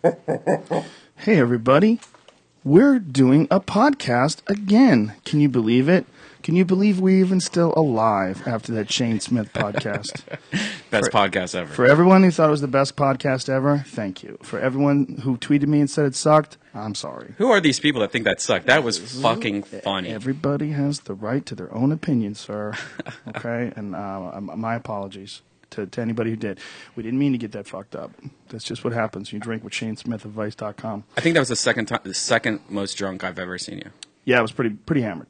Hey, everybody. We're doing a podcast again. Can you believe it? Can you believe we're even still alive after that Shane Smith podcast? Best podcast ever. For everyone who thought it was the best podcast ever, thank you. For everyone who tweeted me and said it sucked, I'm sorry. Who are these people that think that sucked? That was fucking funny. Everybody has the right to their own opinion, sir. Okay? And my apologies to anybody who did. We didn't mean to get that fucked up. That's just what happens when you drink with Shane Smith of Vice.com. I think that was the second most drunk I've ever seen you. Yeah, it was pretty hammered.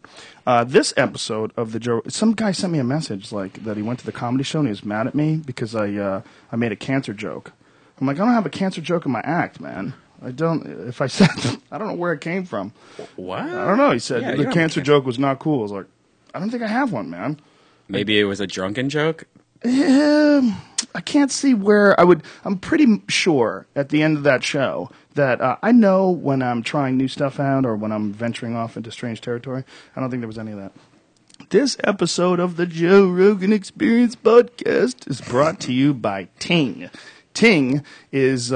This episode of the Joe, some guy sent me a message like that he went to the comedy show and he was mad at me because I made a cancer joke. I'm like, I don't have a cancer joke in my act, man. I don't. If I said, I don't know where it came from. What? I don't know. He said the cancer joke was not cool. I was like, I don't think I have one, man. Maybe it was a drunken joke. I can't see where I would. I'm pretty sure at the end of that show that I know when I'm trying new stuff out or when I'm venturing off into strange territory. I don't think there was any of that. This episode of the Joe Rogan Experience podcast is brought to you by Ting. Ting is,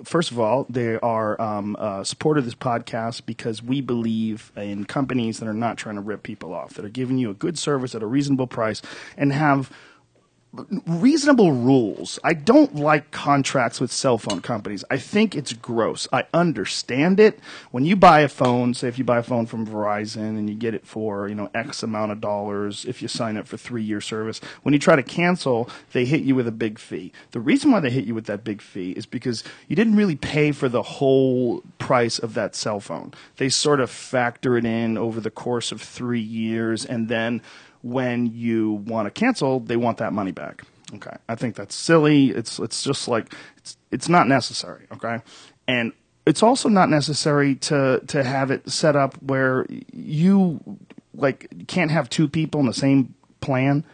first of all, they are a supporter of this podcast because we believe in companies that are not trying to rip people off, that are giving you a good service at a reasonable price and have reasonable rules. I don't like contracts with cell phone companies. I think it's gross. I understand it. When you buy a phone, say if you buy a phone from Verizon and you get it for, X amount of dollars if you sign up for 3-year service, when you try to cancel, they hit you with a big fee. The reason why they hit you with that big fee is because you didn't really pay for the whole price of that cell phone. They sort of factor it in over the course of 3 years, and then when you want to cancel, they want that money back. Okay, I think that's silly. It's just like it's not necessary. Okay, and it's also not necessary to have it set up where you can't have two people in the same plan.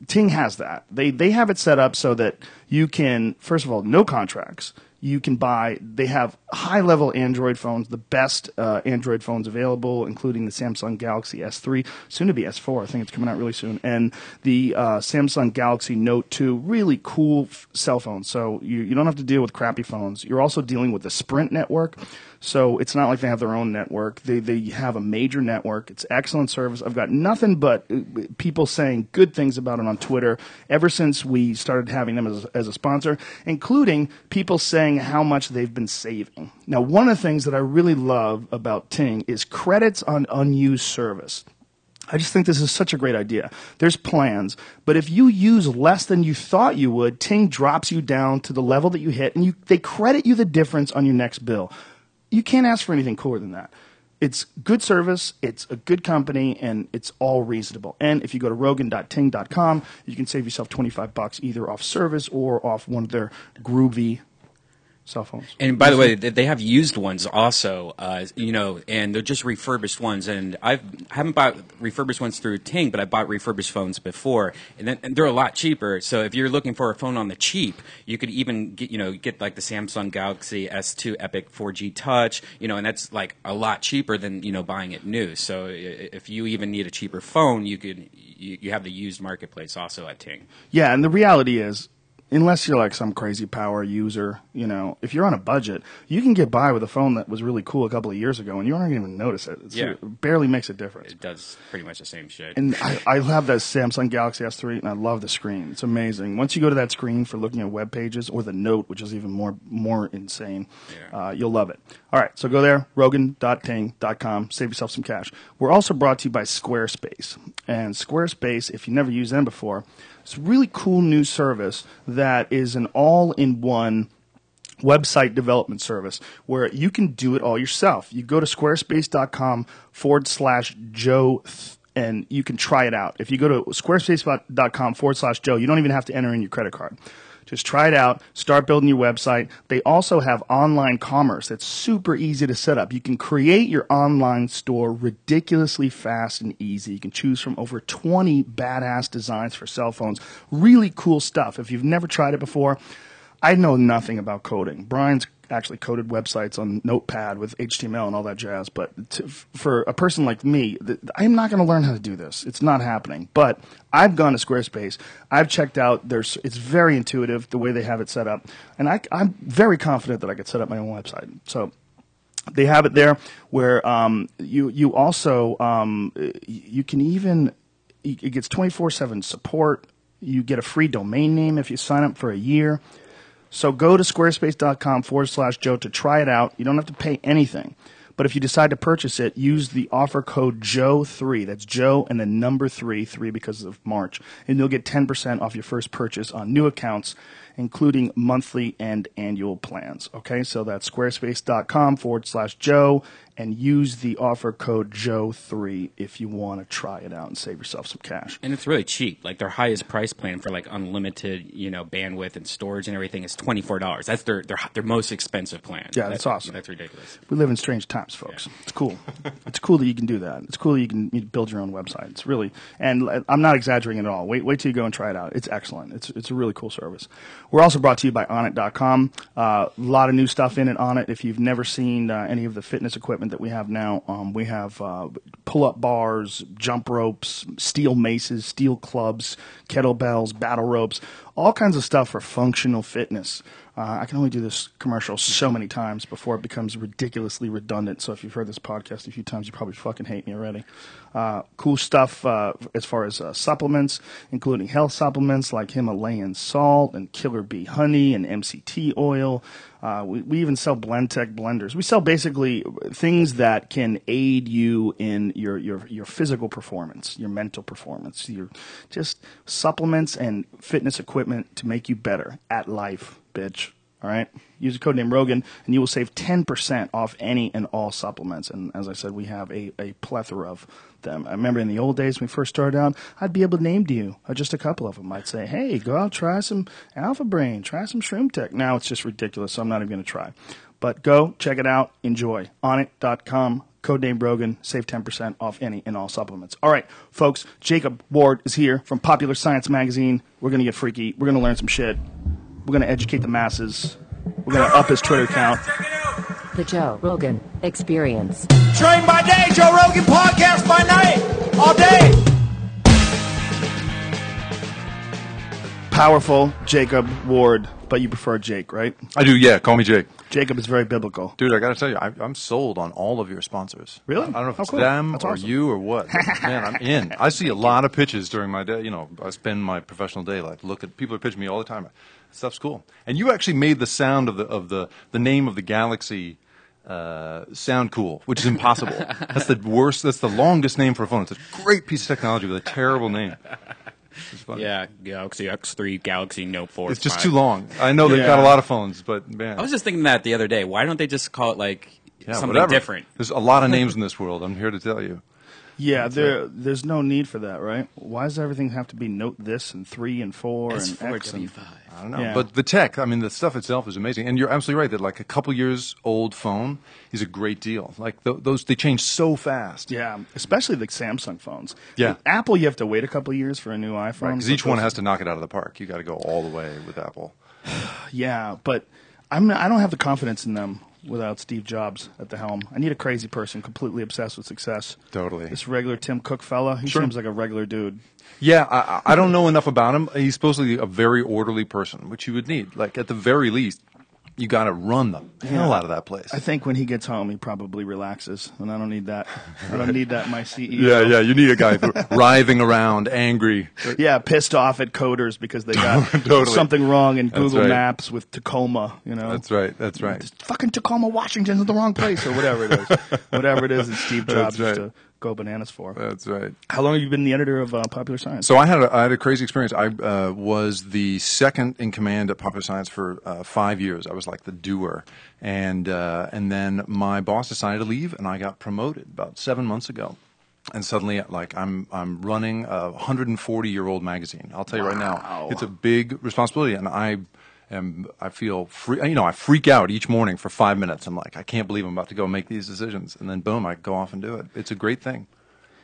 Ting has that. They have it set up so that you can, first of all, no contracts. You can buy, they have high-level Android phones, the best Android phones available, including the Samsung Galaxy S3, soon to be S4. I think it's coming out really soon. And the Samsung Galaxy Note 2, really cool cell phones. So you don't have to deal with crappy phones. You're also dealing with the Sprint network. So it's not like they have their own network. They have a major network. It's excellent service. I've got nothing but people saying good things about it on Twitter ever since we started having them as a sponsor, including people saying how much they've been saving. Now, one of the things that I really love about Ting is credits on unused service. I just think this is such a great idea. There's plans, but if you use less than you thought you would, Ting drops you down to the level that you hit, and they credit you the difference on your next bill. You can't ask for anything cooler than that. It's good service, it's a good company, and it's all reasonable. And if you go to rogan.ting.com, you can save yourself $25 either off service or off one of their groovy cell phones. And by the way, they have used ones also, and they're just refurbished ones. And I haven't bought refurbished ones through Ting, but I bought refurbished phones before, and they're a lot cheaper. So if you're looking for a phone on the cheap, you could even get like the Samsung Galaxy S2 Epic 4G Touch, and that's like a lot cheaper than buying it new. So if you even need a cheaper phone, you have the used marketplace also at Ting. Yeah, and the reality is, unless you're like some crazy power user, if you're on a budget, you can get by with a phone that was really cool a couple of years ago, and you aren't even notice it. It barely makes a difference. It does pretty much the same shit. And I have that Samsung Galaxy S3, and I love the screen. It's amazing. Once you go to that screen for looking at web pages, or the Note, which is even more insane, you'll love it. All right, so go there, rogan.ting.com, save yourself some cash. We're also brought to you by Squarespace. And Squarespace, if you've never used them before, it's a really cool new service that is an all-in-one website development service where you can do it all yourself. You go to squarespace.com/Joe and you can try it out. If you go to squarespace.com/Joe, you don't even have to enter in your credit card. Just try it out. Start building your website. They also have online commerce that's super easy to set up. You can create your online store ridiculously fast and easy. You can choose from over 20 badass designs for cell phones. Really cool stuff. If you've never tried it before, I know nothing about coding. Brian's actually coded websites on Notepad with HTML and all that jazz. But for a person like me, I'm not going to learn how to do this. It's not happening. But I've gone to Squarespace. I've checked out. It's very intuitive the way they have it set up, and I'm very confident that I could set up my own website. So they have it there where you also you can even it gets 24/7 support. You get a free domain name if you sign up for a year. So go to squarespace.com/Joe to try it out. You don't have to pay anything. But if you decide to purchase it, use the offer code JOE3. That's Joe and then number 3 because of March. And you'll get 10% off your first purchase on new accounts, including monthly and annual plans. Okay, so that's squarespace.com/Joe and use the offer code JOE3 if you want to try it out and save yourself some cash. And it's really cheap. Like their highest price plan for like unlimited, bandwidth and storage and everything is $24. That's their most expensive plan. Yeah, that's awesome. That's ridiculous. We live in strange times, folks. Yeah. It's cool. It's cool that you can do that. It's cool that you can build your own website. It's really, and I'm not exaggerating at all. Wait till you go and try it out. It's excellent. It's a really cool service. We're also brought to you by Onnit.com. A lot of new stuff in it on it. If you've never seen any of the fitness equipment that we have now, we have pull-up bars, jump ropes, steel maces, steel clubs, kettlebells, battle ropes, all kinds of stuff for functional fitness. I can only do this commercial so many times before it becomes ridiculously redundant. So if you've heard this podcast a few times, you probably fucking hate me already. Cool stuff as far as supplements, including health supplements like Himalayan salt and Killer Bee honey and MCT oil. We even sell BlendTech blenders. We sell basically things that can aid you in your physical performance, your mental performance, your just supplements and fitness equipment to make you better at life, bitch. All right? Use the code name Rogan, and you will save 10% off any and all supplements. And as I said, we have a plethora of them. I remember in the old days when we first started out, I'd be able to name to you just a couple of them. I'd say, hey, go out, try some Alpha Brain, try some Shroom Tech. Now it's just ridiculous, so I'm not even going to try. But go, check it out, enjoy. Onnit.com, code name Rogan, save 10% off any and all supplements. All right, folks, Jacob Ward is here from Popular Science Magazine. We're going to get freaky. We're going to learn some shit. We're going to educate the masses. We're going to up his Twitter account. The Joe Rogan Experience. Train by day, Joe Rogan podcast by night, all day. Powerful Jacob Ward, but you prefer Jake, right? I do, yeah. Call me Jake. Jacob is very biblical. Dude, I got to tell you, I'm sold on all of your sponsors. Really? I don't know if it's cool. them That's or awesome. you or what. But, man, I'm in. I see a lot of pitches during my day. I spend my professional day look at people are pitching me all the time. Stuff's cool. And you actually made the sound of the name of the galaxy sound cool, which is impossible. That's the worst. That's the longest name for a phone. It's a great piece of technology with a terrible name. Yeah, Galaxy X3, Galaxy Note 4. It's just too long. I know they've got a lot of phones, but man. I was just thinking that the other day. Why don't they just call it something whatever. different? There's a lot of names in this world. I'm here to tell you. Yeah, there's no need for that, right? Why does everything have to be Note this and 3 and 4 and S4, X and W5. I don't know. Yeah. But the tech, the stuff itself is amazing. And you're absolutely right that like a couple years old phone is a great deal. Like those, they change so fast. Yeah, especially the Samsung phones. Yeah. With Apple, you have to wait a couple of years for a new iPhone. Because each one has to knock it out of the park. You got to go all the way with Apple. Yeah, but I don't have the confidence in them without Steve Jobs at the helm. I need a crazy person completely obsessed with success. Totally. This regular Tim Cook fella, he Sure. seems like a regular dude. Yeah, I don't know enough about him. He's supposedly a very orderly person, which you would need. Like at the very least, you got to run the hell out of that place. I think when he gets home, he probably relaxes, and I don't need that. I don't need that in my CEO. Yeah, you need a guy writhing around, angry. Yeah, pissed off at coders because they got Totally. something wrong in Google right. Maps with Tacoma, That's right. Fucking Tacoma, Washington is the wrong place, or whatever it is. Whatever it is that Steve Jobs That's used right. to go bananas for. That's right. How long have you been the editor of Popular Science? So I had a crazy experience. I was the second in command at Popular Science for 5 years. I was like the doer, and then my boss decided to leave, and I got promoted about 7 months ago. And suddenly, like I'm running a 140-year-old magazine. I'll tell you right now, it's a big responsibility, and I feel free. I freak out each morning for 5 minutes. I'm like, I can't believe I'm about to go make these decisions, and then boom, I go off and do it. It's a great thing.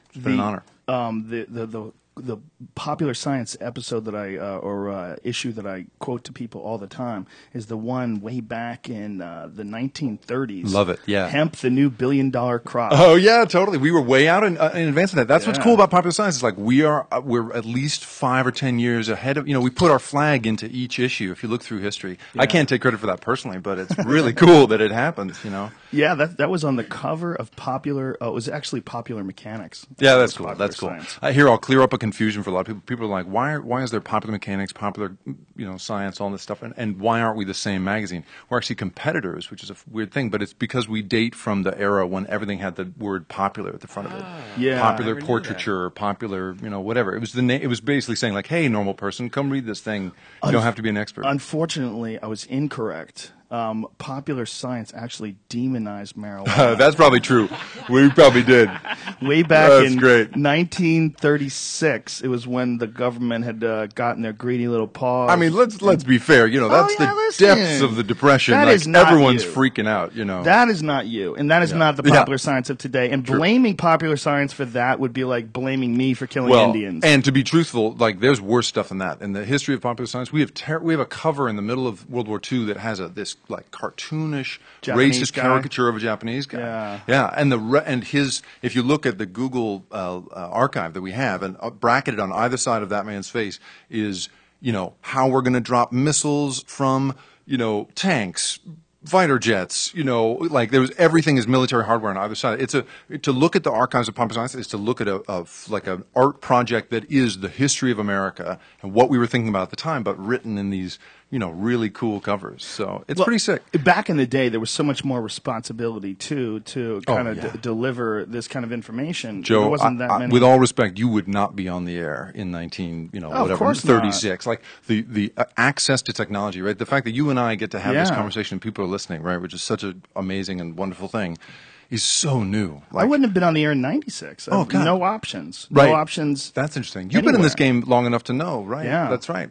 It's been an honor. The the Popular Science episode that or issue that I quote to people all the time is the one way back in the 1930s. Love it, yeah. Hemp, the new billion-dollar crop. Oh yeah, totally. We were way out in advance of that. That's what's Yeah. cool about Popular Science. Is like we're at least 5 or 10 years ahead of. We put our flag into each issue. If you look through history, I can't take credit for that personally, but it's really cool that it happens. Yeah, that was on the cover of Popular. Oh, it was actually Popular Mechanics. Yeah, that's It was cool. Popular That's cool. Science. Here, I'll clear up a confusion for a lot of people. People are like, why is there Popular Mechanics, Popular, Science, all this stuff, and why aren't we the same magazine? We're actually competitors, which is a weird thing, but it's because we date from the era when everything had the word popular at the front of it. Yeah, Popular I never knew portraiture, popular, whatever. It was it was basically saying like, hey, normal person, come read this thing. You don't have to be an expert. Unfortunately, I was incorrect. Popular Science actually demonized marijuana. That's probably true. We probably did. Way back That's in great. 1936, it was when the government had gotten their greedy little paws. I mean, let's be fair. That's yeah, the listen. depths of the depression. That Like is not everyone's you. freaking out. That is not you, and that is not the Yeah. Popular Science of today. And blaming Popular Science for that would be like blaming me for killing Indians. And to be truthful, like there's worse stuff than that. In the history of Popular Science, we have a cover in the middle of World War II that has this like cartoonish, Japanese racist guy. caricature of a Japanese guy. Yeah, and his. If you look at the Google archive that we have, and bracketed on either side of that man's face is how we're going to drop missiles from tanks. Fighter jets, like everything is military hardware on either side. To look at the archives of Popular Science is to look at like an art project that is the history of America and what we were thinking about at the time, but written in these, really cool covers. So it's pretty sick. Back in the day, there was so much more responsibility to kind of deliver this kind of information. Joe, there wasn't that many. with all respect, you would not be on the air in 1936. Like the access to technology, right? The fact that you and I get to have this conversation and people are listening, right? Which is such an amazing and wonderful thing. Is so new. I wouldn't have been on the air in '96. Oh, God. No options. Right. No options. That's interesting. You've been in this anywhere. game long enough to know, right? Yeah. That's right.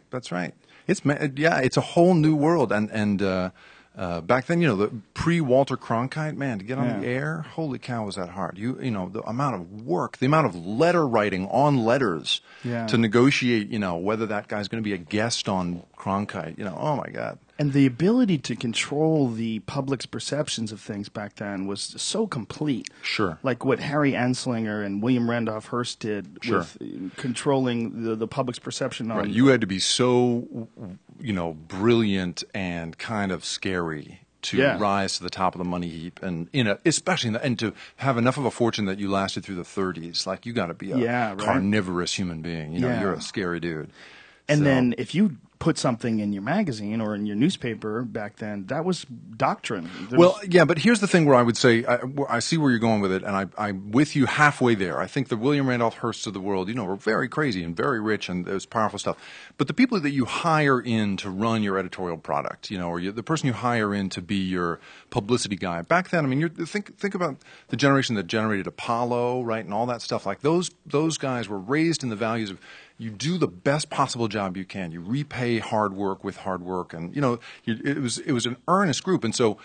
It's a whole new world. And back then, the pre-Walter Cronkite, man, to get on the air, holy cow, was that hard? The amount of work, the amount of letter writing on letters to negotiate, whether that guy's going to be a guest on Cronkite. Oh my God. And the ability to control the public's perceptions of things back then was so complete. Sure. Like what Harry Anslinger and William Randolph Hearst did with controlling the public's perception on... Right. You had to be so, brilliant and kind of scary to rise to the top of the money heap, and especially and to have enough of a fortune that you lasted through the 30s. Like you got to be a carnivorous human being. You're a scary dude. And then if you put something in your magazine or in your newspaper back then, that was doctrine. But here's the thing where I would say, I see where you're going with it, and I'm with you halfway there. I think the William Randolph Hearsts of the world, were very crazy and very rich, and there's powerful stuff. But the people that you hire in to run your editorial product, or the person you hire in to be your publicity guy, back then, I mean, think about the generation that generated Apollo, right, and all that stuff. Like those guys were raised in the values of, you do the best possible job you can. You repay hard work with hard work, and it was an earnest group. And so,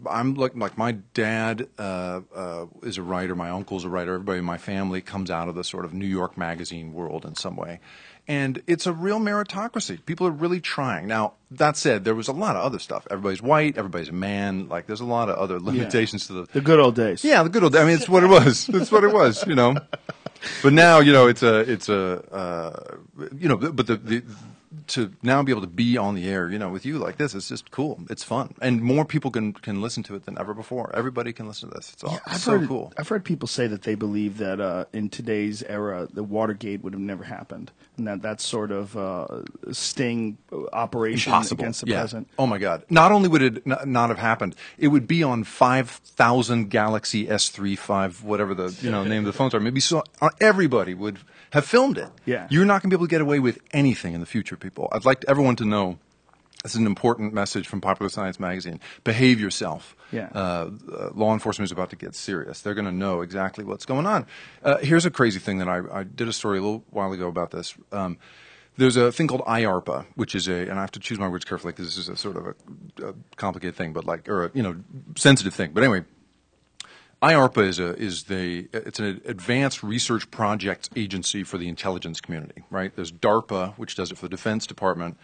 I'm like my dad is a writer, my uncle's a writer. Everybody in my family comes out of the sort of New York magazine world in some way, and it's a real meritocracy. People are really trying. Now that said, there was a lot of other stuff. Everybody's white, everybody's a man. Like there's a lot of other limitations to the good old days. Yeah, the good old days. I mean, it's what it was. It's what it was. But now, but to now be able to be on the air, with you like this, it's just cool. It's fun, and more people can listen to it than ever before. Everybody can listen to this. It's all cool. I've heard people say that they believe that in today's era, the Watergate would have never happened, and that sort of sting operation against the president. Oh my God! Not only would it not have happened, it would be on 5,000 Galaxy S3, 5, whatever the name of the phones are. Maybe so everybody would have filmed it. Yeah. You're not going to be able to get away with anything in the future, people. I'd like everyone to know this is an important message from Popular Science magazine. Behave yourself. Yeah. Law enforcement is about to get serious. They're going to know exactly what's going on. Here's a crazy thing that I did a story a little while ago about this. There's a thing called IARPA, which is and I have to choose my words carefully because this is a sort of a complicated thing, but sensitive thing. But anyway, IARPA it's an advanced research projects agency for the intelligence community, right? There's DARPA, which does it for the Defense Department.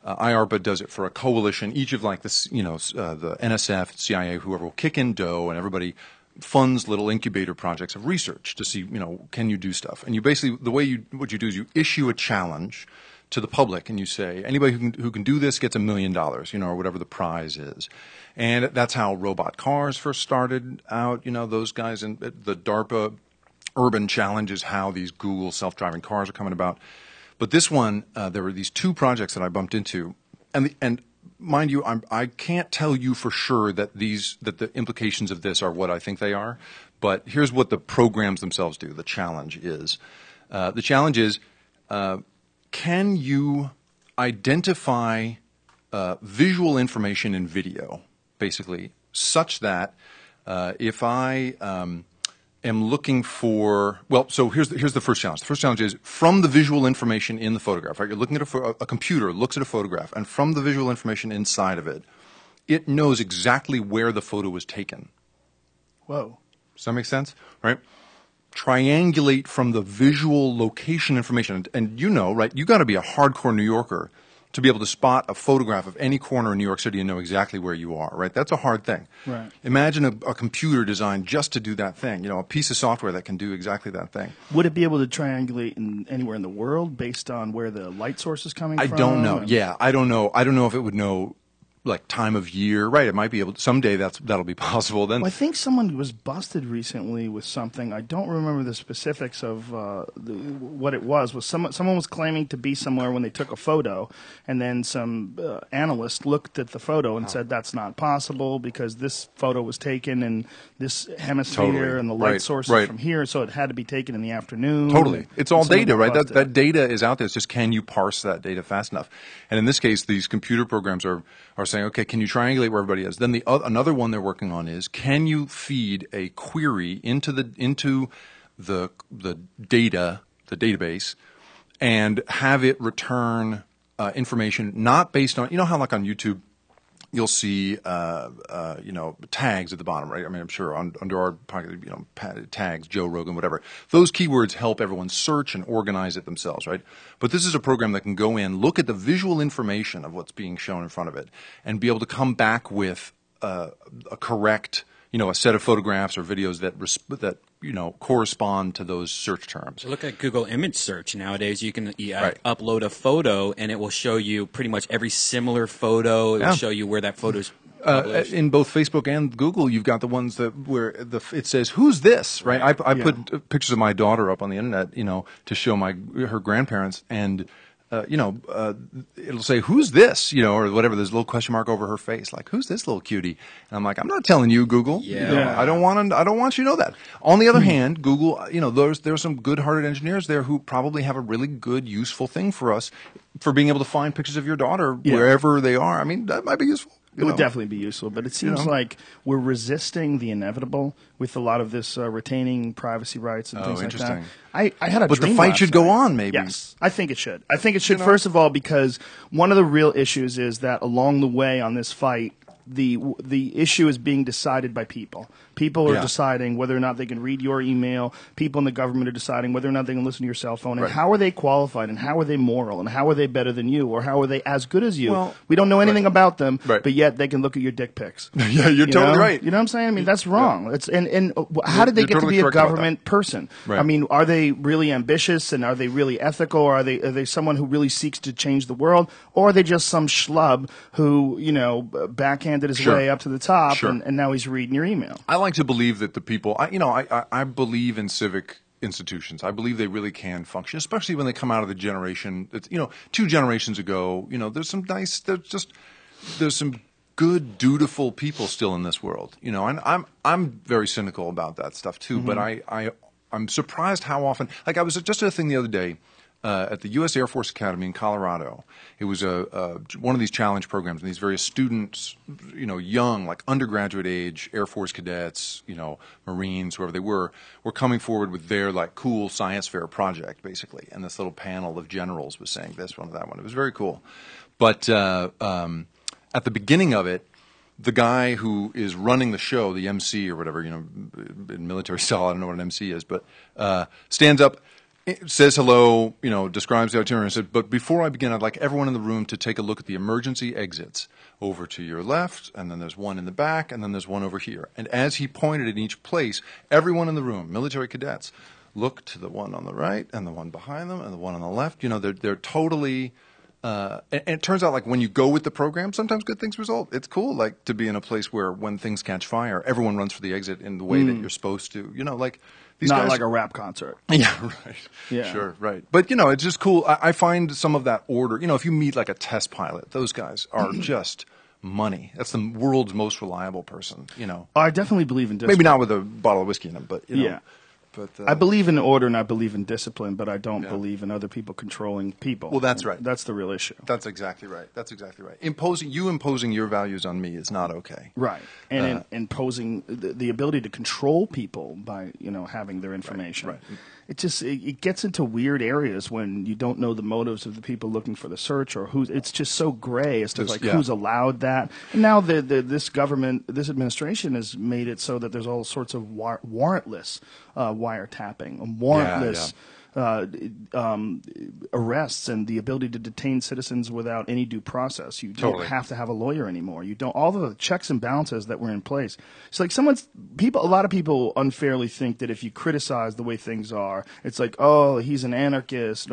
IARPA does it for a coalition. Each of like this, the NSF, CIA, whoever will kick in dough, and everybody funds little incubator projects of research to see, can you do stuff? And you basically, what you do is you issue a challenge to the public, and you say anybody who can do this gets $1 million, or whatever the prize is. And that's how robot cars first started out. Those guys, and the DARPA Urban Challenge is how these Google self-driving cars are coming about. But this one, there were these 2 projects that I bumped into, and mind you, I can't tell you for sure that the implications of this are what I think they are. But here's what the programs themselves do. The challenge is, can you identify visual information in video, basically, such that if I am looking for, so here's the first challenge. The first challenge is from the visual information in the photograph, right? You're looking at a computer looks at a photograph, and from the visual information inside of it, it knows exactly where the photo was taken. Whoa. Does that make sense? Right? Triangulate from the visual location information. And right, you got to be a hardcore New Yorker to be able to spot a photograph of any corner in New York City and know exactly where you are, right? That's a hard thing. Right. Imagine a computer designed just to do that thing, a piece of software that can do exactly that thing. Would it be able to triangulate anywhere in the world based on where the light source is coming from? I don't know. Yeah, I don't know. I don't know if it would know like time of year, right? It might be able to, someday that'll be possible. Then well, I think someone was busted recently with something. I don't remember the specifics of what it was. Someone was claiming to be somewhere when they took a photo, and then some analyst looked at the photo and said that's not possible because this photo was taken in this hemisphere Totally. and the light Right, source right. is from here, so it had to be taken in the afternoon. Totally. It's all And someone data, got right? busted. That data is out there. It's just, can you parse that data fast enough? And in this case, these computer programs are saying, okay, can you triangulate where everybody is? Then another one they're working on is, can you feed a query into the data, the database, and have it return information not based on, how like on YouTube, you'll see, tags at the bottom, right? I mean, I'm sure under our pocket, tags, Joe Rogan, whatever. Those keywords help everyone search and organize it themselves, right? But this is a program that can go in, look at the visual information of what's being shown in front of it, and be able to come back with a correct, a set of photographs or videos that correspond to those search terms. Look at Google image search nowadays. You can Right. upload a photo, and it will show you pretty much every similar photo. It will show you where that photo's published. In both Facebook and Google, you've got the ones where it says, "Who's this?" Right? I put pictures of my daughter up on the internet, to show her grandparents, and it'll say, "Who's this?" Or whatever. There's a little question mark over her face, like, "Who's this little cutie?" And I'm like, "I'm not telling you, Google. Yeah. I don't want you to know that." On the other hand, Google, there's some good-hearted engineers there who probably have a really good, useful thing for us for being able to find pictures of your daughter wherever they are. I mean, that might be useful. It would definitely be useful, but it seems like we're resisting the inevitable with a lot of this retaining privacy rights and things like that. interesting. I had a But the dream fight last should go night. on, maybe. Yes, I think it should. I think it should, first of all, because one of the real issues is that along the way on this fight, the issue is being decided by people. People are Yeah. deciding whether or not they can read your email. People in the government are deciding whether or not they can listen to your cell phone. And Right. how are they qualified? And how are they moral? And how are they better than you? Or how are they as good as you? Well, we don't know anything right. about them, Right. but yet they can look at your dick pics. Yeah, you're You totally know? right. You know what I'm saying? I mean, that's wrong. It's and how did they You're get totally to be a correct about government person? Right. I mean, are they really ambitious and are they really ethical? Or are they someone who really seeks to change the world? Or are they just some schlub who backhanded his Sure. way up to the top Sure. and now he's reading your email? I like to believe that the people, I believe in civic institutions. I believe they really can function, especially when they come out of the generation that's, 2 generations ago. There's some good, dutiful people still in this world. And I'm very cynical about that stuff too. But I'm surprised how often. Like I was just at a thing the other day. At the U.S. Air Force Academy in Colorado. It was one of these challenge programs, and these various students, young, like undergraduate age Air Force cadets, Marines, whoever they were coming forward with their like cool science fair project, basically. And this little panel of generals was saying this one or that one. It was very cool. But at the beginning of it, the guy who is running the show, the MC or whatever, in military style, I don't know what an MC is, but stands up, says hello, describes the itinerary, and said, but before I begin, I'd like everyone in the room to take a look at the emergency exits over to your left, and then there's one in the back, and then there's one over here. And as he pointed at each place, everyone in the room, military cadets, looked to the one on the right and the one behind them and the one on the left. They're totally... and it turns out, like, when you go with the program, sometimes good things result. It's cool, like, to be in a place where when things catch fire, everyone runs for the exit in the way that you're supposed to. These Not guys, like a rap concert. Yeah, right. Yeah. Sure, right. But, it's just cool. I find some of that order. If you meet, like, a test pilot, those guys are just money. That's the world's most reliable person, I definitely believe in discipline. Maybe not with a bottle of whiskey in them, but, Yeah. But, I believe in order and I believe in discipline, but I don't believe in other people controlling people. Well, that's right. That's the real issue. That's exactly right. Imposing your values on me is not okay. Right. And imposing the ability to control people by, having their information. Right. It gets into weird areas when you don't know the motives of the people looking for the search or it's just so gray as to who's allowed that. And now this administration has made it so that there's all sorts of warrantless wiretapping, warrantless arrests, and the ability to detain citizens without any due process. You don't have to have a lawyer anymore. You don't. All the checks and balances that were in place. It's like a lot of people unfairly think that if you criticize the way things are, it's like, oh, he's an anarchist.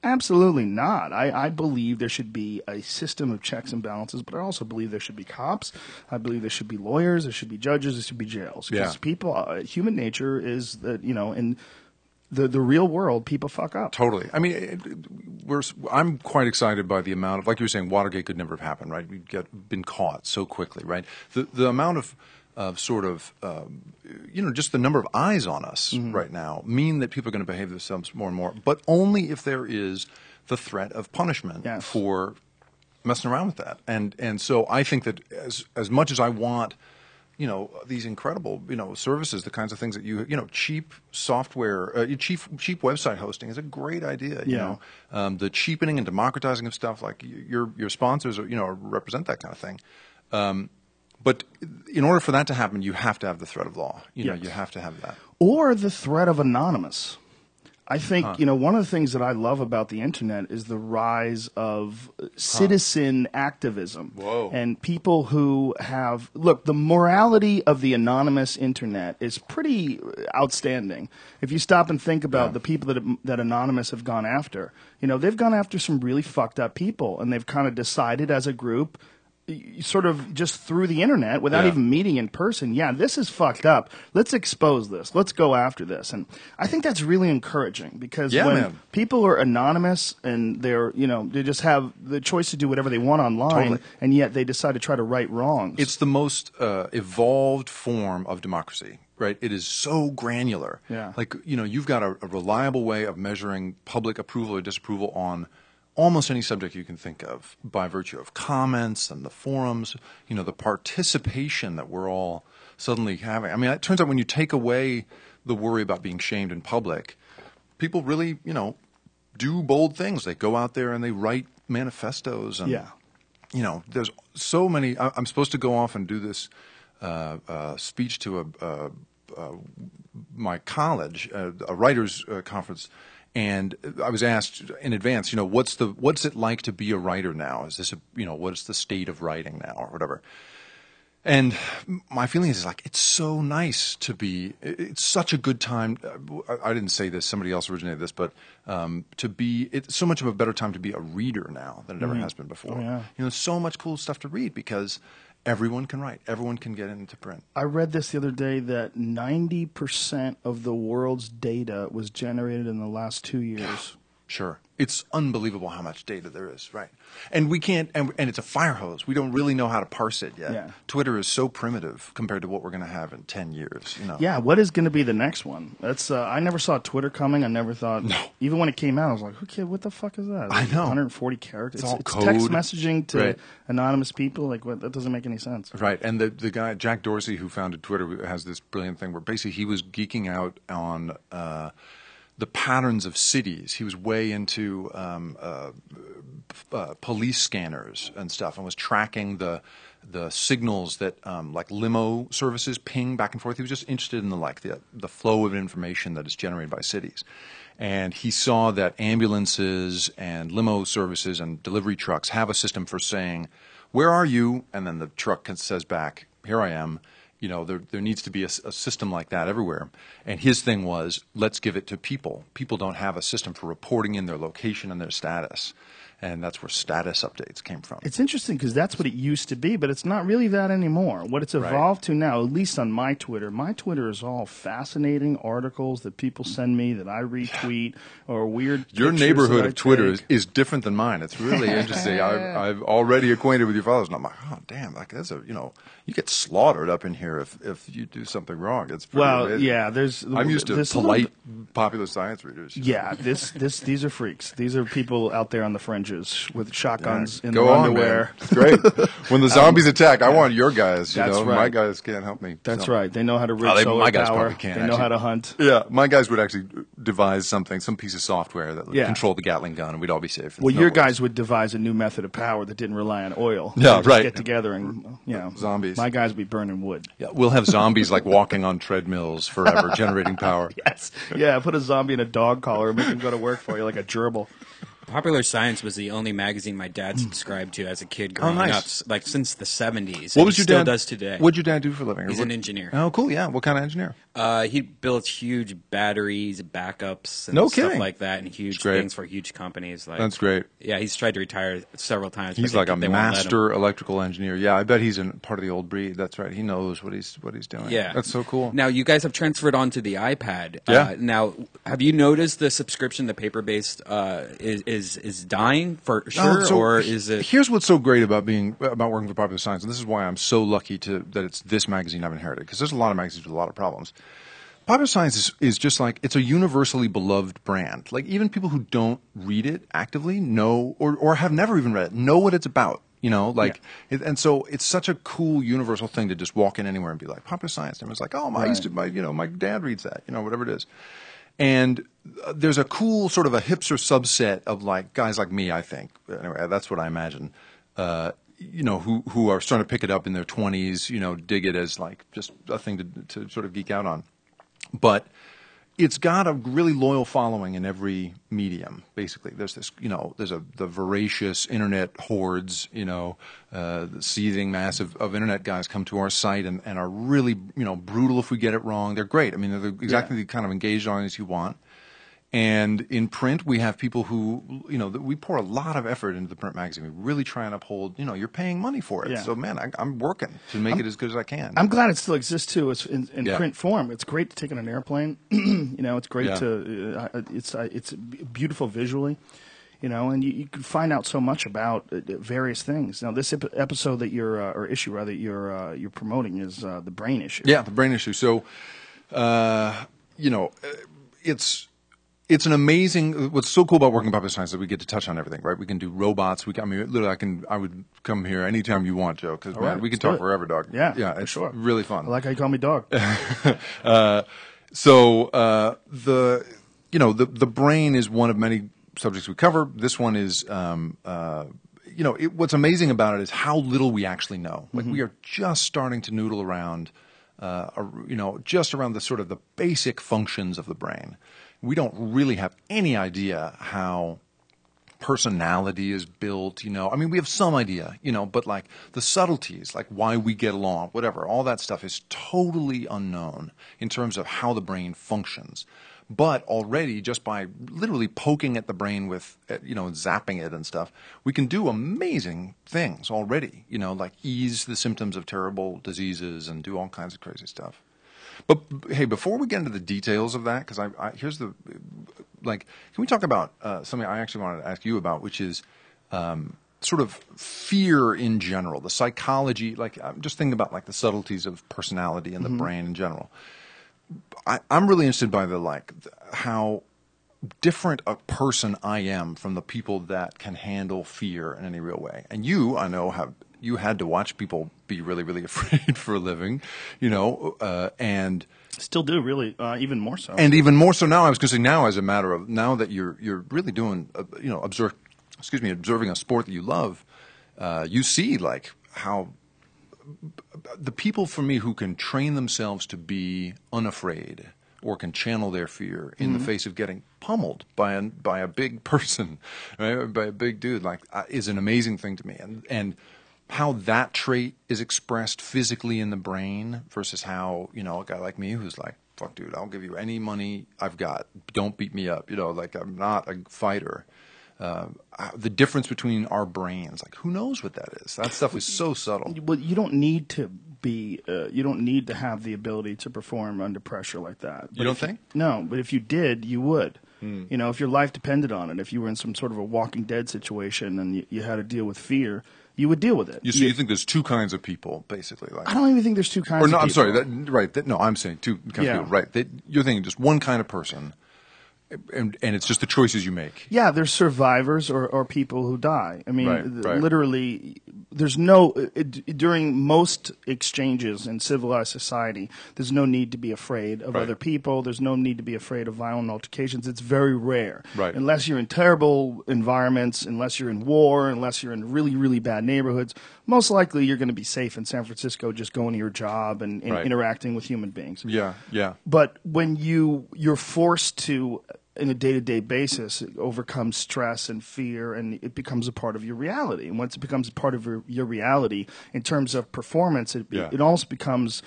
Absolutely not. I believe there should be a system of checks and balances, but I also believe there should be cops. I believe there should be lawyers. There should be judges. There should be jails. Because human nature is that, in the real world, people fuck up. Totally. I mean, I'm quite excited by the amount of, like you were saying, Watergate could never have happened, right? We'd been caught so quickly, right? The amount of just the number of eyes on us right now mean that people are going to behave themselves more and more, but only if there is the threat of punishment for messing around with that. And so I think that as much as I want, these incredible, services, the kinds of things that cheap software, cheap website hosting is a great idea. The cheapening and democratizing of stuff, like your sponsors, represent that kind of thing. But in order for that to happen, you have to have the threat of law. You have to have that. Or the threat of anonymous. I think, one of the things that I love about the internet is the rise of citizen activism. Whoa. And people who the morality of the anonymous internet is pretty outstanding. If you stop and think about the people that Anonymous have gone after, they've gone after some really fucked up people, and they've kind of decided as a group, sort of just through the internet without even meeting in person, this is fucked up. Let's expose this. Let's go after this. And I think that's really encouraging because when people are anonymous and they're, they just have the choice to do whatever they want online, and yet they decide to try to right wrongs. It's the most evolved form of democracy. Right, it is so granular. Yeah. Like, you've got a reliable way of measuring public approval or disapproval on almost any subject you can think of by virtue of comments and the forums, the participation that we're all suddenly having. I mean, it turns out when you take away the worry about being shamed in public, people really, do bold things. They go out there and they write manifestos. And, there's so many. I'm supposed to go off and do this speech to my college, a writers' conference. And I was asked in advance, what's it like to be a writer now? Is this what is the state of writing now, or whatever? And my feeling is like it's so nice to be. It's such a good time. I didn't say this; somebody else originated this, but it's so much of a better time to be a reader now than it ever has been before. Oh, yeah. So much cool stuff to read because everyone can write. Everyone can get into print. I read this the other day that 90% of the world's data was generated in the last 2 years. Sure. It's unbelievable how much data there is, right? And we can't, and it's a fire hose. We don't really know how to parse it yet. Yeah. Twitter is so primitive compared to what we're going to have in 10 years. Yeah, what is going to be the next one? That's I never saw Twitter coming. I never thought, even when it came out, I was like, okay, what the fuck is that? I know. 140 characters. It's all code. Text messaging to anonymous people. Like, what? That doesn't make any sense. Right. And the guy, Jack Dorsey, who founded Twitter, has this brilliant thing where basically he was geeking out on the patterns of cities. He was way into police scanners and stuff, and was tracking the signals that like limo services ping back and forth. He was just interested in the flow of information that is generated by cities. And he saw that ambulances and limo services and delivery trucks have a system for saying, "Where are you?" And then the truck says back, "Here I am." You know, there needs to be a system like that everywhere. And his thing was, let's give it to people. People don't have a system for reporting in their location and their status. And that's where status updates came from. It's interesting because that's what it used to be, but it's not really that anymore. What it's evolved to now, at least on my Twitter is all fascinating articles that people send me that I retweet or weird Your pictures neighborhood that of I Twitter take. is different than mine. It's really interesting. I've already acquainted with your followers, and I'm like, oh, damn, like that's you get slaughtered up in here if you do something wrong. It's pretty amazing. Yeah, I'm used to polite, popular science readers. Yeah, these are freaks. These are people out there on the fringes with shotguns in Go their on, underwear. man. Great. When the zombies attack, I want your guys. That's right. My guys can't help me. That's So. right. They know how to rig Oh, solar my guys power. probably can, They know actually. how to hunt. Yeah, my guys would actually devise something, some piece of software that would Yeah. control the Gatling gun, and we'd all be safe. Well, No your worries. guys would devise a new method of power that didn't rely on oil. Yeah, They'd just right. Get together and Zombies. My guys would be burning wood. Yeah, we'll have zombies like walking on treadmills forever, generating power. Yes. Yeah. Put a zombie in a dog collar and make him go to work for you like a gerbil. Popular Science was the only magazine my dad subscribed to as a kid growing nice. up, like since the 70s. What and was he your still dad? does today. What'd your dad do for a living? He's an engineer. Oh, cool. Yeah. What kind of engineer? He builds huge batteries, backups, and No stuff kidding. like that, and huge That's great. things for huge companies. Like, That's great. Yeah, he's tried to retire several times. He's but like a they won't let him. master electrical engineer. Yeah, I bet he's in part of the old breed. That's right. He knows what he's doing. Yeah, That's so cool. Now you guys have transferred onto the iPad. Yeah. Now, have you noticed the subscription, the paper-based, is dying for sure, or is it? Here's what's so great about working for Popular Science, and this is why I'm so lucky that it's this magazine I've inherited, because there's a lot of magazines with a lot of problems. Popular Science is just like, it's a universally beloved brand. Like, even people who don't read it actively know, or have never even read it, know what it's about. You know, like, and so it's such a cool universal thing to just walk in anywhere and be like, Popular Science. And everyone's like, oh, my dad reads that, whatever it is. And there's a cool sort of a hipster subset of like guys like me, I think. Anyway, that's what I imagine. Who are starting to pick it up in their 20s, dig it as like just a thing to sort of geek out on. But it's got a really loyal following in every medium. Basically, there's this, the voracious internet hordes, the seething mass of internet guys come to our site and are really, brutal if we get it wrong. They're great. I mean, they're exactly the kind of engaged audience you want. And in print, we have people who, we pour a lot of effort into the print magazine. We really try and uphold, you're paying money for it. Yeah. So, man, I'm working to make it as good as I can. I'm glad it still exists too. It's in Yeah. print form. It's great to take on an airplane. It's great Yeah. to. It's beautiful visually. And you can find out so much about various things. Now, this episode that or issue rather you're promoting is the brain issue. Yeah, the brain issue. So, it's an amazing. What's so cool about working in Popular Science is that we get to touch on everything, right? We can do robots. I would come here anytime you want, Joe, because right, we can let's do talk it. forever, dog. Yeah, yeah, for it's sure. really fun. I like how you call me dog. The brain is one of many subjects we cover. This one is, what's amazing about it is how little we actually know. Like we are just starting to noodle around, just around the sort of the basic functions of the brain. We don't really have any idea how personality is built, I mean, we have some idea, but like the subtleties, like why we get along, whatever, all that stuff is totally unknown in terms of how the brain functions. But already, just by literally poking at the brain with, zapping it and stuff, we can do amazing things already, like ease the symptoms of terrible diseases and do all kinds of crazy stuff. But hey, before we get into the details of that, because here's can we talk about something I actually wanted to ask you about, which is sort of fear in general, the psychology. Like I'm just thinking about like the subtleties of personality and the brain in general. I'm really interested by how different a person I am from the people that can handle fear in any real way. And you, I know, have you had to watch people be really, really afraid for a living, you know, and Still do, really, even more so. and even more so now. I was going to say now, as a matter of now that you're really doing, you know, observing a sport that you love, you see like how the people for me who can train themselves to be unafraid or can channel their fear in the face of getting pummeled by a big person, right? By a big dude, like is an amazing thing to me, and how that trait is expressed physically in the brain versus how, you know, a guy like me who's like, fuck dude, I'll give you any money I've got, don't beat me up, you know, like I'm not a fighter. The difference between our brains, like who knows what that is? That stuff is so subtle. Well, you don't need to be. You don't need to have the ability to perform under pressure like that. You don't think? No, but if you did, you would. You know, if your life depended on it, if you were in some sort of a Walking Dead situation and you had to deal with fear, you would deal with it. You think there's two kinds of people, basically? Like, I don't even think there's two kinds. or no, of I'm people. sorry. No, I'm saying two kinds of people. Right? You're thinking just one kind of person, and it's just the choices you make. Yeah, there's survivors or people who die. I mean, Right. literally, there's no during most exchanges in civilized society, there's no need to be afraid of Right. other people. There's no need to be afraid of violent altercations. It's very rare, Right. unless you're in terrible environments, unless you're in war, unless you're in really, really bad neighborhoods. Most likely, you're going to be safe in San Francisco, just going to your job and Right. interacting with human beings. Yeah. But when you're forced to, in a day-to-day basis, overcome stress and fear, and it becomes a part of your reality. And once it becomes a part of your reality, in terms of performance, it almost becomes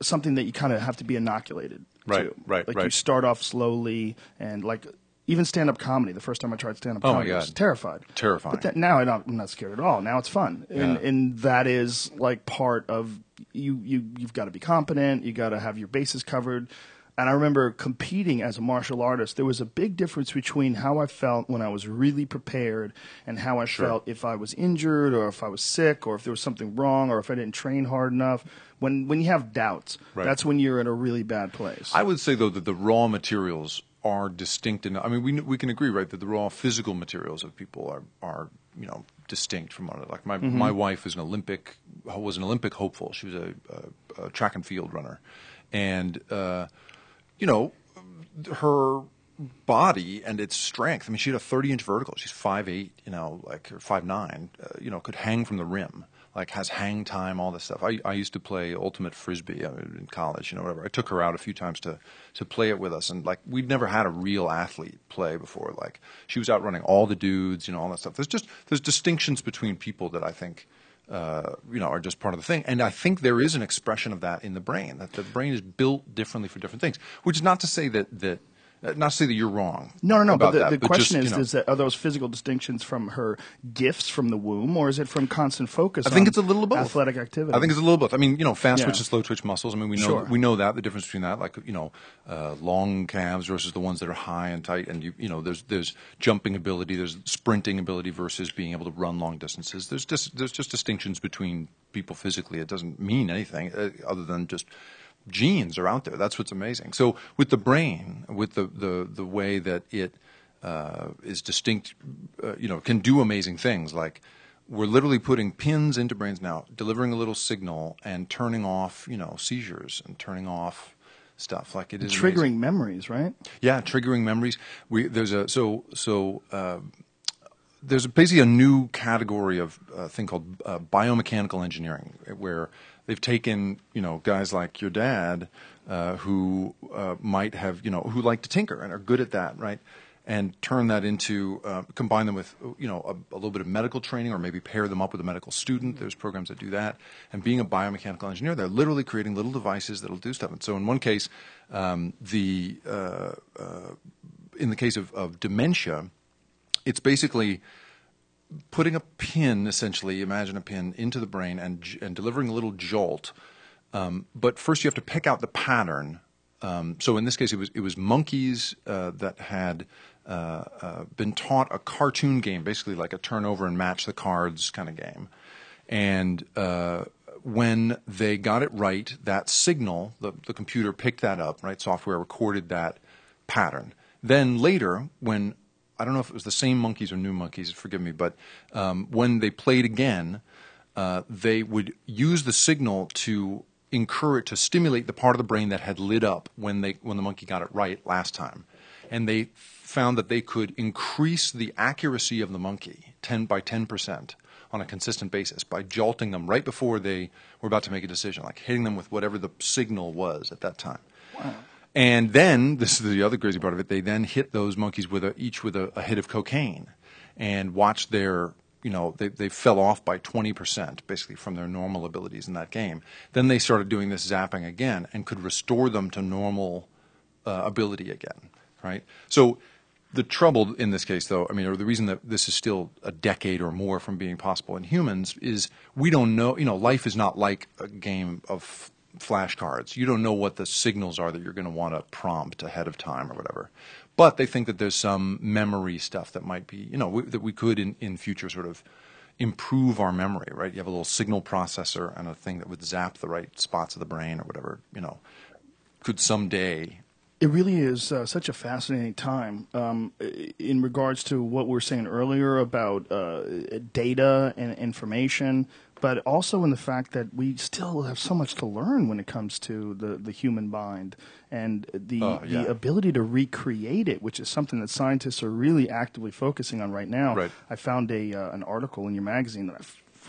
something that you kind of have to be inoculated Right, to. right, Like right. you start off slowly, and like even stand-up comedy. The first time I tried stand-up Oh, my comedy, I was God. terrified. Terrifying. But now I'm not scared at all. Now it's fun, and that is like part of you've got to be competent. You got to have your bases covered. And I remember competing as a martial artist. There was a big difference between how I felt when I was really prepared and how I felt if I was injured or if I was sick or if there was something wrong or if I didn't train hard enough. When you have doubts, Right. that's when you're in a really bad place. I would say though that the raw materials are distinct enough. I mean, we can agree, right, that the raw physical materials of people are you know, distinct from one another. Like my wife was an Olympic hopeful. She was a track and field runner, and you know, her body and its strength. I mean, she had a 30-inch vertical. She's 5'8", you know, like or 5'9", you know, could hang from the rim. Like has hang time, all this stuff. I used to play ultimate frisbee in college, you know, whatever. I took her out a few times to play it with us, and like we'd never had a real athlete play before. Like she was outrunning all the dudes, you know, all that stuff. There's distinctions between people that I think you know, are just part of the thing, and I think there is an expression of that in the brain. That the brain is built differently for different things. Which is not to say that you're wrong. No. about But that, the but question just, is, you know, is that are those physical distinctions from her gifts from the womb, or is it from constant focus? I think on it's a little of both. Athletic activity. I think it's a little both. I mean, you know, fast twitch Yeah. and slow twitch muscles. I mean, Sure. we know that the difference between that, like you know, long calves versus the ones that are high and tight, and you know, there's jumping ability, there's sprinting ability versus being able to run long distances. There's just distinctions between people physically. It doesn't mean anything other than just genes are out there. That's what's amazing. So with the brain, with the way that it is distinct, you know, can do amazing things. Like we're literally putting pins into brains now, delivering a little signal and turning off, you know, seizures and turning off stuff. Like it is triggering amazing. memories, right? Yeah, triggering memories. There's basically a new category of thing called biomechanical engineering, where they've taken, you know, guys like your dad who might have, you know, who like to tinker and are good at that, right? And turn that into, combine them with, you know, a little bit of medical training, or maybe pair them up with a medical student. There's programs that do that. And being a biomechanical engineer, they're literally creating little devices that'll do stuff. And so in one case, in the case of dementia, it's basically putting a pin, essentially, imagine a pin, into the brain and delivering a little jolt. But first you have to pick out the pattern. So in this case, it was monkeys that had been taught a cartoon game, basically like a turn over and match the cards kind of game. And when they got it right, that signal, the computer picked that up, right? Software recorded that pattern. Then later, when I don't know if it was the same monkeys or new monkeys, forgive me, but when they played again, they would use the signal to encourage, to stimulate the part of the brain that had lit up when the monkey got it right last time. And they found that they could increase the accuracy of the monkey by 10% on a consistent basis by jolting them right before they were about to make a decision, like hitting them with whatever the signal was at that time. Wow. And then, this is the other crazy part of it, they then hit those monkeys each with a hit of cocaine and watched their, they fell off by 20% basically from their normal abilities in that game. Then they started doing this zapping again and could restore them to normal ability again, right? So the trouble in this case, though, or the reason that this is still a decade or more from being possible in humans is we don't know, life is not like a game of flashcards. You don't know what the signals are that you're going to want to prompt ahead of time or whatever. But they think that there's some memory stuff that might be, that we could in future sort of improve our memory, right? You have a little signal processor and a thing that would zap the right spots of the brain or whatever, could someday. It really is such a fascinating time in regards to what we were saying earlier about data and information, but also in the fact that we still have so much to learn when it comes to the human mind and the ability to recreate it, which is something that scientists are really actively focusing on right now. Right. I found an article in your magazine that I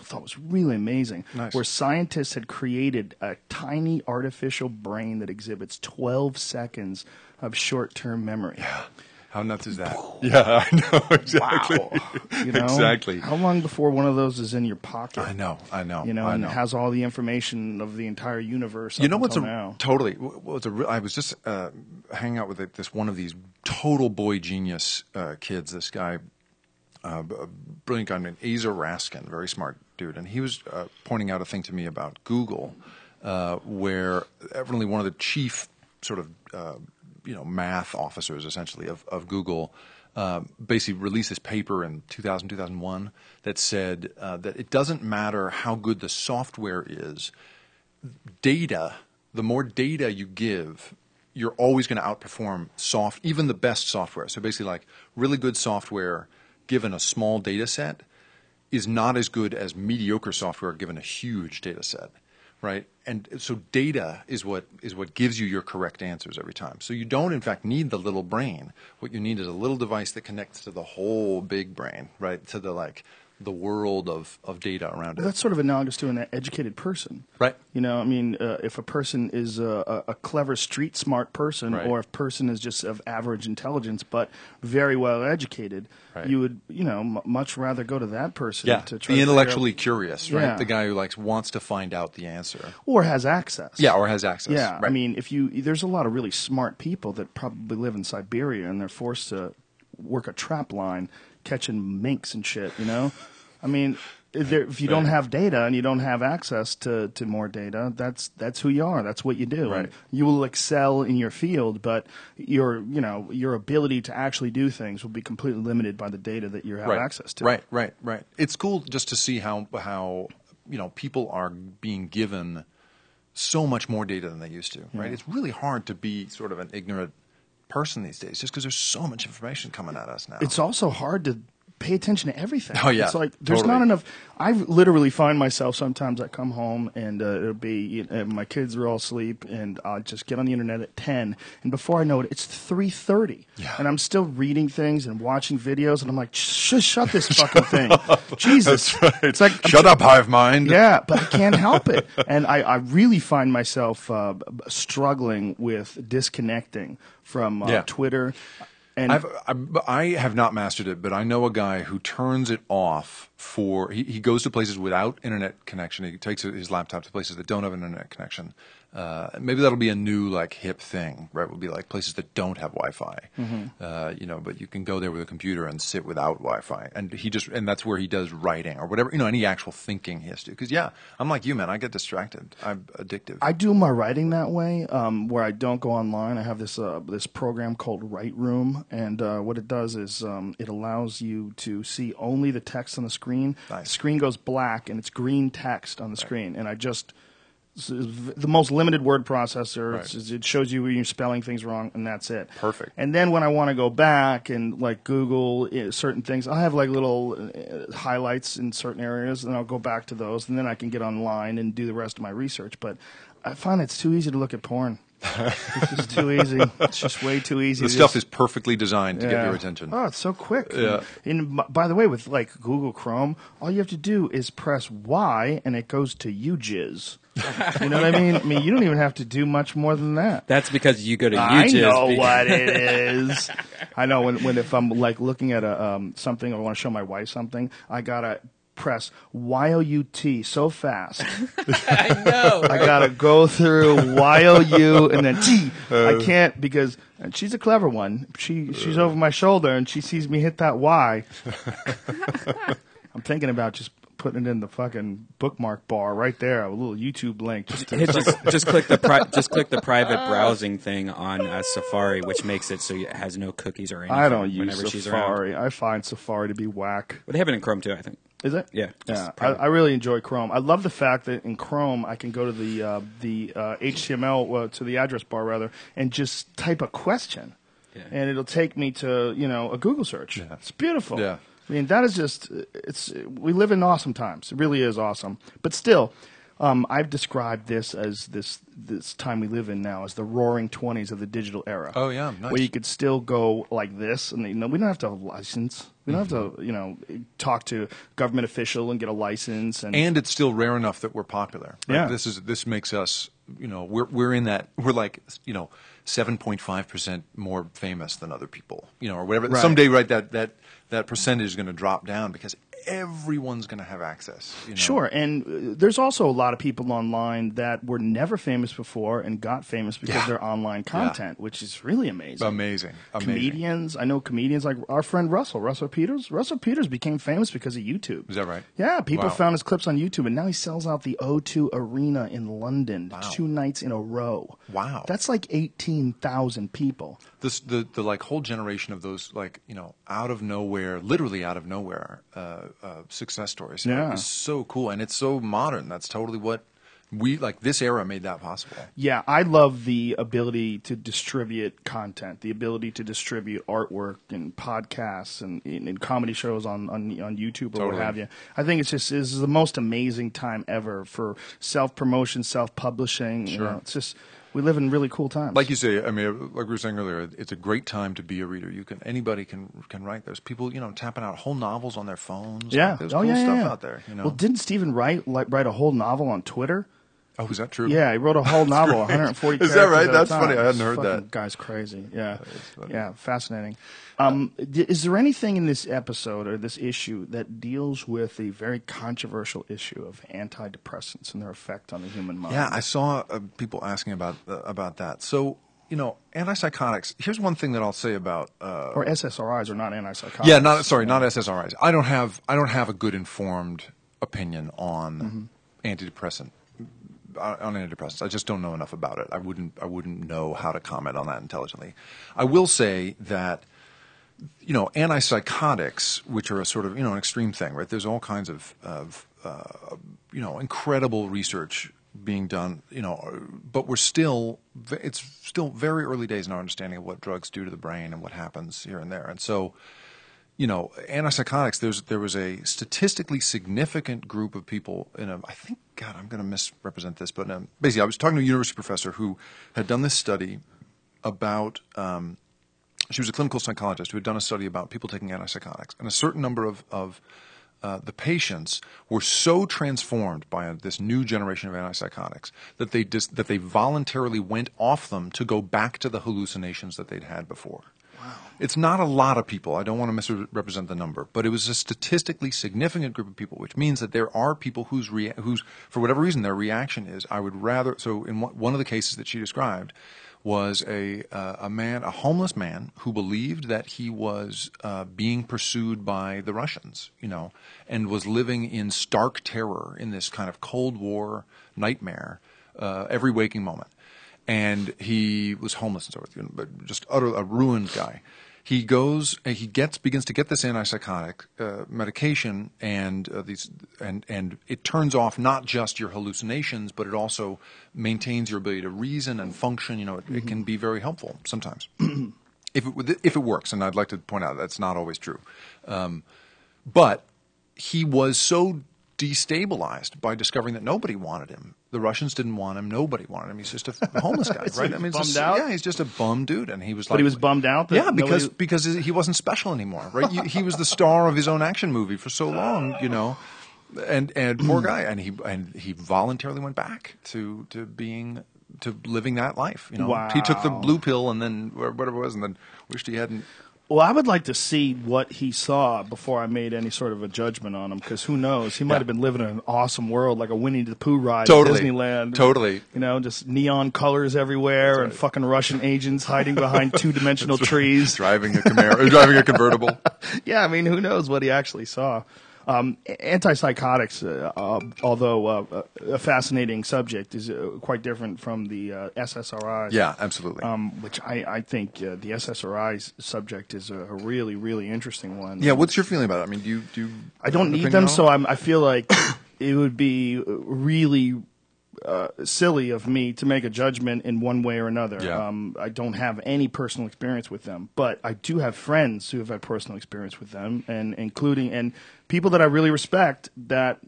thought was really amazing, nice. Where scientists had created a tiny artificial brain that exhibits 12 seconds of short-term memory. Yeah. How nuts is that? Yeah, I know, exactly. Wow. Exactly. How long before one of those is in your pocket? I know. And has all the information of the entire universe now. Totally. I was just hanging out with this one of these total boy genius kids, this guy, a brilliant guy named Asa Raskin, very smart dude, and he was pointing out a thing to me about Google, where evidently one of the chief sort of math officers essentially of Google basically released this paper in 2001 that said that it doesn't matter how good the software is, the more data you give, you're always going to outperform even the best software. So basically like really good software given a small data set is not as good as mediocre software given a huge data set, right? And so data is what gives you your correct answers every time. So you don't, in fact, need the little brain. What you need is a little device that connects to the whole big brain, right? To the world of data around it. That's sort of analogous to an educated person. Right. If a person is a clever, street smart person, right. or if a person is just of average intelligence but very well educated, right. you would, much rather go to that person to try the to intellectually curious, right? Yeah. The guy who wants to find out the answer. Or has access. Yeah, or has access. Yeah, right. There's a lot of really smart people that probably live in Siberia and they're forced to work a trap line catching minks and shit, if you don't have data and you don't have access to more data, that's who you are. That's what you do. Right. You will excel in your field, but your ability to actually do things will be completely limited by the data that you have access to. Right. It's cool just to see how people are being given so much more data than they used to. Right. Yeah. It's really hard to be sort of an ignorant person these days, just because there's so much information coming at us now. It's also hard to pay attention to everything. Oh, yeah. It's like there's Totally. not enough. I literally find myself sometimes I come home and it'll be my kids are all asleep and I'll just get on the internet at 10 and before I know it, it's 3:30 and I'm still reading things and watching videos and I'm like, shut this fucking thing, Jesus! That's right. It's like shut up, hive mind. Yeah, but I can't help it, and I really find myself struggling with disconnecting from Twitter. And I have not mastered it, but I know a guy who turns it off for he goes to places without internet connection. He takes his laptop to places that don't have an internet connection. Maybe that'll be a new hip thing, right? Will be like places that don't have Wi-Fi, but you can go there with a computer and sit without Wi-Fi, and and that's where he does writing or whatever, any actual thinking he has to. Because I'm like you, man. I get distracted. I'm addictive. I do my writing that way, where I don't go online. I have this program called Write Room, and what it does is it allows you to see only the text on the screen. Nice. The screen goes black, and it's green text on the screen, and I just the most limited word processor. Right. It shows you when you're spelling things wrong, and that's it. Perfect. And then when I want to go back and like Google certain things, I'll have like little highlights in certain areas, and I'll go back to those, and then I can get online and do the rest of my research. But I find it's too easy to look at porn. It's just too easy. It's just way too easy. The stuff is perfectly designed to get your attention. Oh, it's so quick. Yeah. And by the way, with like Google Chrome, all you have to do is press Y, and it goes to UJizz. You know what I mean? I mean, you don't even have to do much more than that. That's because you go to I YouTube. know what it is. I know when if I'm like looking at a something or I want to show my wife something, I gotta press YOUT so fast. I know. I gotta go through YOU and then T. I can't because and she's a clever one. She's over my shoulder and she sees me hit that Y. I'm thinking about just putting it in the fucking bookmark bar right there, a little YouTube link. Just click the private browsing thing on Safari, which makes it so it has no cookies or anything. I don't use whenever she's around. Safari. I find Safari to be whack. But they have it in Chrome too, I think. Is it? Yeah. Yeah. I really enjoy Chrome. I love the fact that in Chrome I can go to the HTML to the address bar rather and just type a question, and it'll take me to a Google search. Yeah. It's beautiful. Yeah. I mean that is just we live in awesome times. It really is awesome. But still, I've described this as this time we live in now as the roaring 20s of the digital era. Oh yeah, nice. Where you could still go like this, and we don't have to have a license. We don't have to, talk to a government official and get a license. And it's still rare enough that we're popular. Right? Yeah. This makes us, we're in that, we're like, 7.5% more famous than other people, or whatever. Right. Someday, right, that percentage is going to drop down because everyone's going to have access. Sure, and there's also a lot of people online that were never famous before and got famous because of their online content, which is really amazing. Amazing. Comedians, I know comedians like our friend Russell Peters. Russell Peters became famous because of YouTube. Is that right? Yeah, people Wow. found his clips on YouTube, and now he sells out the O2 Arena in London 2 nights in a row. Wow. That's like 18,000 people. The like whole generation of those literally out of nowhere success stories. Yeah. It's so cool, and it's so modern. That's totally what this era made that possible. Yeah, I love the ability to distribute content, the ability to distribute artwork and podcasts and comedy shows on YouTube or what have you. I think this is the most amazing time ever for self-promotion, self-publishing. Sure. It's just we live in really cool times. Like you say, I mean, like we were saying earlier, it's a great time to be a reader. Anybody can write. There's people, tapping out whole novels on their phones. Yeah. There's cool stuff out there. Well, didn't Stephen Wright write a whole novel on Twitter? Oh, is that true? Yeah, he wrote a whole novel, 140 characters. Is that right? at a That's time. funny. I hadn't heard Fucking that. Guy's crazy. Yeah. Funny. Yeah, fascinating. Is there anything in this episode or this issue that deals with the very controversial issue of antidepressants and their effect on the human mind? Yeah, I saw people asking about that. So, antipsychotics. Here's one thing that I'll say about Or SSRIs are not antipsychotics. Yeah, not SSRIs. I don't have a good informed opinion on antidepressants. I just don't know enough about it. I wouldn't know how to comment on that intelligently. I will say that antipsychotics, which are a sort of an extreme thing, right? There's all kinds of incredible research being done, but it's still very early days in our understanding of what drugs do to the brain and what happens here and there. And so, antipsychotics, there was a statistically significant group of people I'm going to misrepresent this, but basically I was talking to a university professor who had done this study about, she was a clinical psychologist who had done a study about people taking antipsychotics, and a certain number of the patients were so transformed by this new generation of antipsychotics that they voluntarily went off them to go back to the hallucinations that they'd had before. Wow. It's not a lot of people. I don't want to misrepresent the number, but it was a statistically significant group of people, which means that there are people whose for whatever reason their reaction is, I would rather. So in one of the cases that she described was a homeless man who believed that he was being pursued by the Russians, and was living in stark terror in this kind of Cold War nightmare every waking moment. And he was homeless and so forth, but just a ruined guy. he goes, begins to get this antipsychotic medication, and and it turns off not just your hallucinations, but it also maintains your ability to reason and function. It can be very helpful sometimes if it works. And I'd like to point out that's not always true. But he was so destabilized by discovering that nobody wanted him. The Russians didn't want him. Nobody wanted him. He's just a homeless guy, So right? he's I mean, bummed out? yeah, he's just a bum dude, and he was like, But he was bummed out. That yeah, nobody- because he wasn't special anymore, right? He was the star of his own action movie for so long, and poor guy, and he voluntarily went back to living that life. Wow. He took the blue pill and then whatever it was, and then wished he hadn't. Well, I would like to see what he saw before I made any sort of a judgment on him, because who knows? He might have been living in an awesome world, like a Winnie the Pooh ride Totally. at Disneyland. Totally. Just neon colors everywhere and fucking Russian agents hiding behind two-dimensional trees. Driving a Camaro, driving a convertible. Yeah, I mean, who knows what he actually saw. Antipsychotics, although a fascinating subject, is quite different from the SSRIs. Yeah, absolutely. Which I think the SSRI subject is a really, really interesting one. Yeah, what's your feeling about it? I mean, do you I don't need them, so I feel like it would be really silly of me to make a judgment in one way or another. Yeah. I don't have any personal experience with them, but I do have friends who have had personal experience with them, and including people that I really respect, that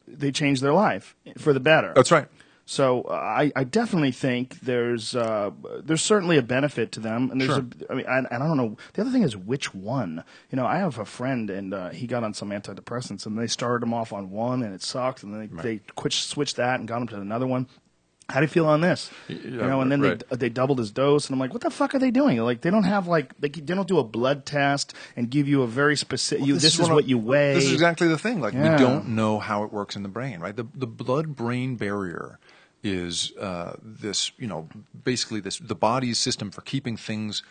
they changed their life for the better. That's right. So I definitely think there's certainly a benefit to them, and Sure. I don't know. The other thing is which one. I have a friend, and he got on some antidepressants, and they started him off on one, and it sucked, and then they switched that and got him to another one. How do you feel on this? And then right. they doubled his dose, and I'm like, what the fuck are they doing? Like, they don't have they don't do a blood test and give you a very specific. This is what you weigh. This is exactly the thing. Like, Yeah. we don't know how it works in the brain, right? The blood-brain barrier is basically the body's system for keeping things,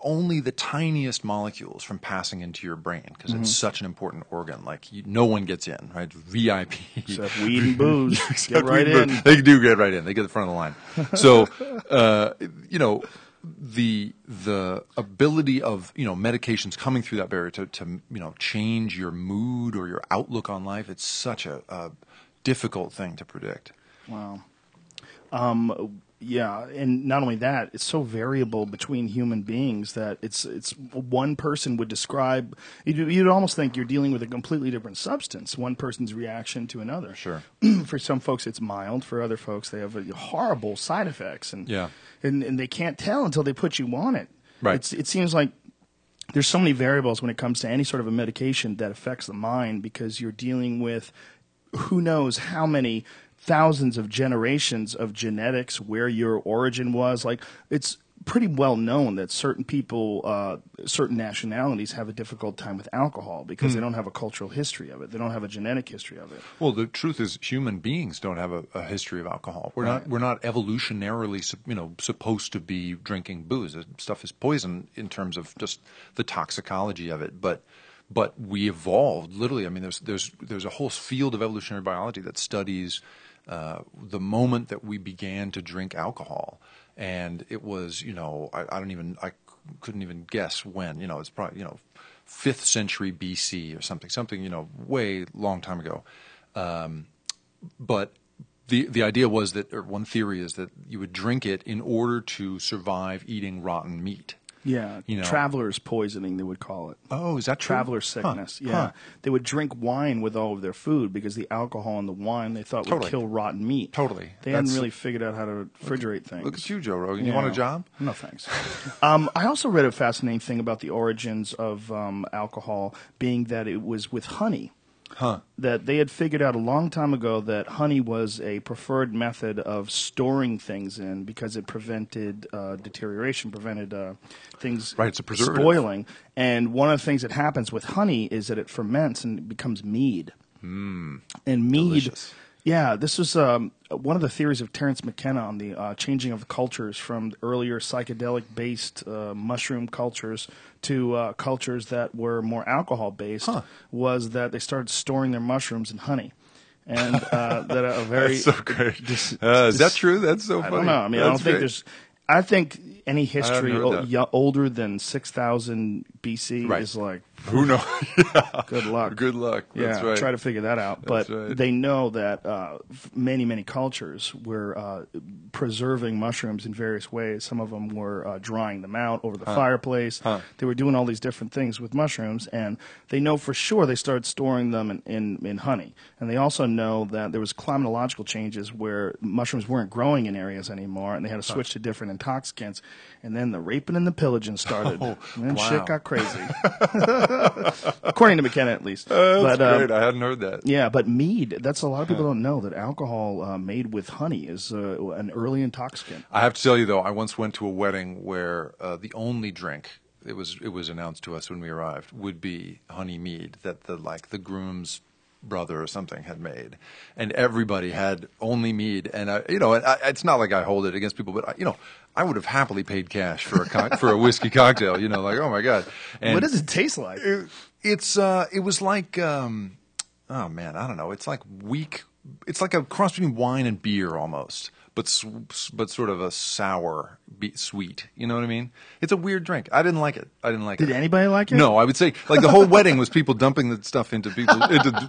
only the tiniest molecules from passing into your brain, because it's such an important organ. Like, no one gets in, right? VIP. Except weed and booze. Except Get right weed and in. booze. They do get right in. They get the front of the line. So, the ability of medications coming through that barrier to change your mood or your outlook on life, it's such a difficult thing to predict. Wow. Yeah, and not only that, it's so variable between human beings that it's one person would describe. You'd almost think you're dealing with a completely different substance. One person's reaction to another. Sure. For some folks, it's mild. For other folks, they have horrible side effects, and they can't tell until they put you on it. Right. It seems like there's so many variables when it comes to any sort of a medication that affects the mind, because you're dealing with who knows how many thousands of generations of genetics, where your origin was. Like, it's pretty well known that certain people, certain nationalities have a difficult time with alcohol because they don't have a cultural history of it. They don't have a genetic history of it. Well, the truth is, human beings don't have a history of alcohol. We're not evolutionarily supposed to be drinking booze. This stuff is poison in terms of just the toxicology of it, but we evolved literally. I mean, there's a whole field of evolutionary biology that studies the moment that we began to drink alcohol, and it was I couldn't even guess when. It's probably 5th century BC or something way long time ago. But the idea was that, or one theory is that you would drink it in order to survive eating rotten meat. Yeah, traveler's poisoning, they would call it. Oh, is that true? Traveler's sickness, Huh. yeah. Huh. They would drink wine with all of their food because the alcohol in the wine they thought would Totally. kill rotten meat. Totally. They hadn't really figured out how to refrigerate things. Look at you, Joe Rogan. You want a job? No, thanks. I also read a fascinating thing about the origins of alcohol, being that it was with honey. Huh. That they had figured out a long time ago that honey was a preferred method of storing things in because it prevented deterioration, prevented things Right, it's a preservative. spoiling. And one of the things that happens with honey is that it ferments and it becomes mead. And mead, Delicious. yeah, this was one of the theories of Terence McKenna on the changing of cultures from earlier psychedelic-based mushroom cultures to cultures that were more alcohol-based, was that they started storing their mushrooms in honey. And that a very... That's so great. Is that true? That's so funny. I don't know. I mean, I don't think there's I think any history heard that. older than 6,000 BC Right. is like, Who knows? Yeah. good luck. Good luck. That's Yeah, right. try to figure that out. That's But right. they know that many cultures were preserving mushrooms in various ways. Some of them were drying them out over the fireplace. They were doing all these different things with mushrooms, and they know for sure they started storing them in honey. And they also know that there was climatological changes where mushrooms weren't growing in areas anymore, and they had to switch to different intoxicants. And then the raping and the pillaging started. Oh, and then wow. shit got crazy. According to McKenna, at least. That's great. I hadn't heard that. Yeah, but mead, that's a lot of people don't know that alcohol made with honey is an early intoxicant. I have to tell you, though, I once went to a wedding where the only drink, it was announced to us when we arrived, would be honey mead that the groom's brother or something had made, and everybody had only mead. And it's not like I hold it against people, but I would have happily paid cash for a whiskey cocktail. Like, oh my god. And What does it taste like? it was like oh man, I don't know. It's like weak. It's like a cross between wine and beer almost, but sort of a sour, sweet. You know what I mean? It's a weird drink. I didn't like it. Did anybody like it? No, I would say like the whole wedding was people dumping the stuff into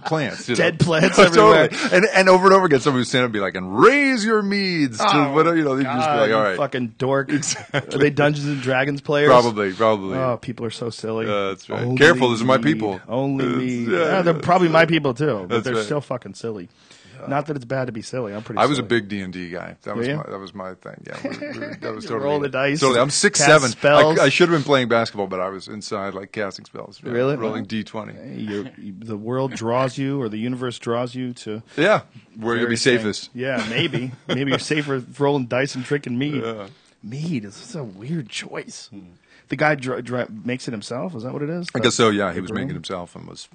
plants. Dead plants everywhere. Totally. And over and over again, somebody would stand up and be like, "And raise your meads to whatever." They'd just be like, "All right, fucking dork." Are they Dungeons and Dragons players? probably." Oh, people are so silly. That's right. Only Careful, those are my mead. people. Only me. yeah. They're probably my people too, but That's they're right. still fucking silly. Not that it's bad to be silly. I'm pretty. I was a silly. big D&D guy. That was you? my thing. Yeah, that was You totally roll the dice, Totally. I'm cast 6'7". spells. I should have been playing basketball, but I was inside like casting spells. Yeah, Really? rolling D20. The world draws you, or the universe draws you to. Yeah, where you'll be various safest. things. Yeah, maybe. Maybe you're safer rolling dice and drinking mead. Yeah. Mead is a weird choice. The guy makes it himself. Is that what it is? I guess so. Yeah, he the was brew? making himself and was.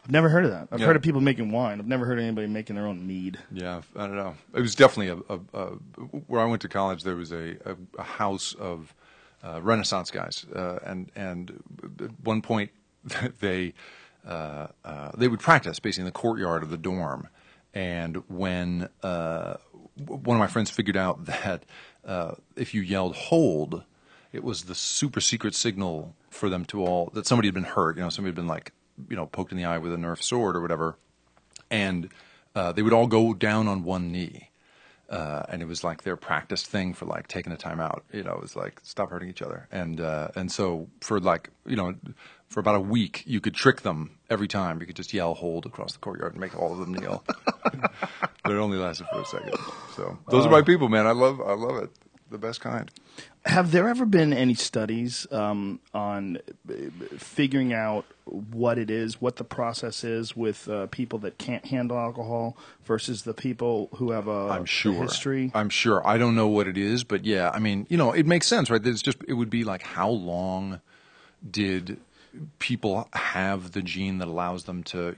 I've never heard of that. I've Yeah. heard of people making wine. I've never heard of anybody making their own mead. Yeah, I don't know. It was definitely where I went to college. There was a house of Renaissance guys, and at one point they would practice basically in the courtyard of the dorm. And when one of my friends figured out that if you yelled "hold," it was the super secret signal for them that somebody had been hurt. Somebody had been like poked in the eye with a Nerf sword or whatever. And they would all go down on one knee. And it was like their practice thing for like taking a time out. It was like stop hurting each other. And so for for about a week, you could trick them every time. You could just yell "hold" across the courtyard and make all of them kneel. But it only lasted for a second. So those are my people, man. I love it. The best kind. Have there ever been any studies on figuring out what it is, what the process is with people that can't handle alcohol versus the people who have a history? I'm sure. I don't know what it is, but yeah, I mean, it makes sense, right? It would be like, how long did people have the gene that allows them to,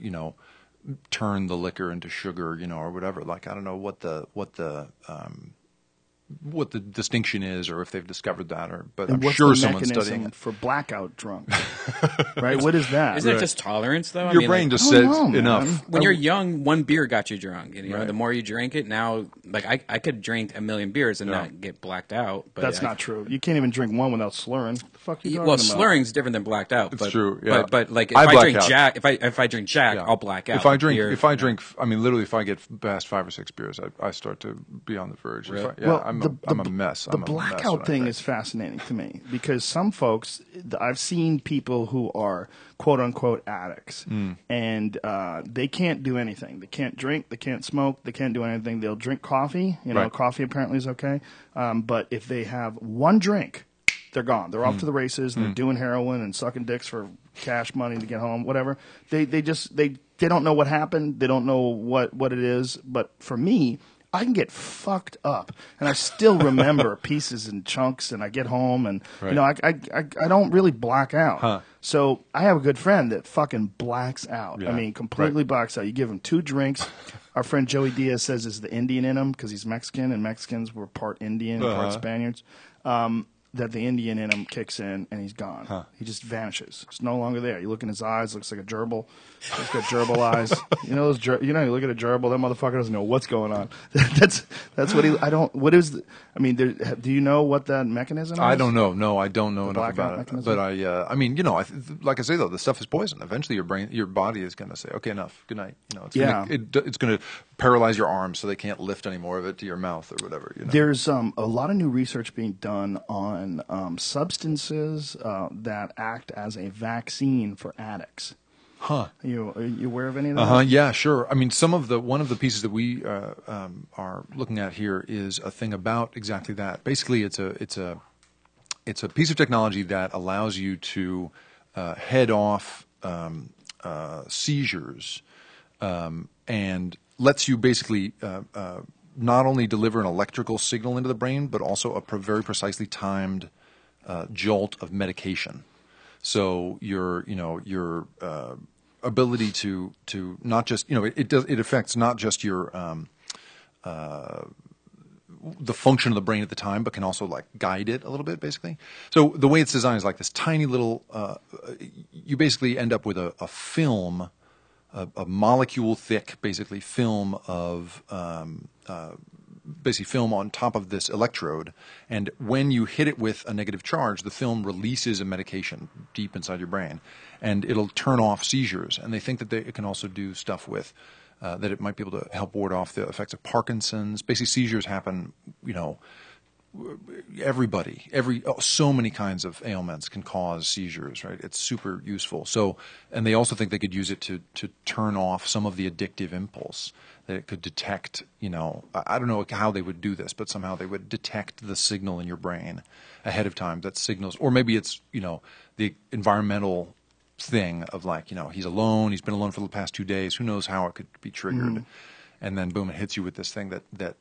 turn the liquor into sugar, or whatever? Like, I don't know what the distinction is, or if they've discovered that, but And I'm what's sure the someone's mechanism studying it. for blackout drunk? Right? What is that? Isn't it just tolerance, though? Your brain just I says don't know, enough. man. When you're young, one beer got you drunk. And, Right. the more you drink it, now, like, I could drink a million beers and not get blacked out. But That's not true. You can't even drink one without slurring. What the fuck are you talking Well, about? slurring's different than blacked out. It's but, true, yeah. But like, I if I black drink out. Jack, if I drink Jack, Yeah. I'll black out. If I drink, Beer, I mean, literally, if I get past 5 or 6 beers, I start to be on the verge. Really? I'm a mess. The blackout thing is fascinating to me because some folks, I've seen people who are quote unquote addicts and they can't do anything. They can't drink, they can't smoke, they can't do anything. They'll drink coffee. Right. Coffee apparently is okay. But if they have one drink, they're gone. They're off to the races and they're doing heroin and sucking dicks for cash money to get home, whatever. They don't know what happened. They don't know what it is. But for me, I can get fucked up, and I still remember pieces and chunks. And I get home, and Right. I don't really black out. Huh. So I have a good friend that fucking blacks out. Yeah. I mean, completely blacks out. You give him 2 drinks. Our friend Joey Diaz says it's the Indian in him because he's Mexican, and Mexicans were part Indian, part Spaniards. that the Indian in him kicks in and he's gone. Huh. He just vanishes. It's no longer there. You look in his eyes, looks like a gerbil. He's got gerbil eyes. You know those. You look at a gerbil. That motherfucker doesn't know what's going on. that's what he. I don't. What is? Do you know what that mechanism is? I don't know. No, I don't know enough blackout about it. mechanism? But I mean, like I say though, the stuff is poison. Eventually, your body is going to say, "Okay, enough. Good night." It's going to paralyze your arms so they can't lift any more of it to your mouth or whatever. There's a lot of new research being done on substances that act as a vaccine for addicts. Huh. Are you aware of any of that? Yeah, sure. I mean, one of the pieces that we are looking at here is a thing about exactly that. Basically, it's a piece of technology that allows you to head off seizures and lets you basically not only deliver an electrical signal into the brain, but also a very precisely timed jolt of medication. So your ability to not just it affects not just your the function of the brain at the time, but can also like guide it a little bit, basically. So the way it's designed is like this tiny little. You basically end up with a film, a molecule thick, basically film of. Basically film on top of this electrode, and when you hit it with a negative charge, the film releases a medication deep inside your brain, and it'll turn off seizures. And they think that it can also do stuff with that it might be able to help ward off the effects of Parkinson's. Basically, seizures happen, so many kinds of ailments can cause seizures, right? It's super useful. So, and they also think they could use it to turn off some of the addictive impulse that it could detect. I don't know how they would do this, but somehow they would detect the signal in your brain ahead of time that signals, or maybe it's, the environmental thing of like, he's alone, he's been alone for the past 2 days, who knows how it could be triggered. And then boom, it hits you with this thing that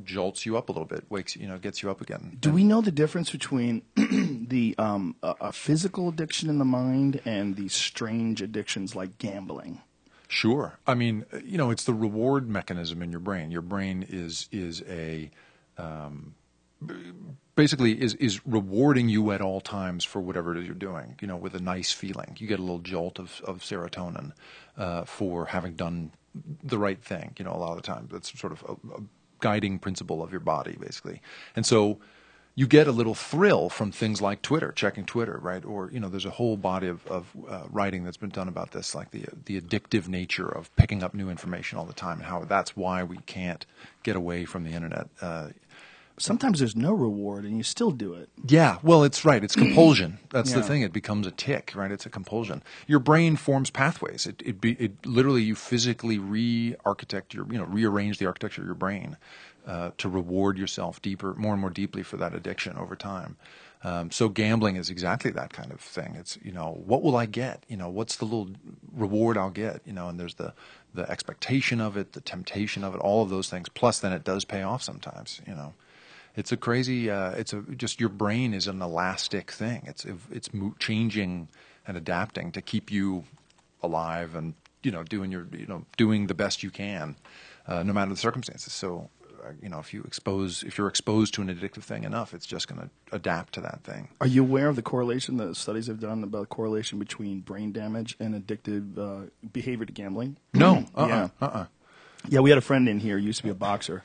jolts you up a little bit, gets you up again. Do we know the difference between the a physical addiction in the mind and the strange addictions like gambling? Sure. I mean, it's the reward mechanism in your brain. Your brain is basically is rewarding you at all times for whatever it is you're doing, with a nice feeling. You get a little jolt of serotonin for having done the right thing, a lot of the time. That's sort of a guiding principle of your body, basically. And so you get a little thrill from things like Twitter, checking Twitter, right? Or, there's a whole body of writing that's been done about this, like the addictive nature of picking up new information all the time and how that's why we can't get away from the internet. Sometimes there's no reward and you still do it. Yeah, well, it's right. It's compulsion. That's the thing. It becomes a tick, right? It's a compulsion. Your brain forms pathways. It literally, you physically rearchitect rearrange the architecture of your brain to reward yourself more and more deeply for that addiction over time. So gambling is exactly that kind of thing. It's, what will I get? What's the little reward I'll get? And there's the expectation of it, the temptation of it, all of those things. Plus, then it does pay off sometimes, It's a crazy. Just your brain is an elastic thing. It's changing and adapting to keep you alive and doing the best you can, no matter the circumstances. So, if you're exposed to an addictive thing enough, it's just going to adapt to that thing. Are you aware of the correlation that studies have done about correlation between brain damage and addictive behavior to gambling? No. Yeah, we had a friend in here, used to be a boxer.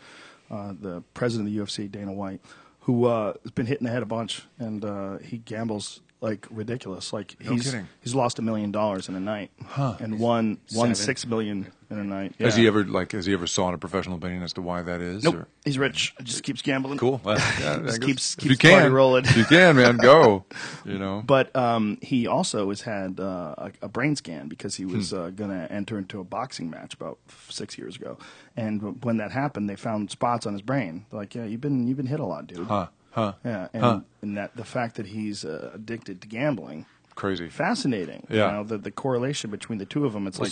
The president of the UFC, Dana White, who has been hit in the head a bunch, and he gambles like ridiculous. Like he's lost $1 million in a night, and won $6 million in a night. Yeah. Has he ever sought a professional opinion as to why that is? Nope. Or? He's rich. Just keeps gambling. Cool. Well, just keeps you can party rolling. You can, man, go. But he also has had a brain scan because he was going to enter into a boxing match about 6 years ago, and when that happened, they found spots on his brain. They're like, yeah, you've been hit a lot, dude. Yeah, and that the fact that he's addicted to gambling, crazy, fascinating. Yeah, the correlation between the two of them. It's like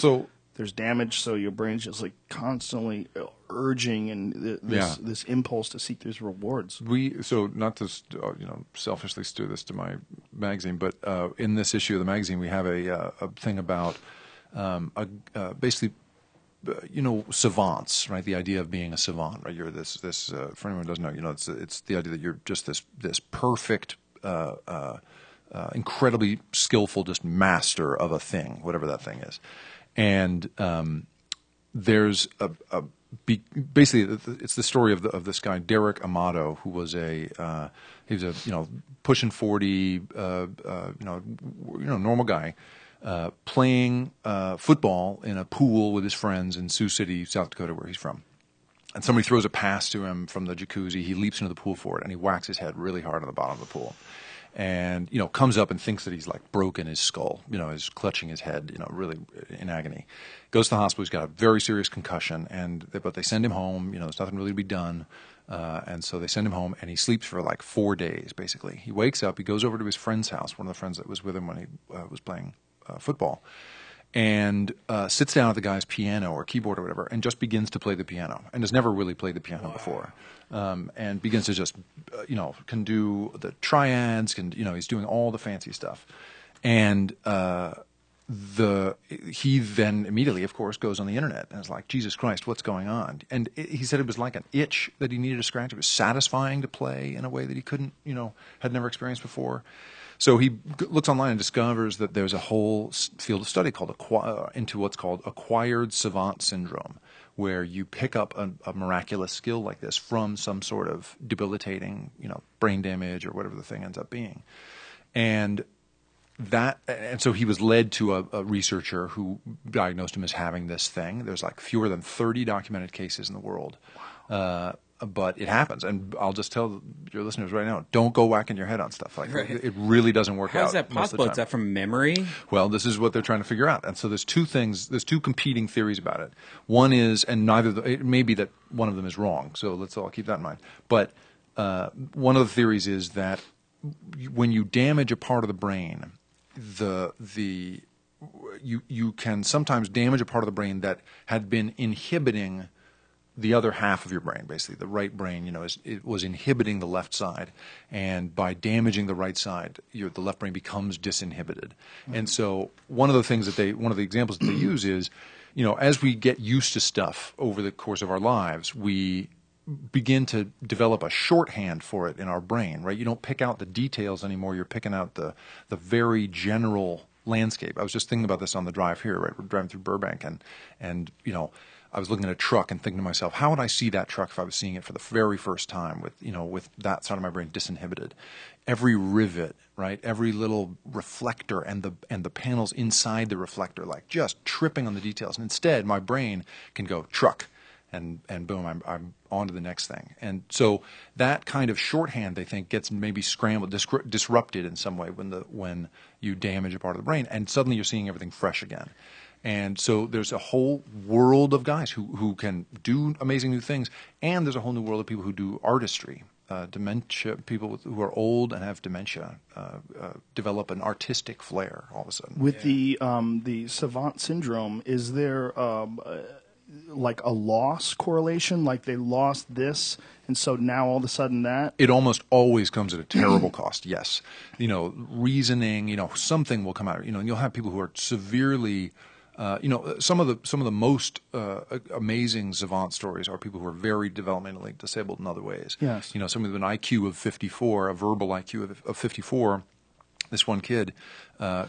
there's damage, so your brain's just like constantly urging and this impulse to seek these rewards. So not to selfishly steer this to my magazine, but in this issue of the magazine, we have a thing about basically savants, right? The idea of being a savant, right? You're this for anyone who doesn't know, it's the idea that you're just this perfect, incredibly skillful, just master of a thing, whatever that thing is. And there's basically it's the story of this guy Derek Amato, who was he was a pushing 40 normal guy, playing football in a pool with his friends in Sioux City, South Dakota, where he's from. And somebody throws a pass to him from the jacuzzi. He leaps into the pool for it, and he whacks his head really hard on the bottom of the pool. And comes up and thinks that he's like broken his skull. Is clutching his head. Really in agony. Goes to the hospital. He's got a very serious concussion, but they send him home. There's nothing really to be done, and so they send him home, and he sleeps for like 4 days. Basically, he wakes up. He goes over to his friend's house, one of the friends that was with him when he was playing football, and sits down at the guy's piano or keyboard or whatever, and just begins to play the piano, and has never really played the piano before. And begins to just, can do the triads, he's doing all the fancy stuff. And he then immediately, of course, goes on the internet and is like, Jesus Christ, what's going on? And he said it was like an itch that he needed to scratch. It was satisfying to play in a way that he couldn't, had never experienced before. So he looks online and discovers that there's a whole field of study called into what's called acquired savant syndrome, where you pick up a miraculous skill like this from some sort of debilitating, brain damage or whatever the thing ends up being. And so he was led to a researcher who diagnosed him as having this thing. There's like fewer than 30 documented cases in the world. But it happens, and I'll just tell your listeners right now: don't go whacking your head on stuff like that. It really doesn't work out. How is that possible? Is that from memory? Well, this is what they're trying to figure out. And so there's two competing theories about it. One is, and it may be that one of them is wrong. So let's all keep that in mind. But one of the theories is that when you damage a part of the brain, you can sometimes damage a part of the brain that had been inhibiting the other half of your brain. Basically the right brain, it was inhibiting the left side, and by damaging the right side, the left brain becomes disinhibited. Mm-hmm. And so one of the examples that they use is, as we get used to stuff over the course of our lives, we begin to develop a shorthand for it in our brain, right? You don't pick out the details anymore. You're picking out the very general landscape. I was just thinking about this on the drive here, right? We're driving through Burbank, and I was looking at a truck and thinking to myself, how would I see that truck if I was seeing it for the very first time with that side of my brain disinhibited? Every rivet, right? Every little reflector and the panels inside the reflector, like just tripping on the details. And instead, my brain can go truck, and boom, I'm on to the next thing. And so that kind of shorthand, they think, gets maybe scrambled, disrupted in some way when you damage a part of the brain, and suddenly you're seeing everything fresh again. And so there's a whole world of guys who can do amazing new things, and there's a whole new world of people who do artistry. Dementia, people who are old and have dementia develop an artistic flair all of a sudden. With the savant syndrome, is there like a loss correlation? Like they lost this, and so now all of a sudden that? It almost always comes at a terrible cost, yes. Reasoning, something will come out. And you'll have people who are severely... some of the most amazing savant stories are people who are very developmentally disabled in other ways. Yes. Somebody with an IQ of 54, a verbal IQ of 54. This one kid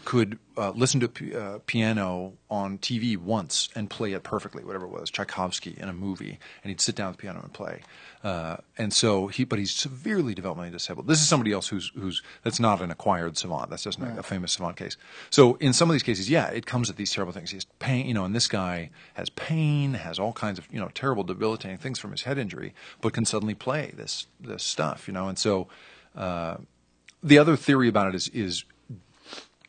could listen to piano on TV once and play it perfectly, whatever it was, Tchaikovsky in a movie, and he'd sit down at the piano and play. But he's severely developmentally disabled. This is somebody else that's not an acquired savant. That's just a famous savant case. So in some of these cases, yeah, it comes at these terrible things. He has pain, and this guy has pain, has all kinds of terrible, debilitating things from his head injury, but can suddenly play this stuff, and so. The other theory about it is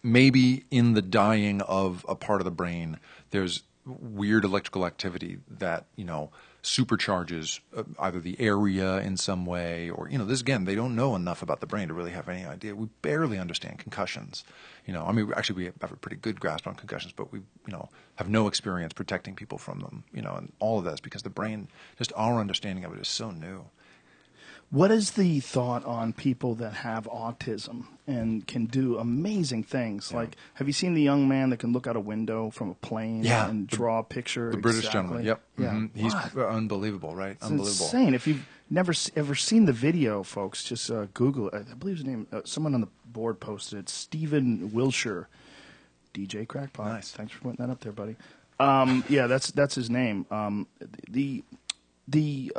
maybe in the dying of a part of the brain, there's weird electrical activity that, supercharges either the area in some way or, this again, they don't know enough about the brain to really have any idea. We barely understand concussions. Actually we have a pretty good grasp on concussions, but we, have no experience protecting people from them, and all of that is because the brain, just our understanding of it is so new. What is the thought on people that have autism and can do amazing things? Like, have you seen the young man that can look out a window from a plane Yeah. and draw a picture? The British exactly? gentleman. Yep. Yeah. Mhm. He's What? unbelievable, right? It's Unbelievable. insane. If you've never ever seen the video, folks, just Google it. I believe his name, someone on the board posted it, Stephen Wilshire, DJ Crackpot. Nice. Thanks for putting that up there, buddy. Yeah, that's his name. The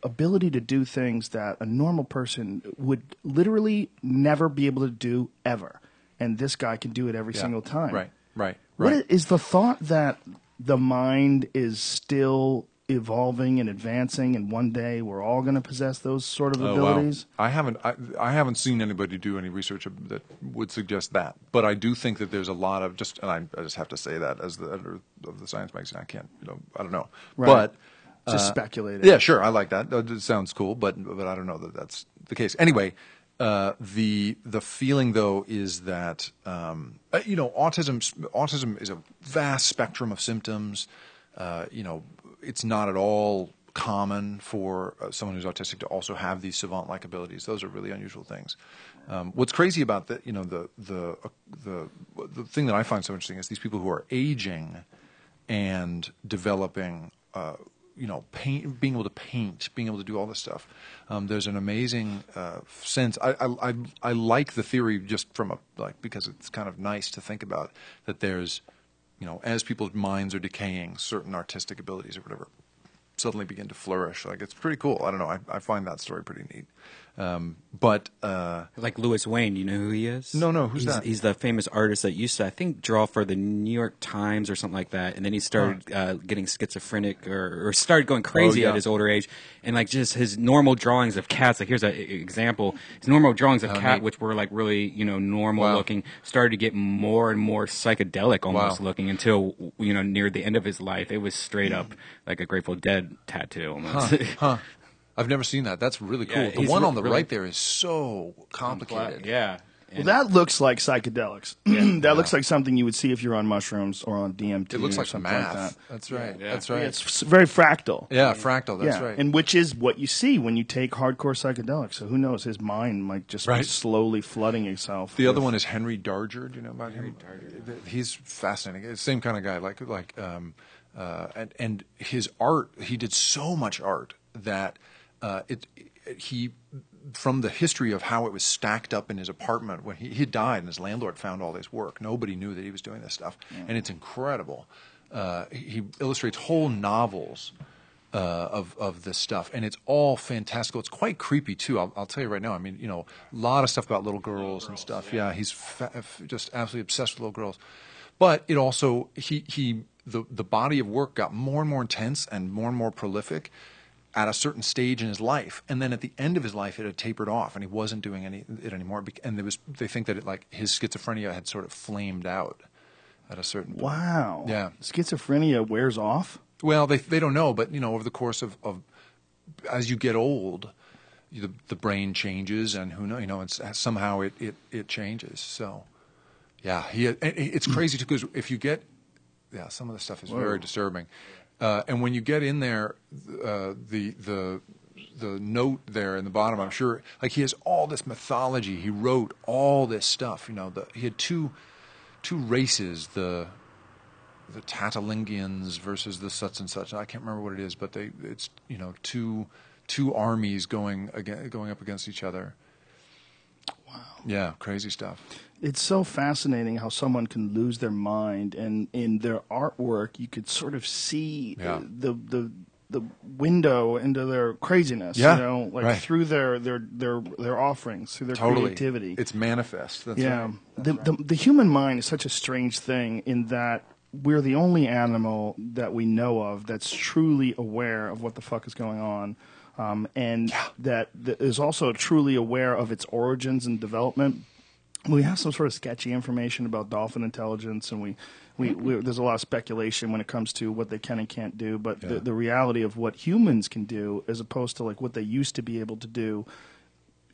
ability to do things that a normal person would literally never be able to do ever, and this guy can do it every Yeah. single time. Right. What is the thought that the mind is still evolving and advancing, and one day we're all going to possess those sort of abilities? Wow. I haven't seen anybody do any research that would suggest that, but I do think that there's a lot of and I just have to say that as the editor of the Science magazine, I can't, I don't know, Right. but. Just speculating. Yeah, sure. I like that. It sounds cool, but I don't know that that's the case. Anyway, the feeling though is that autism is a vast spectrum of symptoms. It's not at all common for someone who's autistic to also have these savant-like abilities. Those are really unusual things. What's crazy about the thing that I find so interesting is these people who are aging and developing. Being able to paint, being able to do all this stuff. There's an amazing sense. I like the theory just from because it's kind of nice to think about that. There's, as people's minds are decaying, certain artistic abilities or whatever suddenly begin to flourish. Like, it's pretty cool. I don't know. I find that story pretty neat. Like Louis Wayne, you know who he is? No, who's that? He's the famous artist that used to, I think, draw for the New York Times or something like that, and then he started getting schizophrenic or started going crazy at his older age, and like just his normal drawings of cats. Like, here's an example: his normal drawings of cat, which were like really normal looking, started to get more and more psychedelic almost looking until near the end of his life, it was straight up like a Grateful Dead tattoo almost. Huh. I've never seen that. That's really cool. Yeah, the one on the right there is so complicated. Yeah. Well, that looks like psychedelics. That looks like something you would see if you're on mushrooms or on DMT. It looks or like something math. like that. That's right. Yeah. That's right. Yeah, it's very fractal. Yeah, fractal. That's right. And which is what you see when you take hardcore psychedelics. So who knows? His mind might just be slowly flooding itself. The other one is Henry Darger. Do you know about him? He's fascinating. It's the same kind of guy. And his art. He did so much art that he. From the history of how it was stacked up in his apartment when he died and his landlord found all this work. Nobody knew that he was doing this stuff. And it's incredible. He illustrates whole novels of this stuff, and it's all fantastical. It's quite creepy, too. I'll tell you right now. I mean, a lot of stuff about little girls and stuff. Yeah, he's just absolutely obsessed with little girls. But it also, the body of work got more and more intense and more prolific at a certain stage in his life, and then at the end of his life, it had tapered off, and he wasn't doing it anymore. And they think that his schizophrenia had sort of flamed out at a certain point. Wow. Yeah. Schizophrenia wears off? Well, they don't know, but over the course of as you get old, the brain changes, and who knows, somehow it changes. So, yeah, it's crazy too, because if you get, some of the stuff is very disturbing. And when you get in there, the note there in the bottom, I'm sure, like, he has all this mythology. He wrote all this stuff. He had two races, the Tatalingians versus the such and such. I can't remember what it is, but it's two armies going up against each other. Wow. Yeah, crazy stuff. It's so fascinating how someone can lose their mind, and in their artwork, you could sort of see the window into their craziness. Yeah, through their offerings, through their creativity. It's manifest. That's right. Right. The human mind is such a strange thing in that we're the only animal that we know of that's truly aware of what the fuck is going on. That is also truly aware of its origins and development. We have some sort of sketchy information about dolphin intelligence, and there's a lot of speculation when it comes to what they can and can't do. But the reality of what humans can do, as opposed to like what they used to be able to do,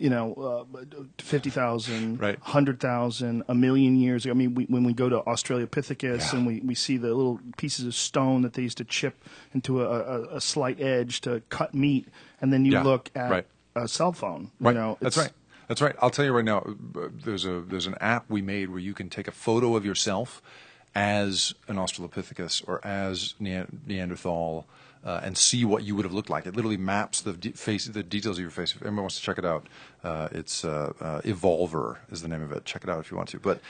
50,000, 100,000, a million years ago. I mean, when we go to Australopithecus and we see the little pieces of stone that they used to chip into a slight edge to cut meat, and then you look at a cell phone. Right. You know, That's right. That's right. I'll tell you right now. There's an app we made where you can take a photo of yourself as an Australopithecus or as Neanderthal and see what you would have looked like. It literally maps the details of your face. If anyone wants to check it out, it's Evolver is the name of it. Check it out if you want to. But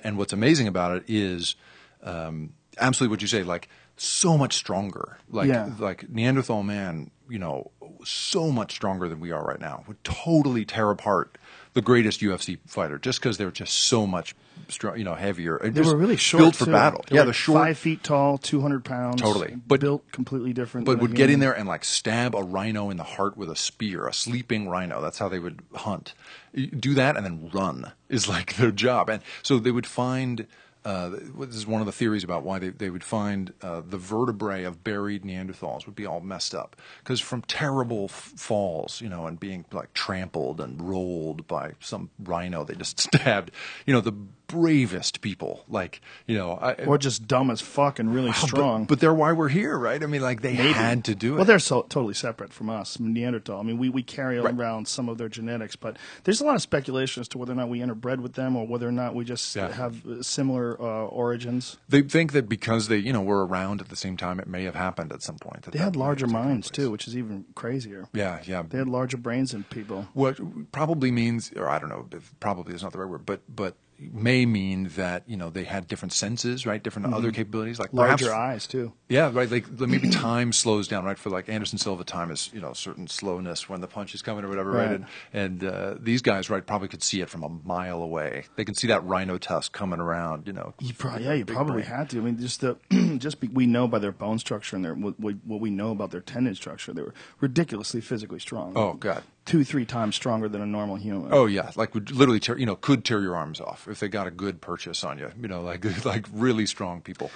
and what's amazing about it is absolutely what you say. Like so much stronger. Like Neanderthal man, you know, so much stronger than we are right now. Would totally tear apart the greatest UFC fighter just because they're just so much strong, you know, heavier. They were really short, built for too. battle. They Yeah, were they're short. 5 feet tall, 200 pounds. Totally. But built completely different. But than a would get in human. there and like stab a rhino in the heart with a spear, a sleeping rhino. That's how they would hunt. Do that and then run is like their job. And so they would find. This is one of the theories about why they would find the vertebrae of buried Neanderthals would be all messed up because from terrible falls, you know, and being like trampled and rolled by some rhino they just stabbed, you know, the bravest people, like, you know, or just dumb as fuck and really strong. But they're why we're here, right? I mean, like they had to do it. Well, they're totally separate from us, Neanderthal. I mean, we carry around some of their genetics, but there's a lot of speculation as to whether or not we interbred with them or whether or not we just have similar origins. They think that because they, you know, were around at the same time, it may have happened at some point. They had larger minds too, which is even crazier. Yeah, yeah. They had larger brains than people. What probably means, or I don't know, probably is not the right word, but may mean that, you know, they had different senses, right? Different other capabilities, like larger eyes too. Yeah, right. Like maybe time slows down, right? For like Anderson Silva, time is, you know, certain slowness when the punch is coming or whatever, right? And these guys, right, probably could see it from a mile away. They can see that rhino tusk coming around, you know. You probably had to. I mean, we know by their bone structure and what we know about their tendon structure, they were ridiculously physically strong. Oh God. 2-3 times stronger than a normal human. Oh yeah, like would literally tear, you know, could tear your arms off if they got a good purchase on you. You know, like really strong people.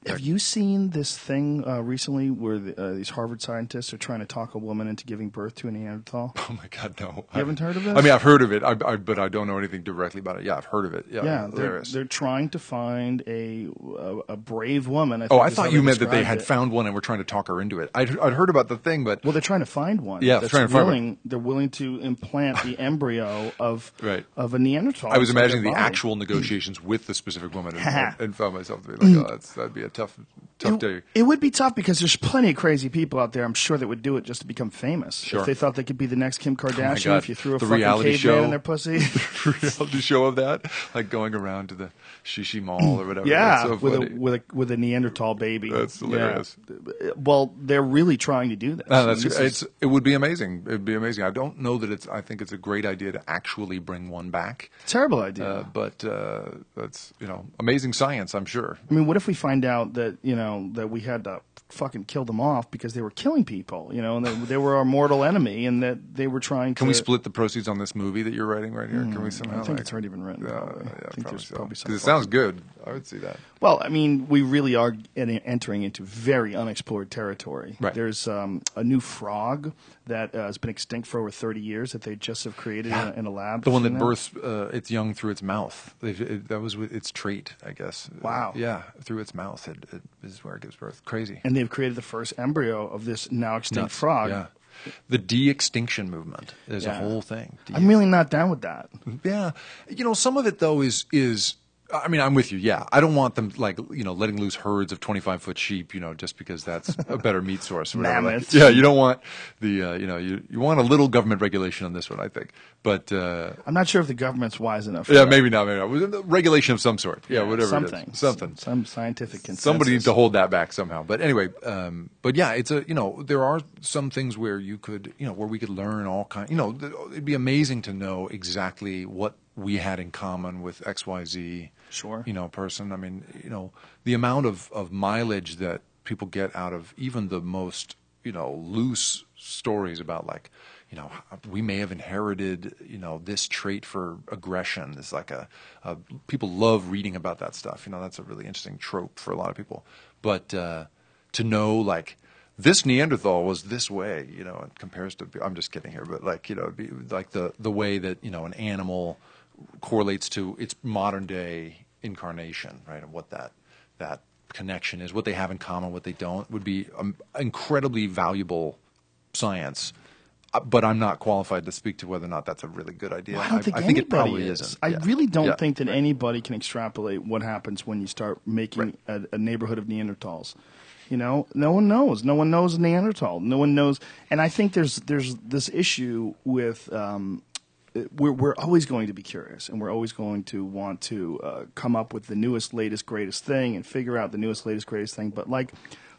Have you seen this thing recently where these Harvard scientists are trying to talk a woman into giving birth to a Neanderthal? Oh my God, no! You haven't heard of it? I mean, I've heard of it, but I don't know anything directly about it. Yeah, I've heard of it. Yeah, they're trying to find a brave woman. I thought you meant that they had found one and were trying to talk her into it. I'd heard about the thing, but they're trying to find one. Yeah, they're willing to implant the embryo of a Neanderthal. I was imagining the actual negotiations with the specific woman and found myself to be like, oh, that'd be a tough day. It would be tough because there's plenty of crazy people out there, I'm sure, that would do it just to become famous. Sure. If they thought they could be the next Kim Kardashian, God. if you threw a The fucking reality caveman show. in their pussy. The reality show of that, like going around to the Shishi Mall or whatever. Yeah, That's so funny. with a Neanderthal baby. That's hilarious. Yeah. Well, they're really trying to do this. It would be amazing. It would be amazing. I don't know that I think it's a great idea to actually bring one back. Terrible idea. But that's, you know, amazing science, I'm sure. I mean, what if we find out that, you know, that we had to fucking kill them off because they were killing people, you know, and they were our mortal enemy, and that they were trying to... Can we split the proceeds on this movie that you're writing right here? Can we somehow... I think it's already been written. Yeah, I think there's probably some... Because it sounds good. I would see that. Well, I mean, we really are entering into very unexplored territory. Right. There's a new frog that has been extinct for over 30 years that they just have created in a lab. The one that births its young through its mouth. That was its trait, I guess. Wow. Yeah, through its mouth it is where it gives birth. Crazy. And they've created the first embryo of this now extinct frog. Yeah. The de-extinction movement is a whole thing. I'm really not down with that. Yeah. You know, some of it, though, is I mean, I'm with you. Yeah, I don't want them, like, you know, letting loose herds of 25-foot sheep, you know, just because that's a better meat source. Or whatever. Mammoths. Yeah, you don't want you know, you want a little government regulation on this one, I think. But I'm not sure if the government's wise enough. Yeah, maybe not. Regulation of some sort. Yeah, whatever. Something. Some scientific consensus. Somebody needs to hold that back somehow. But anyway, but yeah, it's you know, there are some things where you could, you know, where we could learn all kinds. You know, it'd be amazing to know exactly what we had in common with XYZ. Sure. You know, person. I mean, you know, the amount of mileage that people get out of even the most, you know, loose stories about, like, you know, we may have inherited, you know, this trait for aggression. It's like people love reading about that stuff. You know, that's a really interesting trope for a lot of people. But to know, like, this Neanderthal was this way, you know, it compares to, I'm just kidding here, but, like, you know, it'd be like the way that, you know, an animal correlates to its modern day incarnation, right? And what that connection is, what they have in common, what they don't, would be incredibly valuable science but I'm not qualified to speak to whether or not that's a really good idea. I don't think I think it anybody probably is. isn't. I Yeah. really don't Yeah. think that anybody can extrapolate what happens when you start making a neighborhood of Neanderthals. You know, no one knows. No one knows Neanderthal. No one knows. And I think there's this issue with we're always going to be curious, and we're always going to want to come up with the newest, latest, greatest thing and figure out the newest, latest, greatest thing. But like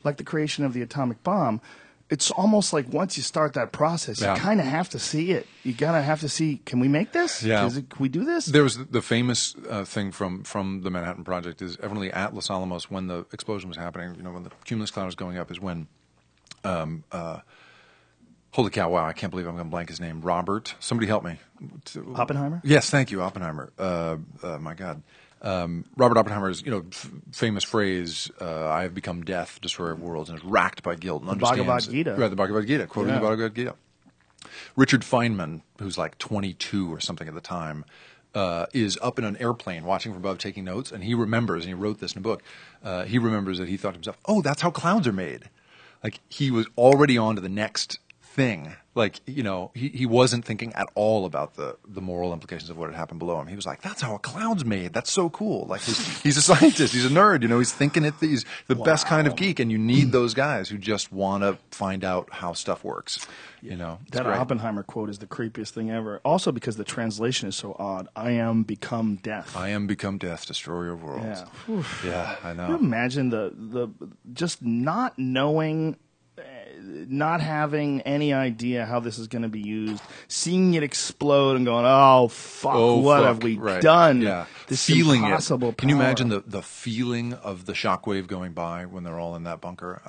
the creation of the atomic bomb, it's almost like once you start that process, Yeah. you kind of have to see it. You gotta have to see, can we make this? Yeah. Can we do this? There was the famous thing from the Manhattan Project is evidently at Los Alamos when the explosion was happening. You know, when the cumulus cloud was going up, is when. Holy cow! Wow, I can't believe I'm going to blank his name. Robert, somebody help me. Oppenheimer? Yes, thank you, Oppenheimer. My God. Robert Oppenheimer's, famous phrase, "I have become death, destroyer of worlds," and is racked by guilt and understands. Bhagavad Gita. Right, the Bhagavad Gita, quoting Yeah. the Bhagavad Gita. Richard Feynman, who's like 22 or something at the time, is up in an airplane watching from above, taking notes, and he remembers, and he wrote this in a book. He remembers that he thought to himself, "Oh, that's how clouds are made." Like he was already on to the next thing. Like, he wasn't thinking at all about the moral implications of what had happened below him. He was like, that's how a cloud's made. That's so cool. Like he's a scientist. He's a nerd. He's thinking he's the best kind of geek. And you need those guys who just want to find out how stuff works. It's That great. Oppenheimer quote is the creepiest thing ever. Also because the translation is so odd. I am become death. I am become death, destroyer of worlds. Yeah, I Can you know. imagine the just not knowing, not having any idea how this is going to be used, seeing it explode and going, "Oh fuck, what fuck. have we Right. done?" Yeah, This feeling impossible it. Can you power. imagine the feeling of the shockwave going by when they're all in that bunker?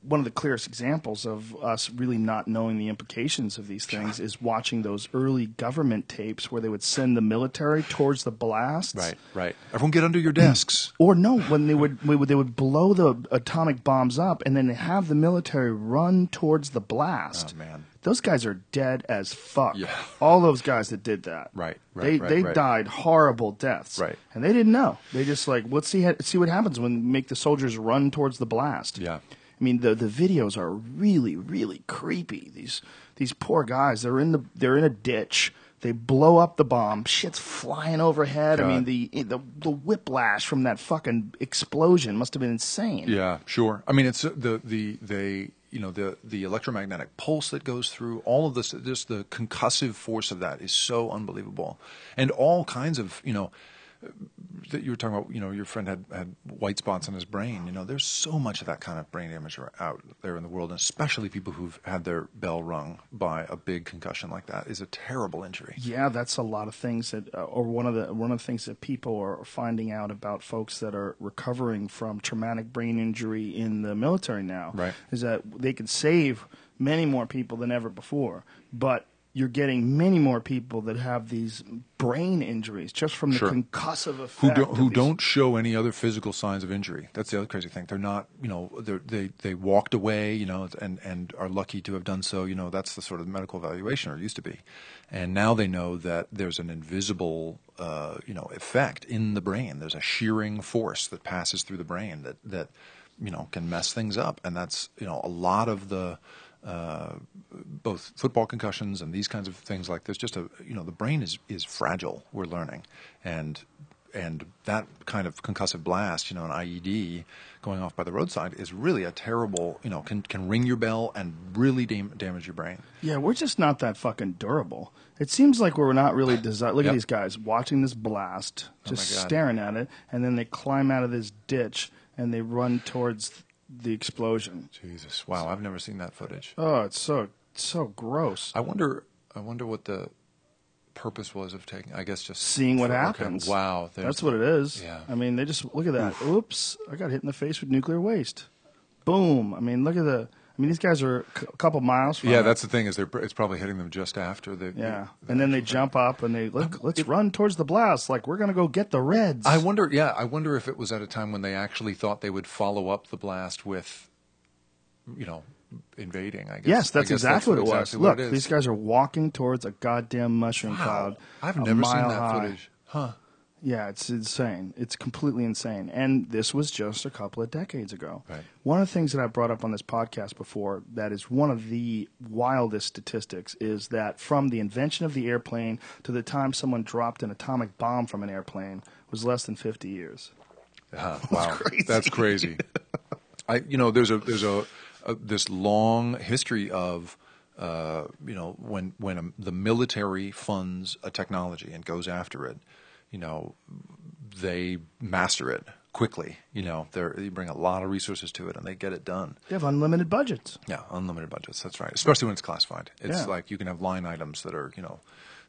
One of the clearest examples of us really not knowing the implications of these things is watching those early government tapes where they would send the military towards the blasts. Right. Everyone get under your desks. Or no, when they would blow the atomic bombs up and then they have the military run towards the blast. Oh, man. Those guys are dead as fuck. Yeah. All those guys that did that. Right, They right. died horrible deaths. Right. And they didn't know. They just let's see what happens when we make the soldiers run towards the blast. Yeah. I mean, the videos are really, really creepy. These poor guys, they're in a ditch. They blow up the bomb. Shit's flying overhead. God. I mean, the whiplash from that fucking explosion must have been insane. Yeah, sure. I mean, it's the electromagnetic pulse that goes through all of this. Just the concussive force of that is so unbelievable, and all kinds of that you were talking about. Your friend had white spots on his brain. There's so much of that kind of brain damage out there in the world, and especially people who've had their bell rung by a big concussion like that is a terrible injury. Yeah, that's a lot of things that, or one of the things that people are finding out about folks that are recovering from traumatic brain injury in the military now. Right. Is that they could save many more people than ever before, but you're getting many more people that have these brain injuries just from the Sure. concussive effect. Who don't show any other physical signs of injury. That's the other crazy thing. They're not, they walked away, and are lucky to have done so. That's the sort of medical evaluation, or it used to be. And now they know that there's an invisible, effect in the brain. There's a shearing force that passes through the brain that can mess things up. And that's, a lot of the both football concussions and these kinds of things like this. Just the brain is fragile. We're learning, and that kind of concussive blast, an IED going off by the roadside is really a terrible. Can ring your bell and really damage your brain. Yeah, we're just not that fucking durable. It seems like we're not really designed. Look at Yep. these guys watching this blast, just my God. staring at it, and then they climb out of this ditch and they run towards the explosion. Jesus, wow! I've never seen that footage. Oh, it's so gross. I wonder what the purpose was of taking. I guess just Seeing what okay, happens. Wow, That's what it is. Yeah. I mean, they just look at that. Oops, I got hit in the face with nuclear waste. Boom. I mean, look at these guys are a couple miles from Yeah, it. that's the thing is it's probably hitting them just after the. Yeah, and then they jump up and let's run towards the blast like we're gonna go get the Reds. I wonder if it was at a time when they actually thought they would follow up the blast with, invading. I guess. Yes, that's exactly what it was. exactly what Look, it is. these guys are walking towards a goddamn mushroom cloud. I've a never seen mile that high. footage. Huh. Yeah, it's insane. It's completely insane. And this was just a couple of decades ago. Right. One of the things that I brought up on this podcast before that is one of the wildest statistics is that from the invention of the airplane to the time someone dropped an atomic bomb from an airplane was less than 50 years. Wow, crazy. that's crazy. There's this long history of when the military funds a technology and goes after it, they master it quickly. They bring a lot of resources to it and they get it done. They have unlimited budgets. Yeah, unlimited budgets. That's right. Especially when it's classified. It's Yeah. like you can have line items that are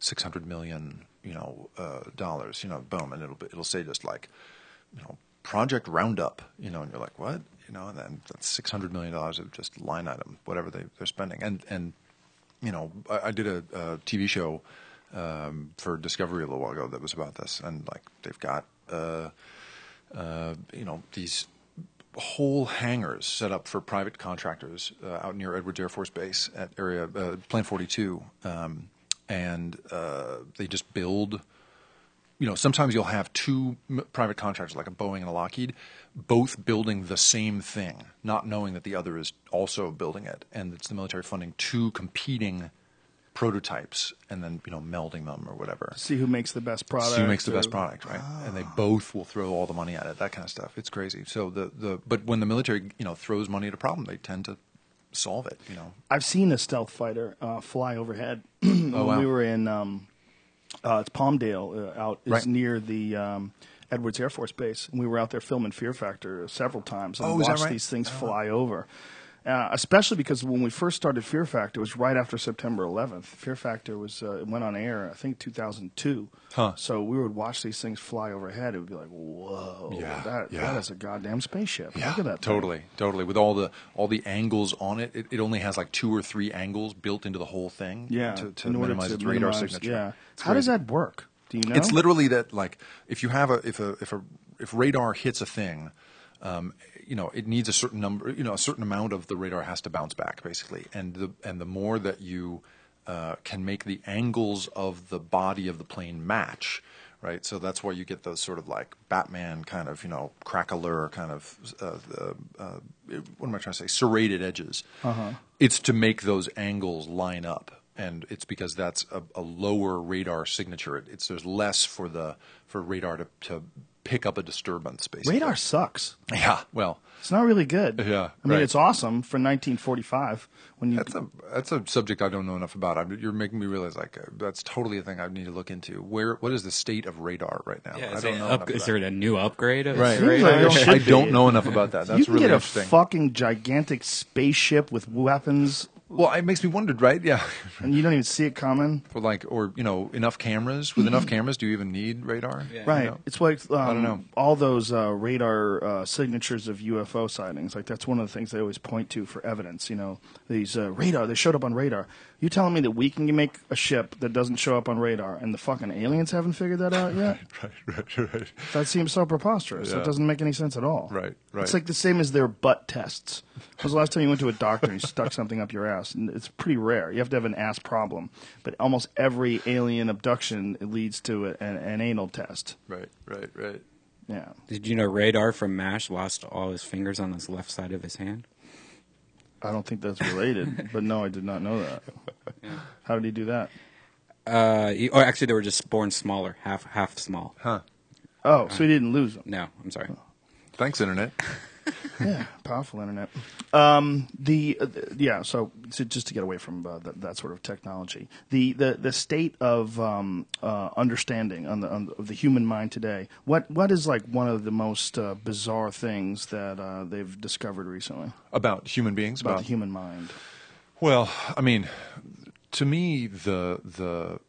$600 million dollars. Boom, and it'll say just like Project Roundup. And you're like, what? And then that's $600 million of just line item, whatever they're spending. And I did a TV show for Discovery a little while ago that was about this, and like they've got these whole hangars set up for private contractors out near Edwards Air Force Base at area Plant 42, and they just build. Sometimes you'll have two private contractors, like a Boeing and a Lockheed, both building the same thing, not knowing that the other is also building it, and it's the military funding two competing prototypes and then melding them or whatever. See who makes the best product. See who makes the best product, right? And they both will throw all the money at it, that kind of stuff. It's crazy. So but when the military throws money at a problem, they tend to solve it. I've seen a stealth fighter fly overhead. Oh, wow. We were in it's Palmdale, out is Right. near the Edwards Air Force Base, and we were out there filming Fear Factor several times and Oh, is that watched right? these things fly over. Especially because when we first started Fear Factor, it was right after September 11th. Fear Factor it went on air, I think, 2002. Huh. So we would watch these things fly overhead. It would be like, whoa, Yeah, that is a goddamn spaceship. Yeah, Look at that thing. totally. With all the angles on it, it only has like 2 or 3 angles built into the whole thing. Yeah, to in order minimize to its radar minimize- signature. Yeah. It's How does crazy. that work? Do you know? It's literally that, like, if you have if radar hits a thing, it needs a certain number, a certain amount of the radar has to bounce back, basically, and the more that you can make the angles of the body of the plane match, right? So that's why you get those sort of like Batman kind of, crackler kind of, what am I trying to say? Serrated edges. Uh-huh. It's to make those angles line up. And it's because that's a lower radar signature. There's less for radar to pick up a disturbance, basically. Radar sucks. Yeah, well, It's not really good. Yeah, I mean, right. it's awesome for 1945 when you. that's a subject I don't know enough about. You're making me realize that's totally a thing I need to look into. What is the state of radar right now? Yeah, I is don't know. enough is about there it. a new upgrade? Of Right. Seems like it should I be. don't know enough about that. That's you can really get a interesting. fucking gigantic spaceship with weapons, Well, it makes me wonder, right? Yeah. and you don't even see it coming. Or enough cameras. With enough cameras, do you even need radar? Yeah. Right. It's like don't know. all those radar signatures of UFO sightings. Like that's one of the things they always point to for evidence. These radar. They showed up on radar. You telling me that we can make a ship that doesn't show up on radar, and the fucking aliens haven't figured that out yet? Right. That seems so preposterous. Yeah. It doesn't make any sense at all. Right. It's like the same as their butt tests. When was the last time you went to a doctor and you stuck something up your ass? And it's pretty rare. You have to have an ass problem. But almost every alien abduction it leads to an anal test. Right. Yeah. Did you know Radar from MASH lost all his fingers on his left side of his hand? I don't think that's related. But no, I did not know that. How did he do that? Actually, they were just born smaller, half small. Huh. Oh, so he didn't lose them. No, I'm sorry. Thanks, Internet. Yeah, powerful internet. So just to get away from that sort of technology, the state of understanding of the human mind today. What is like one of the most bizarre things that they've discovered recently About human beings? about the human mind? Well, I mean, to me, the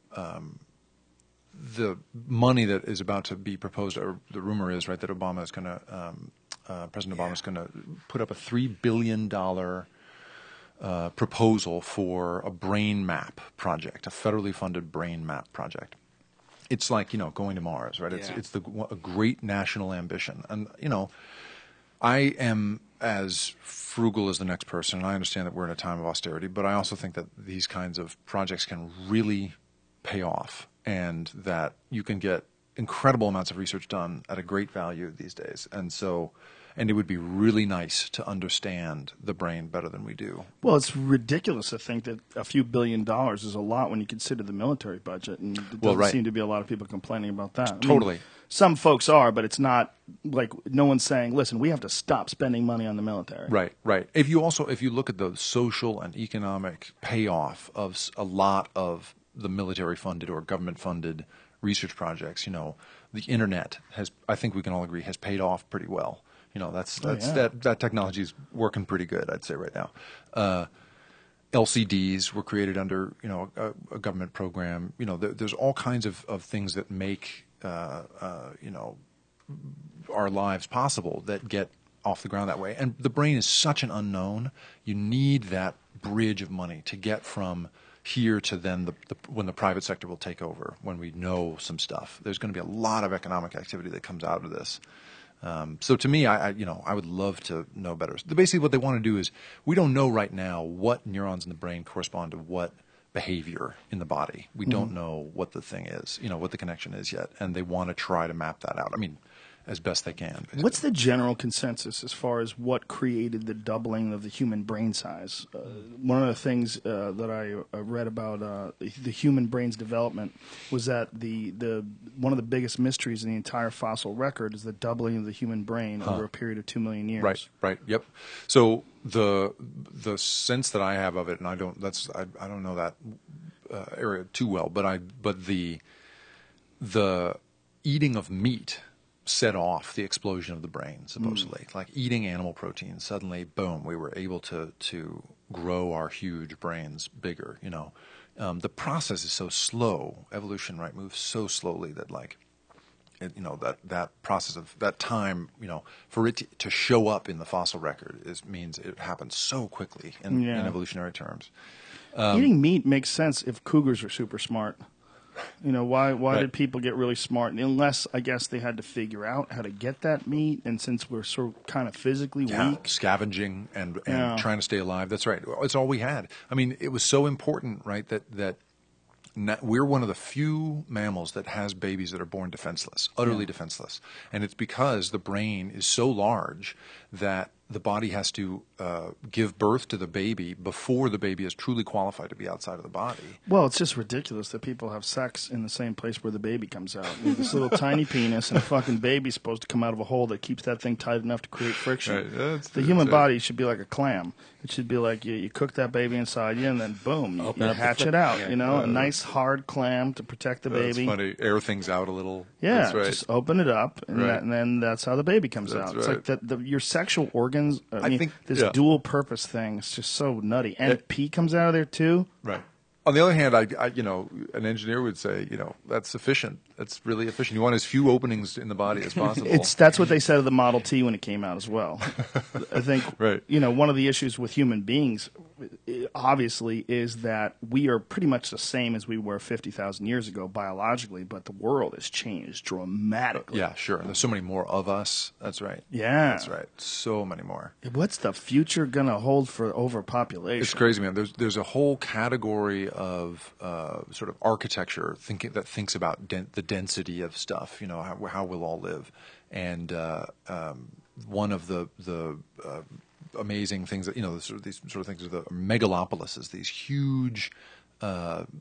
money that is about to be proposed, or the rumor is, right, that Obama is going to, President Obama is going to put up a $3 billion proposal for a brain map project, a federally funded brain map project. It's like, going to Mars, right? Yeah. It's a great national ambition. And, I am as frugal as the next person, and I understand that we're in a time of austerity, but I also think that these kinds of projects can really pay off, and that you can get incredible amounts of research done at a great value these days, and it would be really nice to understand the brain better than we do. Well, it's ridiculous to think that a few $1 billion is a lot when you consider the military budget, and there doesn't seem to be a lot of people complaining about that. Totally. Some folks are, but it's not like no one's saying, listen, we have to stop spending money on the military. Right. If you look at the social and economic payoff of a lot of the military funded or government funded research projects, the internet I think we can all agree, has paid off pretty well. That technology is working pretty good, I'd say right now. LCDs were created under a government program. There's all kinds of things that make our lives possible that get off the ground that way. And the brain is such an unknown. You need that bridge of money to get from here to then when the private sector will take over, when we know some stuff. There's going to be a lot of economic activity that comes out of this. So to me, I would love to know better. Basically, what they want to do is, we don't know right now what neurons in the brain correspond to what behavior in the body. We don't know what the thing is, what the connection is yet, and they want to try to map that out. I mean, as best they can. Basically. What's the general consensus as far as what created the doubling of the human brain size? One of the things that I read about the human brain's development was that one of the biggest mysteries in the entire fossil record is the doubling of the human brain over a period of 2 million years. Right. Yep. So the sense that I have of it, and I don't know that area too well, but the eating of meat set off the explosion of the brain, supposedly. Like eating animal protein, suddenly, boom, we were able to grow our huge brains bigger, The process is so slow. Evolution, right, moves so slowly that that process of that time, for it to show up in the fossil record means it happens so quickly in evolutionary terms. Eating meat makes sense if cougars are super smart. Why did people get really smart? Unless, I guess, they had to figure out how to get that meat, and since we're sort of kind of physically weak. Scavenging and trying to stay alive. That's right. It's all we had. I mean, it was so important, right, that we're one of the few mammals that has babies that are born defenseless, utterly defenseless. And it's because the brain is so large that the body has to give birth to the baby before the baby is truly qualified to be outside of the body. Well, it's just ridiculous that people have sex in the same place where the baby comes out. This little tiny penis, and a fucking baby's supposed to come out of a hole that keeps that thing tight enough to create friction. Right. The human body should be like a clam. It should be like you cook that baby inside you, and then boom, you hatch it out. A nice hard clam to protect the baby. That's funny. Air things out a little. Yeah, that's right. Just open it up, and then that's how the baby comes out. It's like your sexual organs. I think this dual purpose thing is just so nutty. And pee comes out of there too. Right. On the other hand, an engineer would say, that's sufficient. That's really efficient. You want as few openings in the body as possible. That's what they said of the Model T when it came out as well. I think, right. One of the issues with human beings, obviously, is that we are pretty much the same as we were 50,000 years ago biologically, but the world has changed dramatically. Yeah, sure. And there's so many more of us. That's right. Yeah. That's right. So many more. What's the future going to hold for overpopulation? It's crazy, man. There's a whole category of sort of architecture that thinks about the density of stuff. How we'll all live, and one of the amazing things that these sort of things are the megalopolises, these huge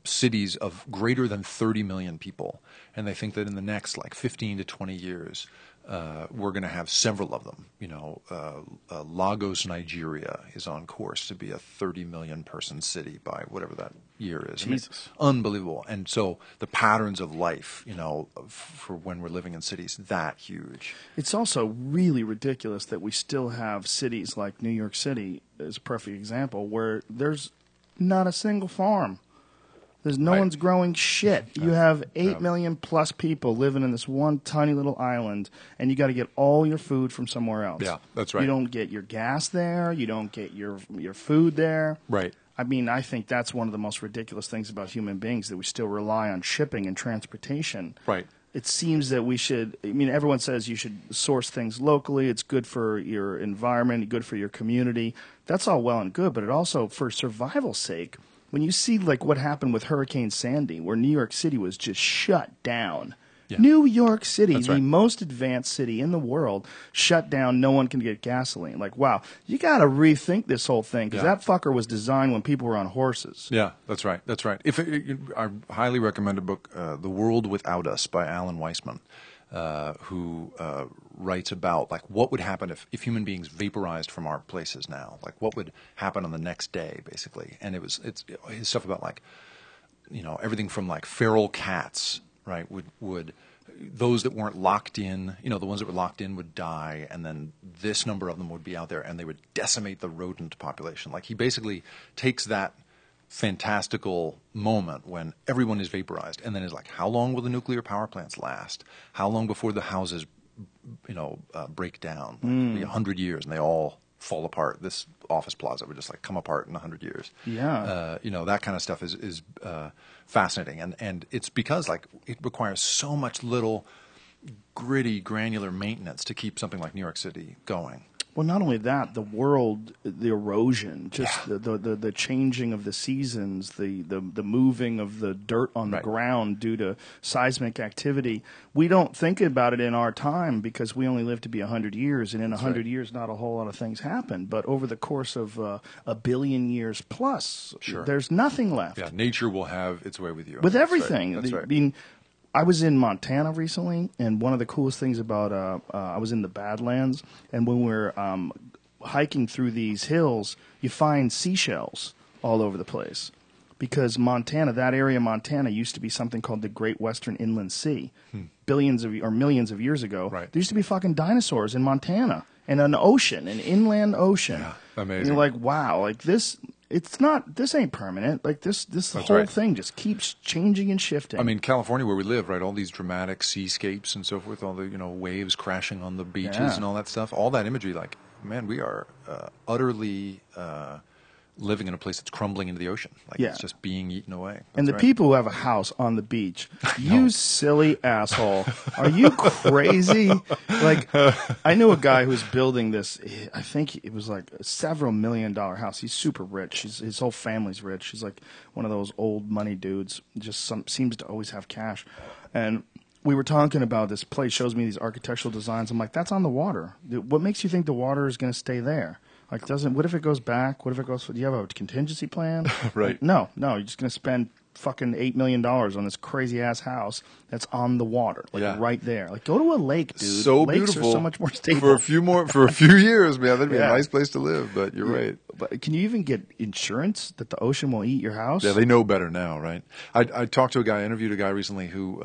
cities of greater than 30 million people, and they think that in the next 15 to 20 years. We're going to have several of them. Lagos, Nigeria is on course to be a 30 million person city by whatever that year is. Jesus. Unbelievable. And so the patterns of life, for when we're living in cities, that huge. It's also really ridiculous that we still have cities like New York City as a perfect example where there's not a single farm. There's no one's growing shit. You have 8 million plus people living in this one tiny little island, and you got to get all your food from somewhere else. Yeah, that's right. You don't get your gas there. You don't get your food there. Right. I mean, I think that's one of the most ridiculous things about human beings, that we still rely on shipping and transportation. Right. It seems that we should, everyone says you should source things locally. It's good for your environment, good for your community. That's all well and good, but it also, for survival's sake, when you see what happened with Hurricane Sandy, where New York City was just shut down, Yeah. New York City, That's the right. most advanced city in the world, shut down. No one can get gasoline. Like, wow, you got to rethink this whole thing because Yeah. that fucker was designed when people were on horses. Yeah, that's right. That's right. I highly recommend a book, The World Without Us by Alan Weissman, who writes about like what would happen if human beings vaporized from our places now. Like what would happen on the next day, basically. And it's his stuff about like, everything from like feral cats, right? Would those that weren't locked in, the ones that were locked in would die, and then this number of them would be out there, and they would decimate the rodent population. Like he basically takes that fantastical moment when everyone is vaporized, and then is like, how long will the nuclear power plants last? How long before the houses, break down? Like, it'll be 100 years, and they all fall apart. This office plaza would just like come apart in 100 years. Yeah. That kind of stuff is fascinating, and it's because like it requires so much little gritty, granular maintenance to keep something like New York City going. Well, not only that, the world, the erosion, just the changing of the seasons, the moving of the dirt on the Right. ground due to seismic activity. We don't think about it in our time because we only live to be 100 years, and in 100 years, not a whole lot of things happen. But over the course of a billion years plus, Sure. there's nothing left. Yeah, nature will have its way with you. With That's right. everything. That's right. I mean, I was in Montana recently, and one of the coolest things about I was in the Badlands, and when we were hiking through these hills, you find seashells all over the place. Because Montana, that area of Montana used to be something called the Great Western Inland Sea. Billions of or millions of years ago, Right. there used to be fucking dinosaurs in Montana and an ocean, an inland ocean. Yeah, amazing. And you're like, wow, like this. This ain't permanent. Like this That's whole right. thing just keeps changing and shifting. I mean, California, where we live, right? All these dramatic seascapes and so forth, all the waves crashing on the beaches Yeah. and all that stuff, all that imagery. Like, man, we are utterly living in a place that's crumbling into the ocean. Like Yeah. it's just being eaten away. That's and the right. people who have a house on the beach, you silly asshole, are you crazy? Like, I knew a guy who was building this. I think it was like a several $1 million house. He's super rich. His whole family's rich. He's like one of those old money dudes. Just seems to always have cash. And we were talking about this place. Shows me these architectural designs. I'm like, that's on the water. What makes you think the water is going to stay there? Like, what if it goes back? What if it goes? Do you have a contingency plan? Right. Like, no. You're just going to spend fucking $8 million on this crazy ass house that's on the water, like Yeah. right there. Like, go to a lake, dude. So Lakes beautiful. are so much more stable. For a few years, man. That'd be Yeah. a nice place to live. But you're right. But can you even get insurance that the ocean will eat your house? Yeah, they know better now, right? I talked to a guy, I interviewed a guy recently who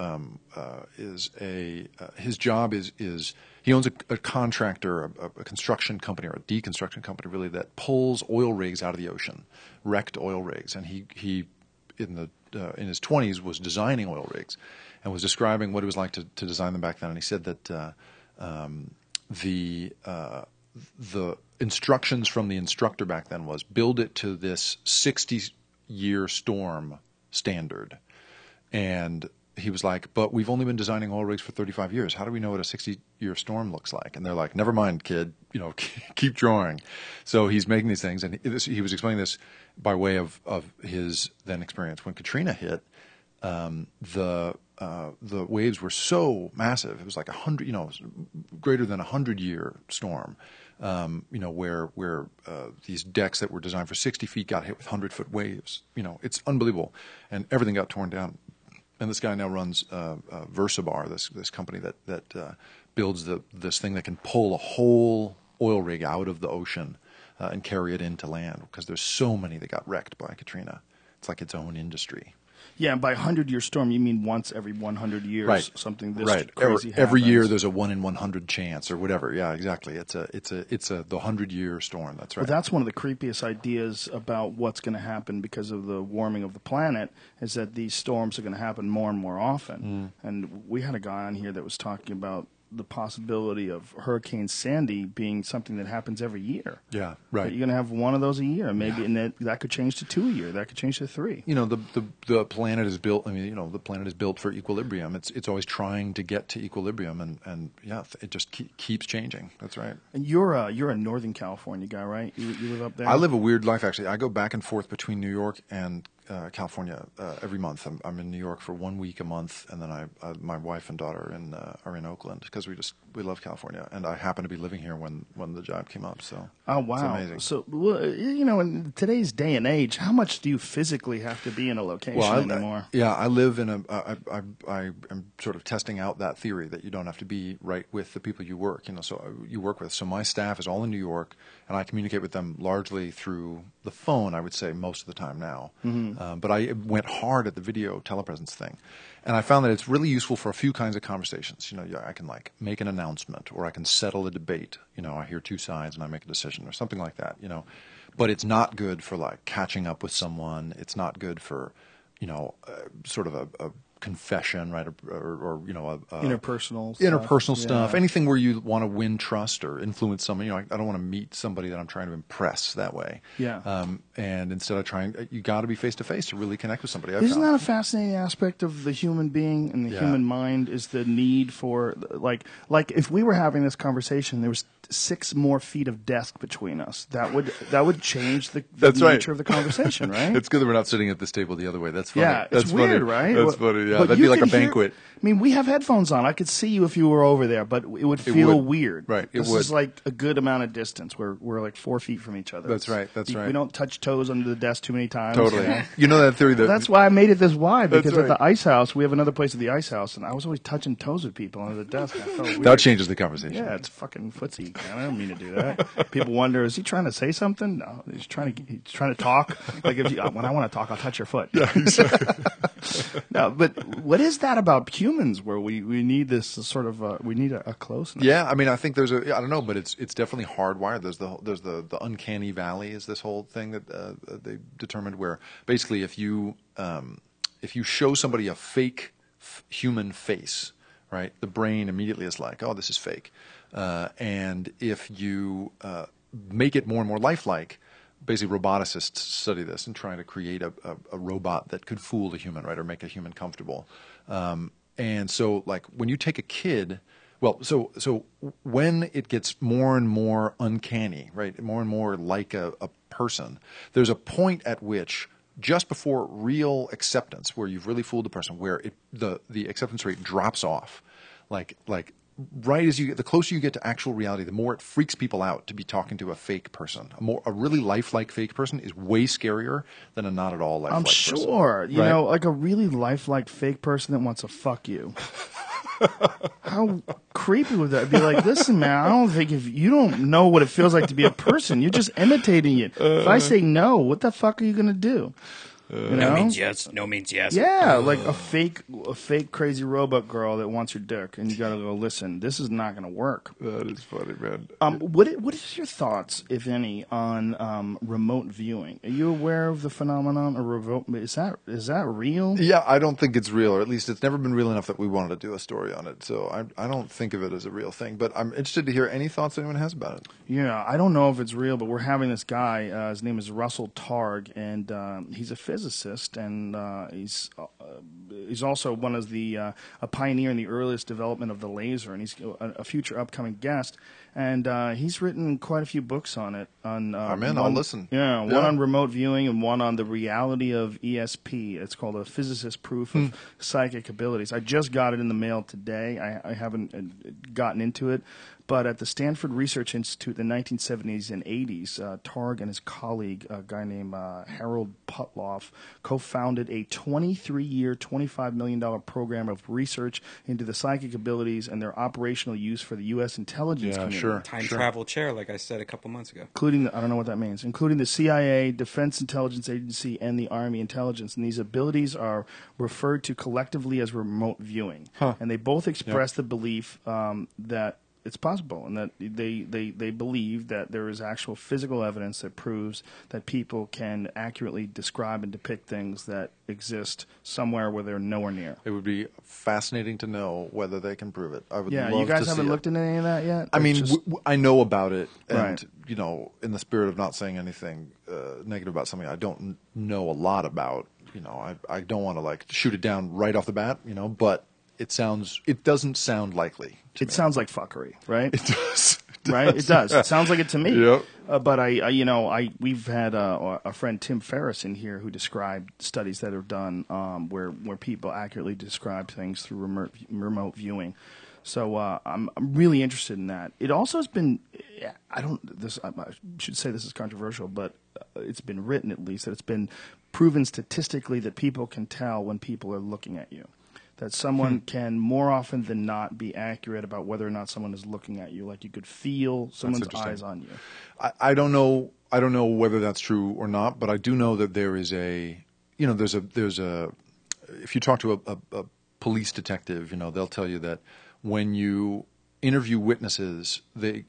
his job is he owns a contractor, a construction company or a deconstruction company, really, that pulls oil rigs out of the ocean, wrecked oil rigs, and he in his 20s was designing oil rigs, and was describing what it was like to design them back then, and he said that the instructions from the instructor back then was build it to this 60-year storm standard. And he was like, but we've only been designing oil rigs for 35 years. How do we know what a 60-year storm looks like? And they're like, never mind, kid, keep drawing. So he's making these things. And he was explaining this by way of his then experience. When Katrina hit, the waves were so massive. It was like 100, greater than 100-year storm. Where these decks that were designed for 60 feet got hit with 100-foot waves. It's unbelievable, and everything got torn down. And this guy now runs Versabar, this company that builds this thing that can pull a whole oil rig out of the ocean and carry it into land, because there's so many that got wrecked by Katrina. It's like its own industry. Yeah, and by 100-year storm, you mean once every 100 years, Right. something this Right. crazy Every year happens. there's a 1 in 100 chance or whatever. Yeah, exactly. It's the 100-year storm. That's right. Well, that's one of the creepiest ideas about what's going to happen because of the warming of the planet, is that these storms are going to happen more and more often. And we had a guy on here that was talking about the possibility of Hurricane Sandy being something that happens every year. Yeah, That right. you're going to have one of those a year, maybe, and that could change to 2 a year. That could change to 3. The planet is built. The planet is built for equilibrium. It's always trying to get to equilibrium, and yeah, it just keeps changing. That's right. And you're a Northern California guy, right? You live up there. I live a weird life, actually. I go back and forth between New York and California every month. I'm in New York for 1 week a month, and then my wife and daughter are in Oakland because we love California, and I happen to be living here when the job came up. So oh wow, it's amazing. So in today's day and age, how much do you physically have to be in a location anymore? I live in I am sort of testing out that theory that you don't have to be right with the people you work. You work with. So my staff is all in New York, and I communicate with them largely through the phone, I would say, most of the time now. Mm-hmm. But I went hard at the video telepresence thing. And I found that it's really useful for a few kinds of conversations. I can make an announcement, or I can settle a debate. I hear two sides and I make a decision or something like that, But it's not good for catching up with someone. It's not good for, sort of a confession, right? Or interpersonal stuff. Anything where you want to win trust or influence someone. I don't want to meet somebody that I'm trying to impress that way. Yeah. And instead of you got to be face to face to really connect with somebody. Isn't that a fascinating aspect of the human being and the human mind? Is the need for like if we were having this conversation, there was 6 more feet of desk between us. That would change the nature of the conversation, right? It's good that we're not sitting at this table the other way. That's funny. Yeah, it's weird, right? That's funny. Yeah, that'd be like a banquet. We have headphones on. I could see you if you were over there, but it would feel weird. Right. This is like a good amount of distance. We're like 4 feet from each other. That's right. We don't touch toes under the desk too many times. Totally. You know that theory that's why I made it this wide, because at the Ice House, we have another place at the Ice House, and I was always touching toes with people under the desk. I felt weird. That changes the conversation. Yeah, it's fucking footsie. I don't mean to do that. People wonder, is he trying to say something? No, he's trying to talk. Like when I want to talk, I'll touch your foot. Yeah, exactly. No, but what is that about humans where we need this sort of we need a closeness? Yeah, I think there's I don't know, but it's definitely hardwired. There's the uncanny valley is this whole thing that they determined where basically if you show somebody a fake human face, right, the brain immediately is like, oh, this is fake, and if you make it more and more lifelike. Basically, roboticists study this and try to create a robot that could fool a human, right, or make a human comfortable. And so, when you take a kid, so when it gets more and more uncanny, right, more and more like a person, there's a point at which, just before real acceptance, where you've really fooled the person, where the acceptance rate drops off, right as the closer you get to actual reality, the more it freaks people out to be talking to a fake person. A really lifelike fake person is way scarier than a not at all lifelike person. I'm sure. You know, like a really lifelike fake person that wants to fuck you. How creepy would that be? Like, listen, man, I don't think if you don't know what it feels like to be a person, you're just imitating it. If I say no, what the fuck are you going to do? No means yes. No means yes. Yeah, like a fake crazy robot girl that wants your dick, and you gotta go, listen, this is not gonna work. That is funny, man. What is your thoughts, if any, on remote viewing? Are you aware of the phenomenon? Or is that real? Yeah, I don't think it's real, or at least it's never been real enough that we wanted to do a story on it. So I don't think of it as a real thing. But I'm interested to hear any thoughts anyone has about it. Yeah, I don't know if it's real, but we're having this guy. His name is Russell Targ, and he's a physicist, and he's also one of a pioneer in the earliest development of the laser, and he's a future upcoming guest. And he's written quite a few books on it. I'm in. I'll listen. Yeah, one on remote viewing and one on the reality of ESP. It's called A Physicist's Proof of Psychic Abilities. I just got it in the mail today. I haven't gotten into it. But at the Stanford Research Institute in the 1970s and 80s, Targ and his colleague, a guy named Harold Putloff, co-founded a 23-year, $25 million program of research into the psychic abilities and their operational use for the U.S. intelligence community. Sure. Time travel chair, like I said a couple months ago. Including, I don't know what that means, including the CIA, Defense Intelligence Agency, and the Army Intelligence. And these abilities are referred to collectively as remote viewing. And they both express the belief that it's possible, and that they believe that there is actual physical evidence that proves that people can accurately describe and depict things that exist somewhere where they're nowhere near. It would be fascinating to know whether they can prove it. I would love you guys to haven't see looked into any of that yet? I mean, I know about it, and Right. in the spirit of not saying anything negative about something I don't know a lot about, I don't want to shoot it down right off the bat, but it doesn't sound likely. It sounds like fuckery, right? It does. right? It does. It sounds like it to me. Yep. But we've had a friend, Tim Ferriss, in here who described studies that are done where people accurately describe things through remote viewing. So I'm really interested in that. It also has been, I should say this is controversial, but it's been written at least that it's been proven statistically that people can tell when people are looking at you. That someone can more often than not be accurate about whether or not someone is looking at you. Like you could feel someone's eyes on you. I don't know whether that's true or not, but I do know that there is if you talk to a police detective, they'll tell you that when you interview witnesses, to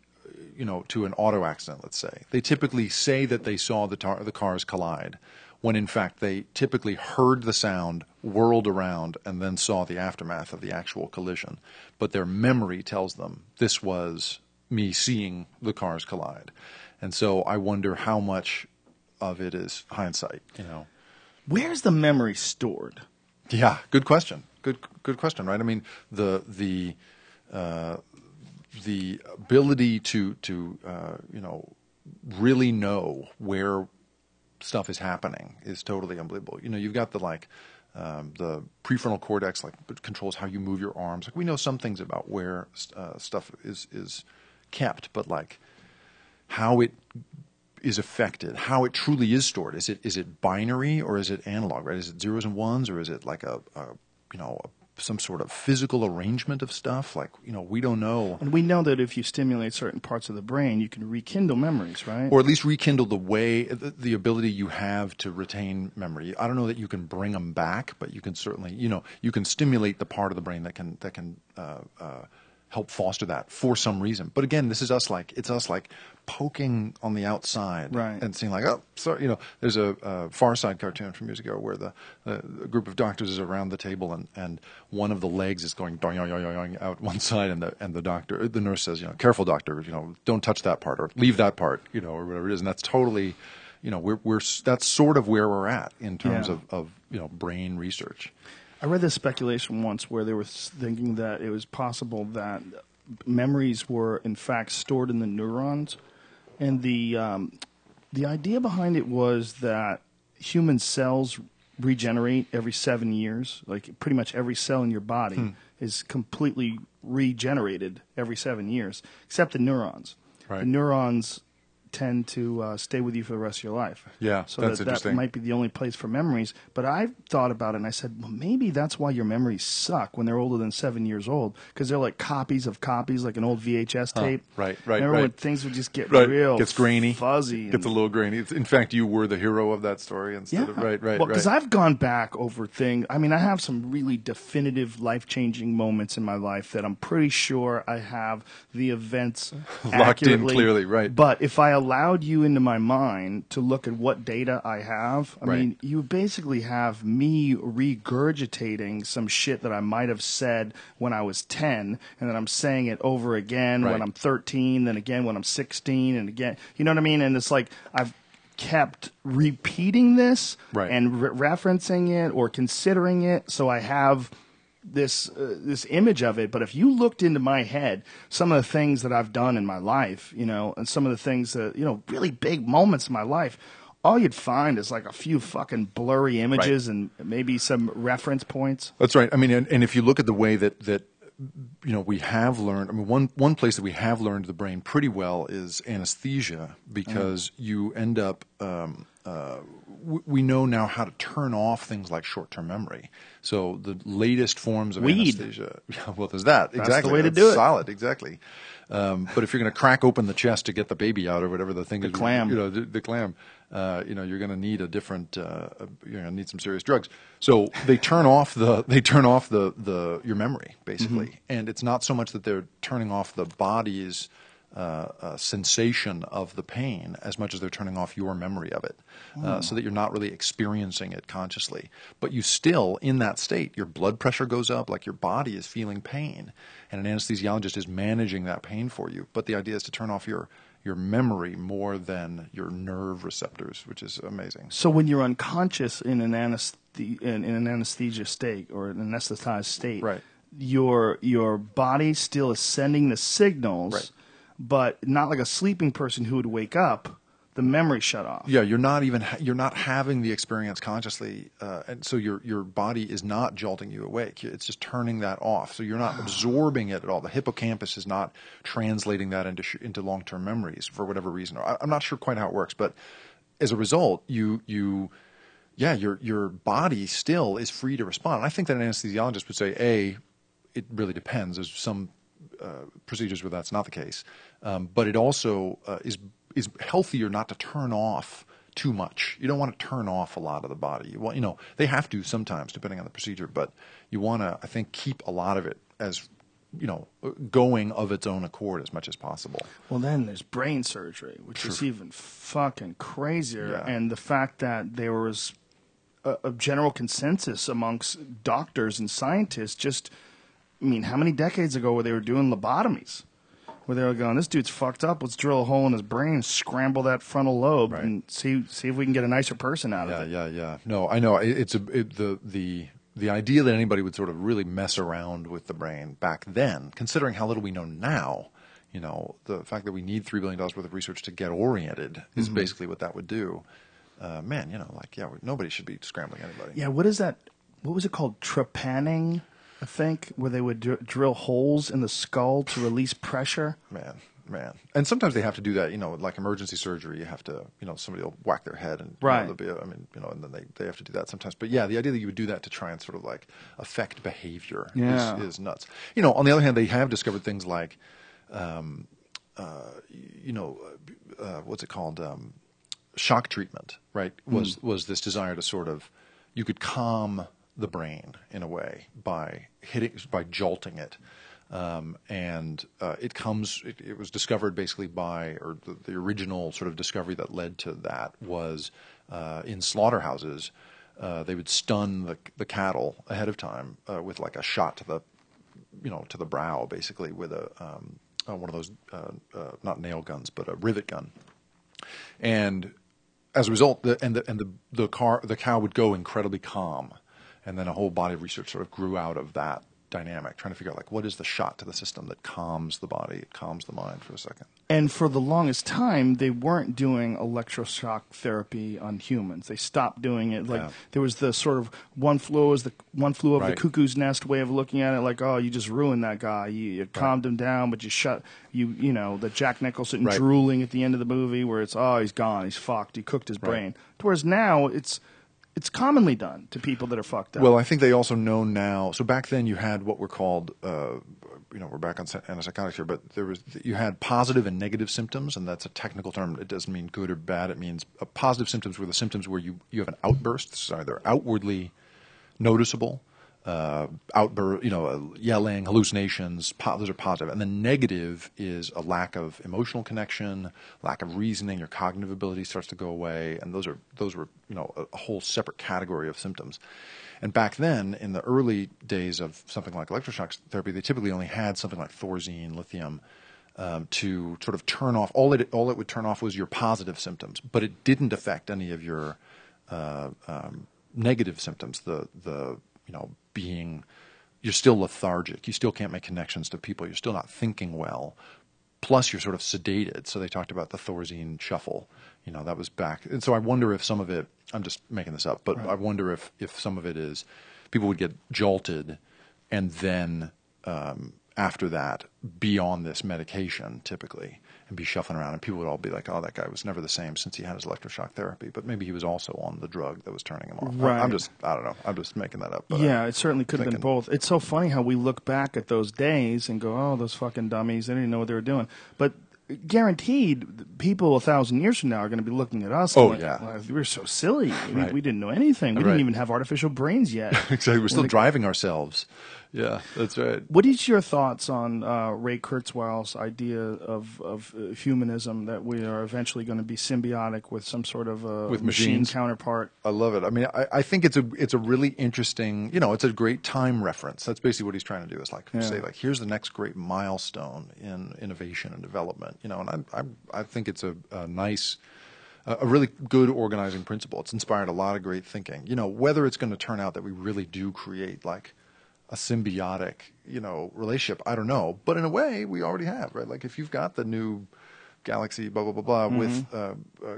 an auto accident, let's say, they typically say that they saw the cars collide, when in fact they typically heard the sound, whirled around, and then saw the aftermath of the actual collision. But their memory tells them this was me seeing the cars collide. And so I wonder how much of it is hindsight, Where's the memory stored? Yeah, good question. Good question, right? I mean, the ability to really know where stuff is happening is totally unbelievable. You've got the prefrontal cortex, controls how you move your arms. We know some things about where stuff is kept, but how it is affected, how it truly is stored. Is it binary or is it analog? Right? Is it zeros and ones, or is it like some sort of physical arrangement of stuff? We don't know. And we know that if you stimulate certain parts of the brain, you can rekindle memories, right? Or at least rekindle the ability you have to retain memory. I don't know that you can bring them back, but you can certainly, you can stimulate the part of the brain that can help foster that for some reason. But again, this is us poking on the outside, right, and seeing there's a Far Side cartoon from years ago where the group of doctors is around the table and one of the legs is going doing, doing, doing, out one side, and the nurse says, careful doctor, don't touch that part or leave that part, or whatever it is. And that's totally, that's sort of where we're at in terms of brain research. I read this speculation once where they were thinking that it was possible that memories were in fact stored in the neurons, and the idea behind it was that human cells regenerate every 7 years. Like pretty much every cell in your body is completely regenerated every 7 years, except the neurons. Right. The neurons tend to stay with you for the rest of your life. Yeah, so that's that interesting. might be the only place for memories. But I thought about it and I said, well, maybe that's why your memories suck when they're older than 7 years old, because they're like copies of copies, like an old VHS tape. Right. Remember when things would just get real gets grainy, fuzzy, gets a little grainy. In fact, you were the hero of that story instead of right. Well, because I've gone back over things. I mean, I have some really definitive, life-changing moments in my life that I'm pretty sure I have the events locked in accurately. clearly, right? But if I allowed you into my mind to look at what data I have, I mean, you basically have me regurgitating some shit that I might have said when I was 10, and then I'm saying it over again when I'm 13, then again when I'm 16, and again, you know what I mean? And it's like I've kept repeating this and referencing it or considering it, so I have this image of it. But if you looked into my head, some of the things that I've done in my life, and some of the things that, really big moments in my life, all you'd find is like a few fucking blurry images and maybe some reference points. That's right. I mean, and if you look at the way that we have learned, I mean, one place that we have learned the brain pretty well is anesthesia, because you end up, we know now how to turn off things like short-term memory. So the latest forms of anesthesia. Well, there's that. Exactly. That's the way to do it. Solid, exactly. But if you're going to crack open the chest to get the baby out or whatever the thing is, clam. the clam, you're going to need a different, you're going to need some serious drugs. So they turn off your memory basically, and it's not so much that they're turning off the body's sensation of the pain as much as they're turning off your memory of it, so that you're not really experiencing it consciously. But you still, in that state, your blood pressure goes up, like your body is feeling pain, and an anesthesiologist is managing that pain for you. But the idea is to turn off your memory more than your nerve receptors, which is amazing. So when you're unconscious in an anesthesia state or an anesthetized state, your body still is sending the signals. but not like a sleeping person who would wake up. The memory shut off. Yeah, you're not having the experience consciously, and so your body is not jolting you awake. It's just turning that off. So you're not absorbing it at all. The hippocampus is not translating that into long-term memories for whatever reason. I'm not sure quite how it works, but as a result, your body still is free to respond. And I think that an anesthesiologist would say, it really depends. There's some procedures where that's not the case, but it also is healthier not to turn off too much. You don't want to turn off a lot of the body. You want, they have to sometimes, depending on the procedure, but you want to, I think, keep a lot of it as, going of its own accord as much as possible. Well, then there's brain surgery, which is even fucking crazier. Yeah. And the fact that there was a general consensus amongst doctors and scientists how many decades ago where they were doing lobotomies? Where they were going, this dude's fucked up. Let's drill a hole in his brain, scramble that frontal lobe, and see if we can get a nicer person out of it. Yeah. No, I know. The idea that anybody would sort of really mess around with the brain back then, considering how little we know now, the fact that we need $3 billion worth of research to get oriented is basically what that would do. Nobody should be scrambling anybody. Yeah, what is that? What was it called? Trepanning? I think, where they would drill holes in the skull to release pressure. Man. And sometimes they have to do that, like emergency surgery. You have to, somebody will whack their head and, right. And then they have to do that sometimes. But yeah, the idea that you would do that to try and sort of like affect behavior is nuts. On the other hand, they have discovered things like, what's it called? Shock treatment, right? Was this desire to sort of, you could calm the brain in a way by jolting it, it was discovered basically the original sort of discovery that led to that was in slaughterhouses. They would stun the cattle ahead of time with like a shot to the brow, basically with one of those not nail guns but a rivet gun, and as a result the cow would go incredibly calm. And then a whole body of research sort of grew out of that dynamic, trying to figure out, like, what is the shot to the system that calms the body, it calms the mind for a second. And for the longest time, they weren't doing electroshock therapy on humans. They stopped doing it. There was the sort of one flew over the cuckoo's nest way of looking at it, like, oh, you just ruined that guy. You calmed him down, but the Jack Nicholson drooling at the end of the movie where it's, oh, he's gone, he's fucked, he cooked his brain. Whereas now it's commonly done to people that are fucked up. Well, I think they also know now. So back then you had what were called, we're back on antipsychotics here, but you had positive and negative symptoms, and that's a technical term. It doesn't mean good or bad. It means positive symptoms were the symptoms where you have an outburst. So they're outwardly noticeable. Yelling, hallucinations, those are positive. And then negative is a lack of emotional connection, lack of reasoning, your cognitive ability starts to go away, and those were a whole separate category of symptoms. And back then, in the early days of something like electroshock therapy, they typically only had something like Thorazine, lithium, to sort of turn off. All it would turn off was your positive symptoms, but it didn't affect any of your negative symptoms. You're still lethargic. You still can't make connections to people. You're still not thinking well. Plus, you're sort of sedated. So they talked about the Thorazine shuffle. That was back. And so I wonder if some of it, I'm just making this up, but I wonder if some of it is people would get jolted and then after that be on this medication typically and be shuffling around, and people would all be like, oh, that guy was never the same since he had his electroshock therapy, but maybe he was also on the drug that was turning him off. Right. I don't know. I'm just making that up. But yeah, it certainly could have been both. It's so funny how we look back at those days and go, oh, those fucking dummies, they didn't know what they were doing. But guaranteed, people 1,000 years from now are going to be looking at us. Oh, like, yeah. Well, we were so silly. We didn't know anything. We didn't even have artificial brains yet. Exactly. We're still driving ourselves. Yeah, that's right. What is your thoughts on Ray Kurzweil's idea of humanism, that we are eventually going to be symbiotic with some sort of with machine machines? Counterpart? I love it. I mean, I think it's a really interesting, it's a great time reference. That's basically what he's trying to do, is say, here's the next great milestone in innovation and development, and I think it's a nice, a really good organizing principle. It's inspired a lot of great thinking. Whether it's going to turn out that we really do create a symbiotic, relationship. I don't know, but in a way, we already have, right? Like if you've got the new Galaxy, blah blah blah blah, with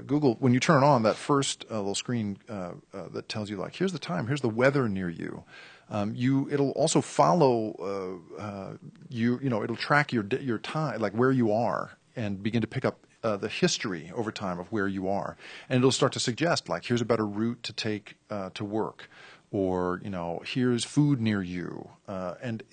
Google, when you turn on that first little screen that tells you like, here's the time, here's the weather near you. It'll also follow it'll track your time, like where you are, and begin to pick up the history over time of where you are, and it'll start to suggest like, here's a better route to take to work, or here's food near you, and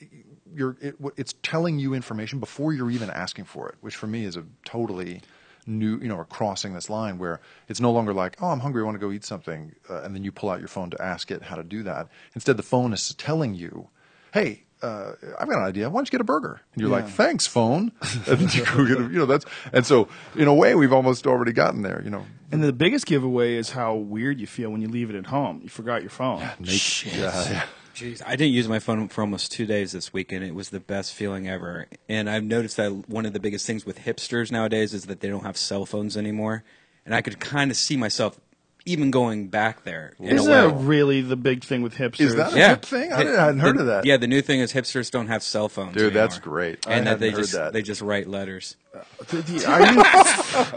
it's telling you information before you're even asking for it, which for me is a totally new, or crossing this line where it's no longer like, oh, I'm hungry, I want to go eat something, and then you pull out your phone to ask it how to do that. Instead, the phone is telling you, hey, I've got an idea. Why don't you get a burger? And you're like, thanks, phone. And then you go get and so in a way, we've almost already gotten there, And the biggest giveaway is how weird you feel when you leave it at home. You forgot your phone. Shit. Yeah. Jeez, I didn't use my phone for almost 2 days this weekend. It was the best feeling ever. And I've noticed that one of the biggest things with hipsters nowadays is that they don't have cell phones anymore. And I could kind of see myself even going back there. Is that really the big thing with hipsters? Is that a hip thing? I hadn't heard of that. Yeah, the new thing is hipsters don't have cell phones Dude, anymore. that's great. And I that they hadn't heard that. they just write letters. Are you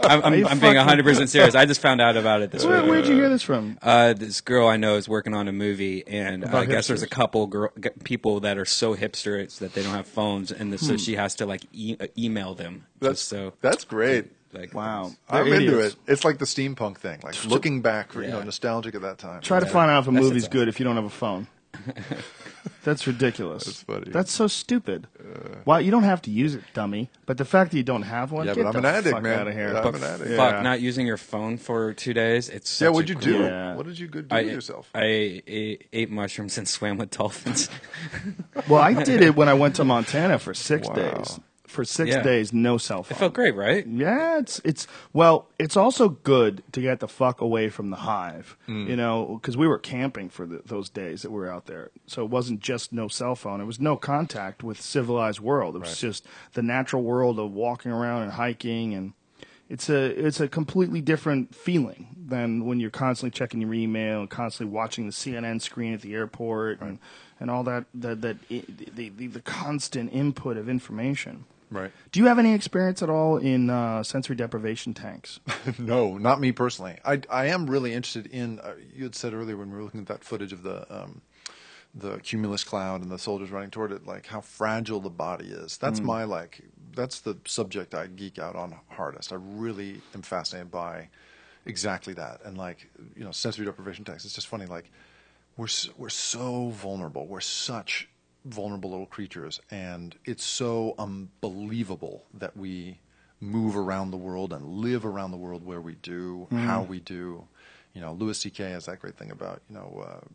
I'm being 100% serious. I just found out about it this week. Where'd you hear this from? This girl I know is working on a movie, and I guess there's a couple people that are so hipster that they don't have phones, and so she has to like email them. That's great. Like, Wow. I'm They're into idiots. it. It's like the steampunk thing, like looking back, nostalgic at that time. Try to find out if a That's movie's awesome. good if you don't have a phone. That's ridiculous. That's funny. That's so stupid. Why you don't have to use it, dummy? But the fact that you don't have one, Yeah, get but I'm the an addict, fuck man. out of here. Yeah, I'm But an addict. fuck, Yeah. not using your phone for 2 days. It's Yeah, such what'd you a do? Yeah. What did you do with yourself? I ate mushrooms and swam with dolphins. Well, I did it when I went to Montana for 6 Wow. days. For 6 Yeah. days, no cell phone. It felt great, right? Yeah, it's also good to get the fuck away from the hive, because we were camping for those days that we were out there. So it wasn't just no cell phone; it was no contact with civilized world. It was just the natural world of walking around and hiking, and it's a completely different feeling than when you're constantly checking your email and constantly watching the CNN screen at the airport and all that the constant input of information. Right. Do you have any experience at all in sensory deprivation tanks? No, not me personally. I am really interested in. You had said earlier when we were looking at that footage of the cumulus cloud and the soldiers running toward it, like how fragile the body is. That's that's the subject I geek out on hardest. I really am fascinated by exactly that, and sensory deprivation tanks. It's just funny, like we're so vulnerable. We're such vulnerable little creatures, and it's so unbelievable that we move around the world and live around the world where we do, how we do. Louis C.K. has that great thing about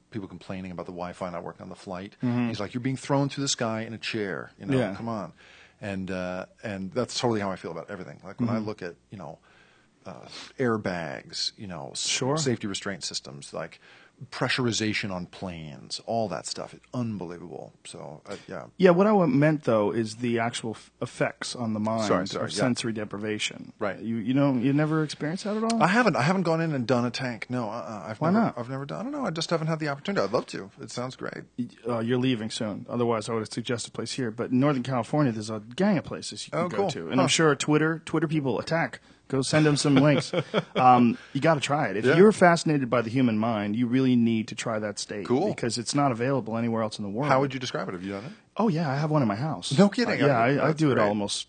people complaining about the Wi-Fi not working on the flight. He's like, you're being thrown through the sky in a chair. Come on, and that's totally how I feel about everything. Like when I look at airbags, Sure. safety restraint systems, like pressurization on planes, all that stuff. It's unbelievable. So, yeah. Yeah, what I meant though is the actual effects on the mind Sorry, of yeah. sensory deprivation. Right. You never experienced that at all? I haven't gone in and done a tank. No, Why not? I've never done. I don't know. I just haven't had the opportunity. I'd love to. It sounds great. You're leaving soon. Otherwise, I would have suggested a place here. But in Northern California, there's a gang of places you can Oh, go cool. to, and I'm sure Twitter people attack. Go send them some links. You got to try it. If you're fascinated by the human mind, you really need to try that state. Cool. Because it's not available anywhere else in the world. How would you describe it? Have you done it? Oh yeah, I have one in my house. No kidding. Yeah, I That's do it great. almost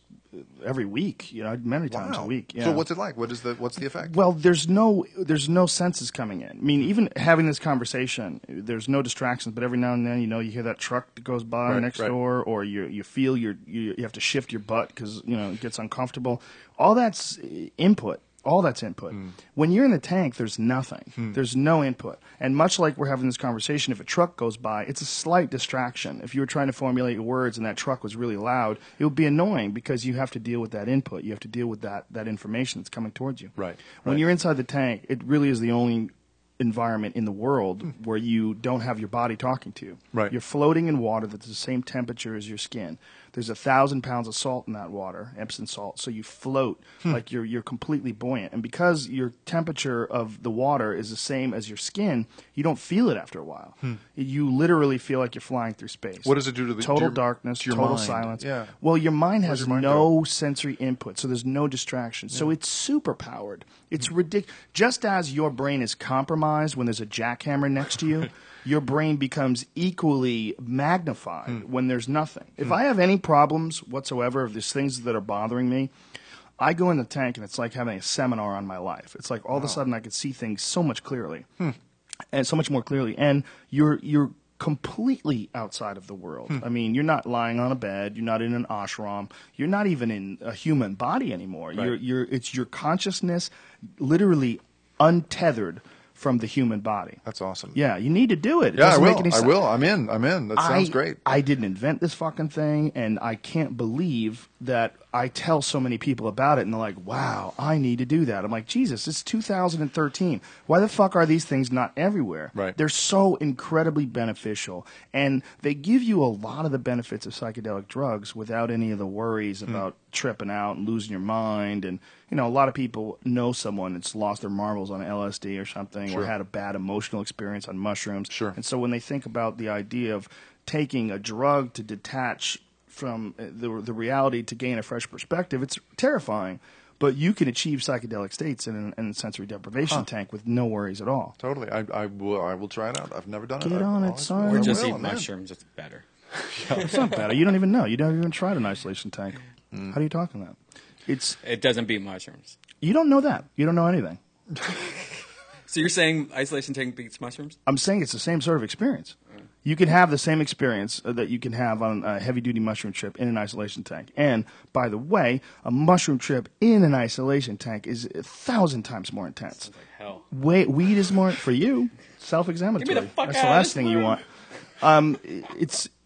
every week. Many times a week. Yeah. So what's it like? What's the effect? Well, there's no senses coming in. I mean, even having this conversation, there's no distractions. But every now and then, you hear that truck that goes by next door, or you feel you have to shift your butt because it gets uncomfortable. All that's input. All that's input. When you're in the tank, there's nothing. There's no input. And much like we're having this conversation, if a truck goes by, it's a slight distraction. If you were trying to formulate your words and that truck was really loud, it would be annoying because you have to deal with that input. You have to deal with that information that's coming towards you. Right. When you're inside the tank, it really is the only environment in the world where you don't have your body talking to you. Right. You're floating in water that's the same temperature as your skin. There's 1,000 pounds of salt in that water, Epsom salt, so you float like you're completely buoyant. And because your temperature of the water is the same as your skin, you don't feel it after a while. You literally feel like you're flying through space. What does it do to the total to your- darkness, to your total mind? silence? Yeah. Well, your mind Where's has your mind no sensory input, so there's no distraction. So it's super powered. It's ridiculous. Just as your brain is compromised when there's a jackhammer next to you, your brain becomes equally magnified when there's nothing. If I have any problems whatsoever, if there's things that are bothering me, I go in the tank and it's like having a seminar on my life. It's like all of a sudden I can see things so much clearly, and so much more clearly. And you're completely outside of the world. I mean, you're not lying on a bed. You're not in an ashram. You're not even in a human body anymore. Right. It's your consciousness literally untethered from the human body. That's awesome. Yeah, you need to do it. It Yeah, I doesn't will. make any I sense. will. I'm in. That sounds great. I didn't invent this fucking thing, and I can't believe that I tell so many people about it, and they're like, wow, I need to do that. I'm like, Jesus, it's 2013. Why the fuck are these things not everywhere? Right. They're so incredibly beneficial, and they give you a lot of the benefits of psychedelic drugs without any of the worries about tripping out and losing your mind. And, you know, a lot of people know someone that's lost their marbles on LSD or something, or had a bad emotional experience on mushrooms. Sure. And so when they think about the idea of taking a drug to detach from the reality to gain a fresh perspective, it's terrifying. But you can achieve psychedelic states in a sensory deprivation tank with no worries at all. Totally. I will try it out. I've never done it. Get on it, Always- son. I Or just will, eat man. mushrooms. It's better. It's not better. You don't even know. You don't even tried an isolation tank. How do you talking that? It doesn't beat mushrooms. You don't know that. You don't know anything. So you're saying isolation tank beats mushrooms? I'm saying it's the same sort of experience. You can have the same experience that you can have on a heavy-duty mushroom trip in an isolation tank. And, by the way, a mushroom trip in an isolation tank is 1,000 times more intense. Hell. Weed is more, for you, self-explanatory. Get me the fuck That's out the of last this thing you room. want.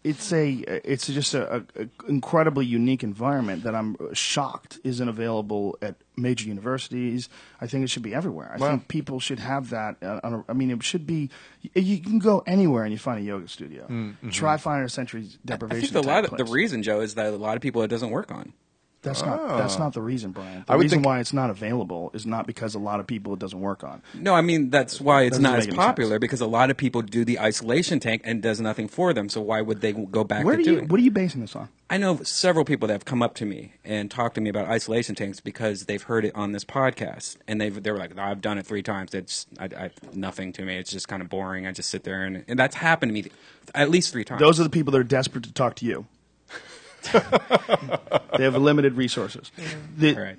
It's just a incredibly unique environment that I'm shocked isn't available at major universities. I think it should be everywhere. I think people should have that. It should be. You can go anywhere and you find a yoga studio. Try finding a sensory I deprivation. think the place. reason, Joe, is that a lot of people it doesn't work on. That's not the reason, Brian. The I would reason think- why it's not available is not because a lot of people it doesn't work on. No, I mean that's why it's Doesn't not make as any popular sense. because a lot of people do the isolation tank and does nothing for them. So why would they go back What to doing? are you basing this on? I know several people that have come up to me and talked to me about isolation tanks because they've heard it on this podcast, and they were like, "I've done it 3 times. It's nothing to me. It's just kind of boring. I just sit there and that's happened to me at least 3 times." Those are the people that are desperate to talk to you. They have limited resources. Right.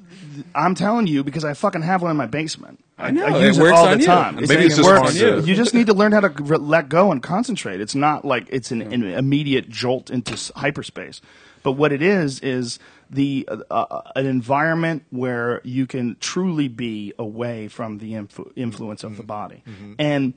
I'm telling you because I fucking have one in my basement. I know. use It it works all on the you. time. Maybe it's it just works. on you. You just need to learn how to let go and concentrate. It's not like it's an immediate jolt into hyperspace. But what it is the an environment where you can truly be away from the influence of the body. And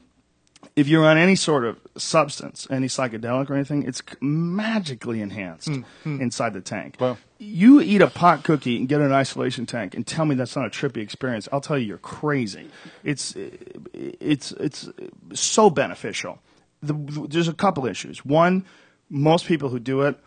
if you're on any sort of substance, any psychedelic or anything, it's magically enhanced inside the tank. Wow. You eat a pot cookie and get an isolation tank and tell me that's not a trippy experience, I'll tell you you're crazy. It's so beneficial. There's a couple issues. One, most people who do it,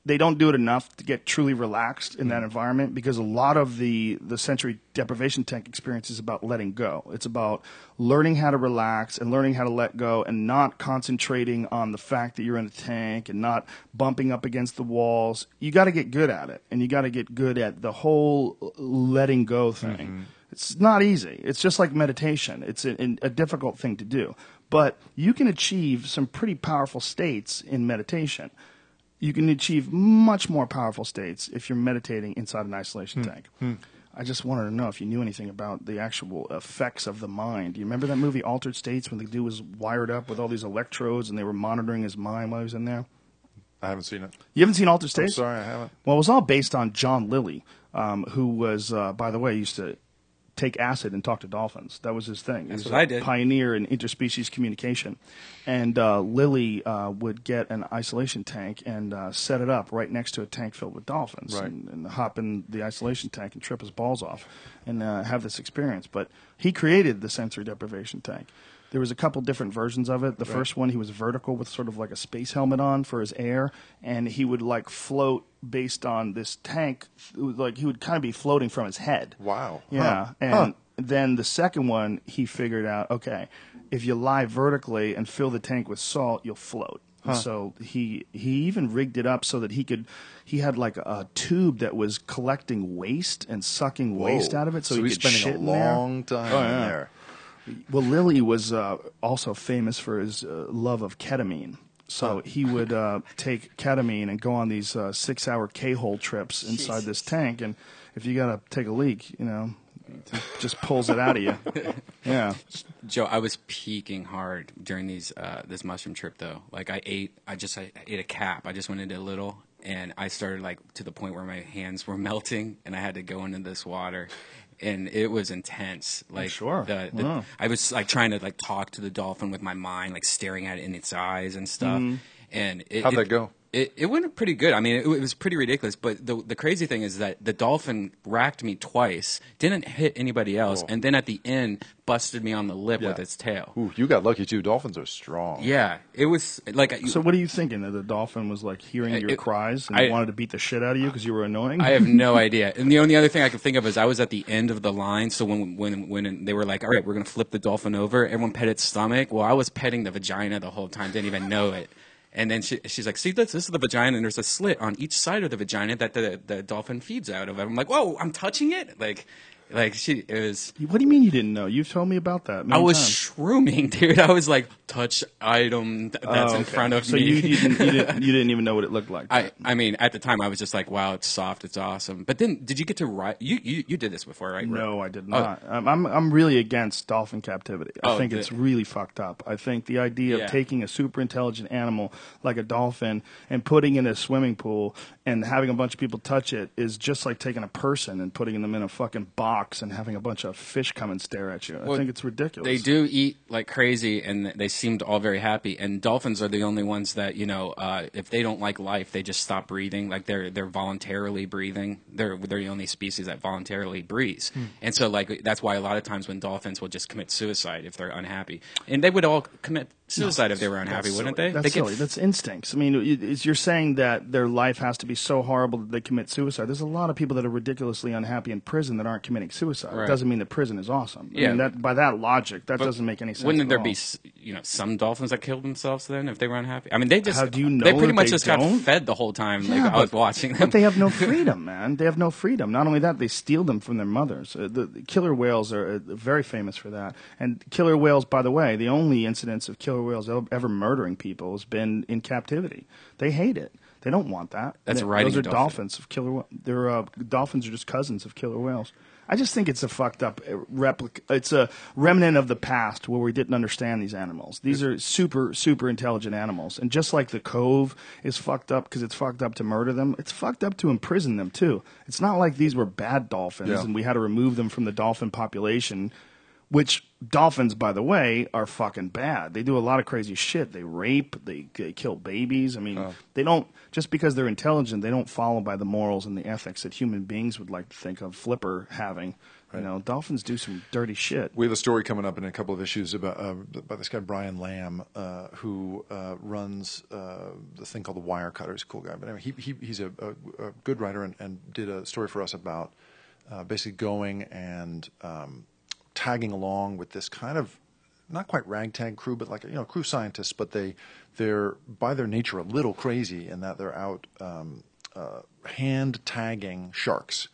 they don't do it enough to get truly relaxed in that environment because a lot of the sensory deprivation tank experience is about letting go. It's about learning how to relax and learning how to let go and not concentrating on the fact that you're in a tank and not bumping up against the walls. You got to get good at it, and you got to get good at the whole letting go thing. It's not easy. It's just like meditation. It's a difficult thing to do. But you can achieve some pretty powerful states in meditation. You can achieve much more powerful states if you're meditating inside an isolation tank. I just wanted to know if you knew anything about the actual effects of the mind. Do you remember that movie Altered States when the dude was wired up with all these electrodes and they were monitoring his mind while he was in there? I haven't seen it. You haven't seen Altered I'm States? sorry, I haven't. Well, it was all based on John Lilly, who was, by the way, used to take acid and talk to dolphins. That was his thing. That's He was what I a did. pioneer in interspecies communication. And Lilly would get an isolation tank and set it up right next to a tank filled with dolphins Right. and hop in the isolation tank and trip his balls off and have this experience. But he created the sensory deprivation tank. There was a couple different versions of it. The first one, he was vertical with sort of like a space helmet on for his air, and he would like float based on this tank. It was like he would kind of be floating from his head. Wow. Yeah, Huh. and then the second one, he figured out, okay, if you lie vertically and fill the tank with salt, you'll float. So he even rigged it up so that he had like a tube that was collecting waste and sucking waste out of it, so he he's could spending shit a in there. long time in there. Well, Lilly was also famous for his love of ketamine. So he would take ketamine and go on these 6-hour K-hole trips inside this tank, and if you gotta take a leak, you know, it just pulls it out of you. Yeah. Joe, I was peaking hard during these this mushroom trip though. Like I ate a cap. I just went into a little, and I started like to the point where my hands were melting, and I had to go into this water, and it was intense. Like sure. I was like trying to like talk to the dolphin with my mind, like staring at it in its eyes and stuff. And How'd that go? It went pretty good. I mean, it was pretty ridiculous. But the crazy thing is that the dolphin racked me twice, didn't hit anybody else, and then at the end busted me on the lip with its tail. Ooh, you got lucky too. Dolphins are strong. Yeah, it was like. So what are you thinking? That the dolphin was like hearing your cries and wanted to beat the shit out of you because you were annoying? I have no idea. And the only other thing I could think of is I was at the end of the line. So when they were like, all right, we're going to flip the dolphin over, everyone pet its stomach. Well, I was petting the vagina the whole time, didn't even know it. And then she's like, see, this is the vagina, and there's a slit on each side of the vagina that the dolphin feeds out of. I'm like, whoa, I'm touching it? It was... What do you mean you didn't know? You've told me about that many I was times. shrooming, dude. I was like, touch item that's in front of so me. you didn't even know what it looked like. I mean, at the time, I was just like, wow, it's soft, it's awesome. But then, did you get to ride? You did this before, right? No, I did not. I'm really against dolphin captivity. I think it's really fucked up. I think the idea of taking a super intelligent animal like a dolphin and putting it in a swimming pool and having a bunch of people touch it is just like taking a person and putting them in a fucking box and having a bunch of fish come and stare at you. I think it's ridiculous. They do eat like crazy, and they seemed all very happy. And dolphins are the only ones that, you know, if they don't like life, they just stop breathing. Like they're voluntarily breathing. They're the only species that voluntarily breathes. And so like that's why a lot of times when dolphins will just commit suicide if they're unhappy, and they would all commit suicide if they were unhappy, wouldn't they? That's silly. That's instincts. I mean, you're saying that their life has to be so horrible that they commit suicide. There's a lot of people that are ridiculously unhappy in prison that aren't committing suicide. Right. It doesn't mean that prison is awesome. Yeah. I mean, by that logic, that doesn't make any sense. Wouldn't there all. be, you know, some dolphins that killed themselves then if they were unhappy? I mean, they just How do you know they pretty that much they just don't? got fed the whole time. Yeah, like I was watching them. But they have no freedom, man. They have no freedom. Not only that, they steal them from their mothers. The killer whales are very famous for that. And killer whales, by the way, the only incidents of killer whales ever murdering people has been in captivity. They hate it. They don't want that. That's riding Those are a dolphin. dolphins of killer. Dolphins are just cousins of killer whales. I just think it's a fucked up replica. It's a remnant of the past where we didn't understand these animals. These are super, super intelligent animals. And just like the Cove is fucked up because it's fucked up to murder them, it's fucked up to imprison them too. It's not like these were bad dolphins and we had to remove them from the dolphin population, which dolphins, by the way, are fucking bad. They do a lot of crazy shit. They rape, they kill babies. I mean, they don't, just because they're intelligent, they don't follow by the morals and the ethics that human beings would like to think of Flipper having. Right. You know, dolphins do some dirty shit. We have a story coming up in a couple of issues about by this guy Brian Lamb, who runs the thing called the Wirecutter. He's a cool guy, but anyway, he's a good writer and did a story for us about basically going and tagging along with this kind of not quite ragtag crew, but like crew scientists, but they're by their nature a little crazy in that they're out hand tagging sharks.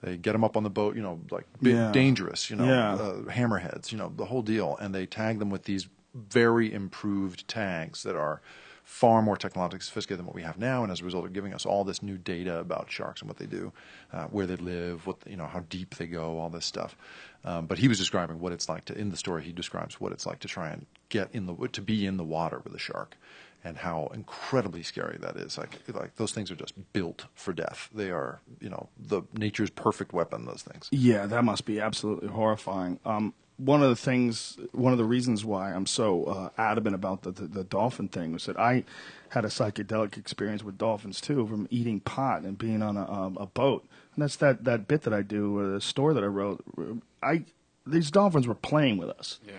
They get them up on the boat, like big, dangerous, hammerheads, the whole deal, and they tag them with these very improved tags that are far more technologically sophisticated than what we have now, and as a result, are giving us all this new data about sharks and what they do, where they live, how deep they go, all this stuff. But he was describing what it's like in the story. He describes what it's like to try and to be in the water with a shark, and how incredibly scary that is. Like those things are just built for death. They are, the nature's perfect weapon. Those things. Yeah, that must be absolutely horrifying. One of the reasons why I'm so adamant about the dolphin thing was that I had a psychedelic experience with dolphins too, from eating pot and being on a boat. And that's that bit that I do, the story that I wrote. These dolphins were playing with us. Yeah.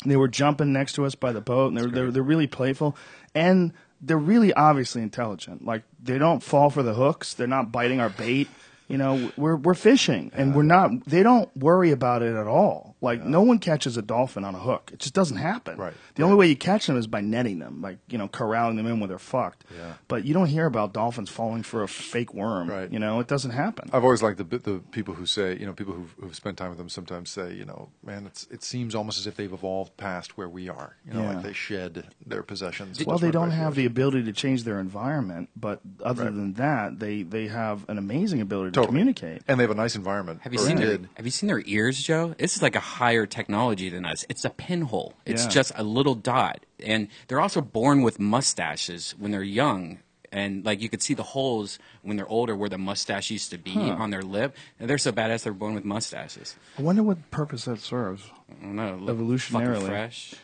They were jumping next to us by the boat, and they're really playful, and they're really obviously intelligent. Like, they don't fall for the hooks. They're not biting our bait. You know, we're fishing, and we're not. They don't worry about it at all. Like, no one catches a dolphin on a hook. It just doesn't happen. Right. The only way you catch them is by netting them, like, you know, corralling them in when they're fucked. Yeah. But you don't hear about dolphins falling for a fake worm. Right. You know, it doesn't happen. I've always liked the people who say, you know, people who've spent time with them sometimes say, you know, man, it seems almost as if they've evolved past where we are. You know, Yeah. like they shed their possessions. Well, they don't have the ability to change their environment, but other than that, they have an amazing ability to communicate. And they have a nice environment. Have you seen their ears, Joe? This is like a higher technology than us. It's a pinhole. It's just a little dot. And they're also born with mustaches when they're young. And like you could see the holes when they're older where the mustache used to be on their lip. And they're so badass they're born with mustaches. I wonder what purpose that serves. I don't know. Evolutionarily. Fucking fresh.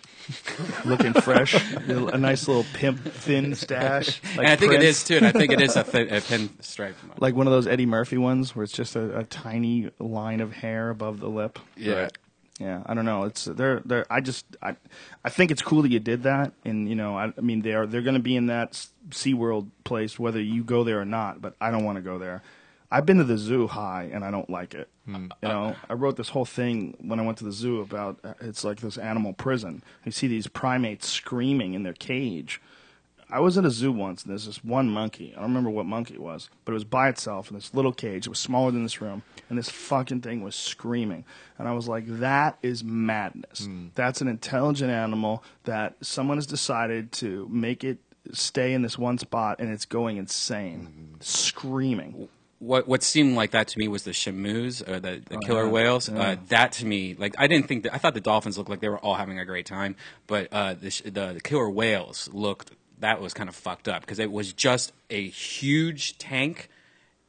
Looking fresh, a nice little pimp thin stash. Like And I think Prince. it is too. And I think it is a pinstripe. Like one of those Eddie Murphy ones where it's just a tiny line of hair above the lip. Yeah. Right. Yeah, I don't know. It's they're. I think it's cool that you did that, and you know, I mean, they're going to be in that SeaWorld place whether you go there or not. But I don't want to go there. I've been to the zoo high, and I don't like it. You know, I wrote this whole thing when I went to the zoo about it's like this animal prison. You see these primates screaming in their cage. I was at a zoo once, and there's this one monkey. I don't remember what monkey it was, but it was by itself in this little cage. It was smaller than this room, and this fucking thing was screaming. And I was like, that is madness. That's an intelligent animal that someone has decided to make it stay in this one spot, and it's going insane, screaming. What seemed like that to me was the shamus, or the killer whales. That to me, like I didn't think I thought the dolphins looked like they were all having a great time, but the killer whales looked. That was kind of fucked up because it was just a huge tank,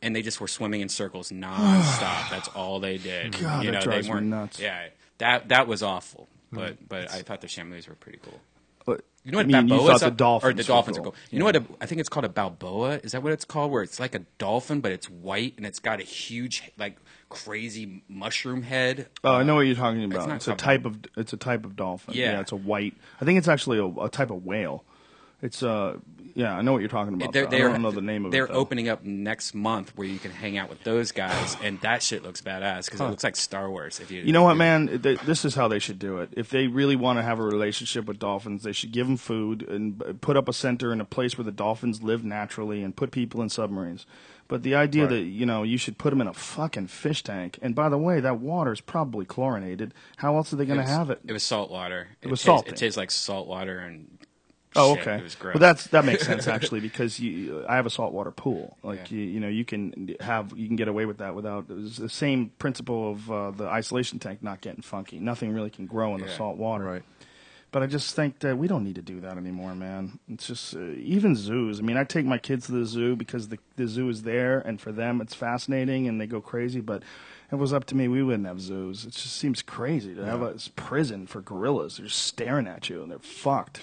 and they just were swimming in circles nonstop. That's all they did. God, that drives they weren't me nuts. Yeah, that was awful. But I thought the shamus were pretty cool. But, You know what I mean, you Balboa thought is? the dolphins Or the dolphins are were cool. cool. You know what? I think it's called a Balboa. Is that what it's called? Where it's like a dolphin, but it's white and it's got a huge, like, crazy mushroom head. Oh, I know what you're talking about. not It's a called- type of dolphin. Yeah. It's a white. I think it's actually a type of whale. It's yeah, I know what you're talking about. I don't know the name of it. They're though. opening up next month where you can hang out with those guys, and that shit looks badass because it looks like Star Wars. You know what, man? This is how they should do it. If they really want to have a relationship with dolphins, they should give them food and put up a center in a place where the dolphins live naturally and put people in submarines. But the idea that, you know, you should put them in a fucking fish tank. And by the way, that water is probably chlorinated. How else are they going to have it? It was salt water. It was salty. It tastes like salt water and. Oh, shit. okay. It was gross. Well, that makes sense actually because I have a saltwater pool. Like you know, you can get away with that without it's the same principle of the isolation tank not getting funky. Nothing really can grow in the salt water. Right. But I just think that we don't need to do that anymore, man. It's just even zoos. I mean, I take my kids to the zoo because the zoo is there, and for them it's fascinating and they go crazy. But if it was up to me, we wouldn't have zoos. It just seems crazy to have a prison for gorillas. They're just staring at you and they're fucked.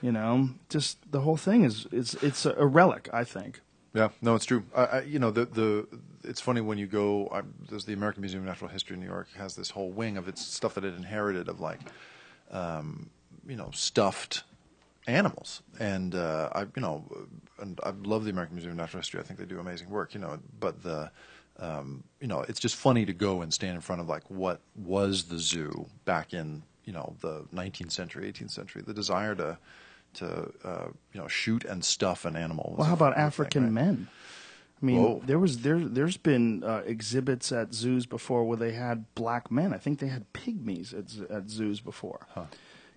You know, just the whole thing it's a relic, I think. Yeah, no, it's true. You know, it's funny when you go. There's the American Museum of Natural History in New York has this whole wing of its stuff that it inherited of like, you know, stuffed animals, and I love the American Museum of Natural History. I think they do amazing work. You know, but you know, it's just funny to go and stand in front of like what was the zoo back in, you know, the 19th century, 18th century. The desire to you know, shoot and stuff an animal. Well, how about African men? I mean, Whoa. there's been exhibits at zoos before where they had black men. I think they had pygmies at zoos before. Huh.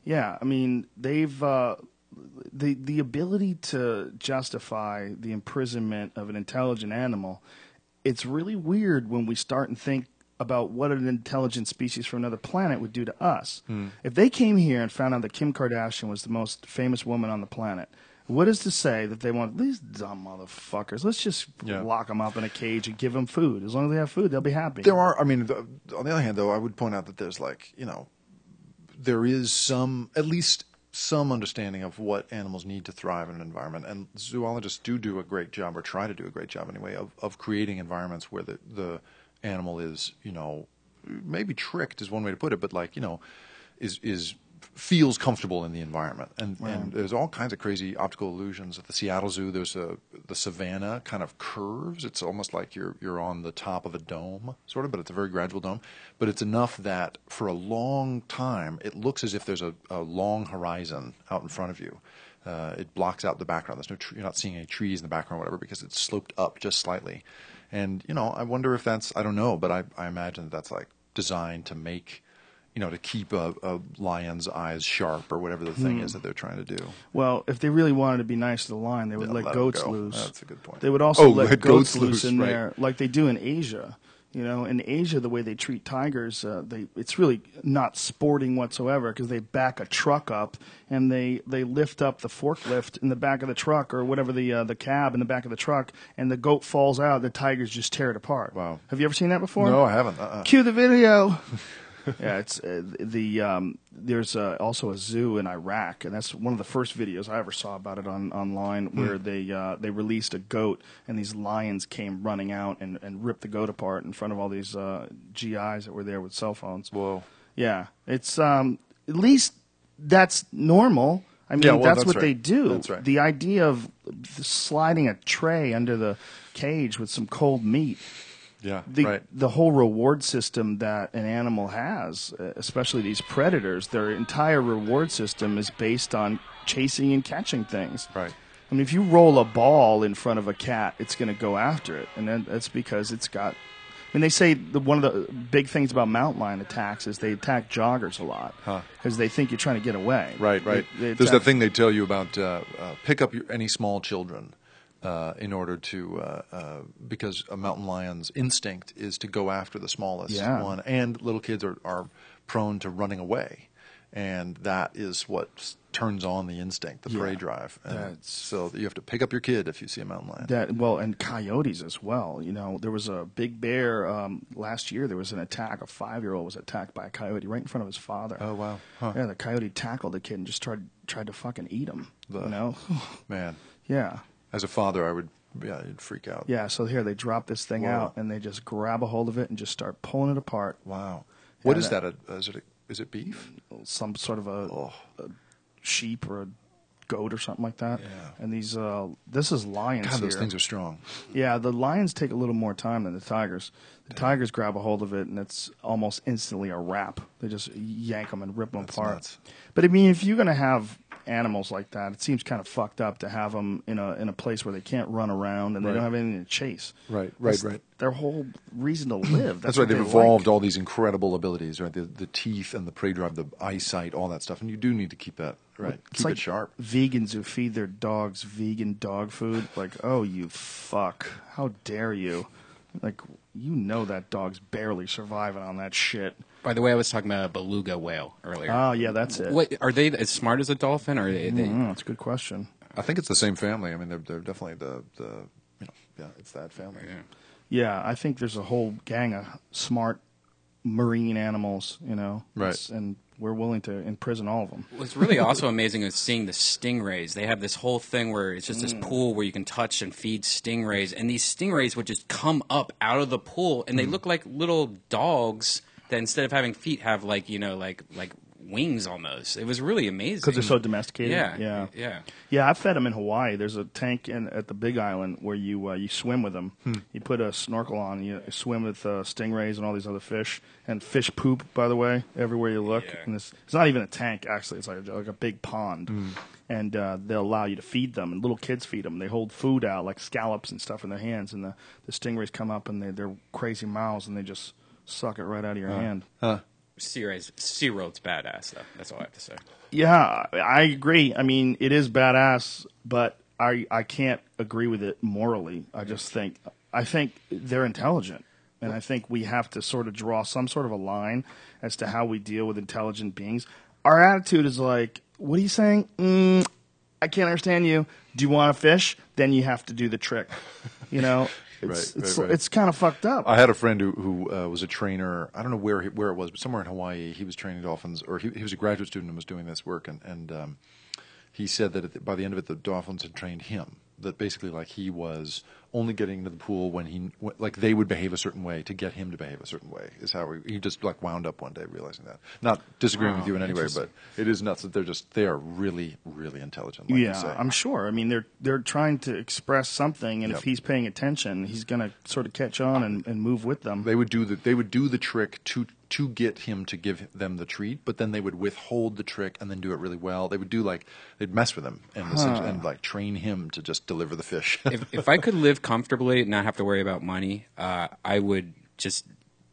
Yeah, I mean, they've the ability to justify the imprisonment of an intelligent animal. It's really weird when we start and think about what an intelligent species from another planet would do to us. If they came here and found out that Kim Kardashian was the most famous woman on the planet, what is to say that they want these dumb motherfuckers? Let's just lock them up in a cage and give them food. As long as they have food, they'll be happy. There are. I mean, on the other hand, though, I would point out that there's like, you know, there is at least some understanding of what animals need to thrive in an environment, and zoologists do a great job, or try to do a great job anyway, of creating environments where the animal is, you know, maybe tricked is one way to put it, but like, you know, is feels comfortable in the environment. And there's all kinds of crazy optical illusions. At the Seattle Zoo, there's the savanna kind of curves. It's almost like you're on the top of a dome, sort of, but it's a very gradual dome. But it's enough that for a long time, it looks as if there's a long horizon out in front of you. It blocks out the background. There's no you're not seeing any trees in the background or whatever because it's sloped up just slightly. And, I wonder if that's, I don't know, but I imagine that's like designed to make, to keep a lion's eyes sharp or whatever the thing is that they're trying to do. Well, if they really wanted to be nice to the lion, they would Yeah, let let 'em goats go. loose. That's a good point. They would also let let goats loose, loose in right. there, like they do in Asia. In Asia, the way they treat tigers, it's really not sporting whatsoever because they back a truck up and they lift up the forklift in the back of the truck or whatever the cab in the back of the truck, and the goat falls out. The tigers just tear it apart. Wow. Have you ever seen that before? No, I haven't. Cue the video. Yeah, it's there's also a zoo in Iraq, and that's one of the first videos I ever saw about it online, where they released a goat, and these lions came running out and ripped the goat apart in front of all these GIs that were there with cell phones. Whoa. Yeah, it's at least that's normal. I mean, Yeah, well, that's that's what right. they do. That's right. The idea of sliding a tray under the cage with some cold meat. Yeah, The the whole reward system that an animal has, especially these predators, their entire reward system is based on chasing and catching things. Right. I mean, if you roll a ball in front of a cat, it's going to go after it, and then that's because it's got. I mean, they say one of the big things about mountain lion attacks is they attack joggers a lot because they think you're trying to get away. Right. They There's attack- that thing they tell you about pick up any small children. In order to, because a mountain lion's instinct is to go after the smallest one, and little kids are prone to running away, and that is what turns on the instinct, the prey drive. And so you have to pick up your kid if you see a mountain lion. And coyotes as well. There was a big bear last year. There was an attack. A 5-year-old was attacked by a coyote right in front of his father. Oh wow! Huh. Yeah, the coyote tackled the kid and just tried to fucking eat him. Man. Yeah. As a father, I'd freak out. Yeah, so here they drop this thing out and they just grab a hold of it and just start pulling it apart. Wow. What is that? Is it beef? Some sort of a sheep or a goat or something like that. Yeah. And this is lions God, those here. things are strong. Yeah, the lions take a little more time than the tigers. The tigers grab a hold of it and it's almost instantly a wrap. They just yank them and rip them apart. Nuts. But I mean, if you're going to have animals like that, it seems kind of fucked up to have them in a place where they can't run around and they don't have anything to chase. Right. Their whole reason to live. That's right. what They've they evolved like. all these incredible abilities, right? The teeth and the prey drive, the eyesight, all that stuff, and you do need to keep that right. It's Keep like it sharp. vegans who feed their dogs vegan dog food. Like, oh, you fuck! How dare you? Like, that dog's barely surviving on that shit. By the way, I was talking about a beluga whale earlier. Oh, yeah, that's it. What are they as smart as a dolphin? Or are they? That's a good question. I think it's the same family. I mean, they're definitely it's that family. Yeah. Yeah, I think there's a whole gang of smart marine animals, Right. And we're willing to imprison all of them. What's really also amazing is seeing the stingrays. They have this whole thing where it's just this pool where you can touch and feed stingrays, and these stingrays would just come up out of the pool, and they look like little dogs that instead of having feet have like wings almost. It was really amazing Because they're so domesticated. Yeah. Yeah, I fed them in Hawaii. There's a tank at the Big Island where you swim with them. You put a snorkel on, you swim with stingrays and all these other fish. And fish poop, by the way, everywhere you look. Yeah. And it's not even a tank, actually. It's like a big pond. And they'll allow you to feed them. And little kids feed them. They hold food out, like scallops and stuff in their hands. And the stingrays come up, and they're crazy mouths, and they just suck it right out of your hand. SeaWorld's badass, though. That's all I have to say. Yeah, I agree. I mean, it is badass, but I can't agree with it morally. I think they're intelligent, and I think we have to sort of draw some sort of a line as to how we deal with intelligent beings. Our attitude is like, what are you saying? I can't understand you. Do you want a fish? Then you have to do the trick. It's kind of fucked up. I had a friend who was a trainer. I don't know where it was, but somewhere in Hawaii. He was training dolphins, or he was a graduate student and was doing this work. And he said that by the end of it, the dolphins had trained him that basically like he was only getting into the pool when like they would behave a certain way to get him to behave a certain way is how he just like wound up one day realizing that. Not disagreeing with you in any way, but it is nuts that they are really, really intelligent. Like you say. I'm sure. I mean, they're trying to express something, and if he's paying attention, he's going to sort of catch on and move with them. They would do the trick to get him to give them the treat, but then they would withhold the trick and then do it really well. They would they'd mess with him and like train him to just deliver the fish. If I could live comfortably and not have to worry about money, I would just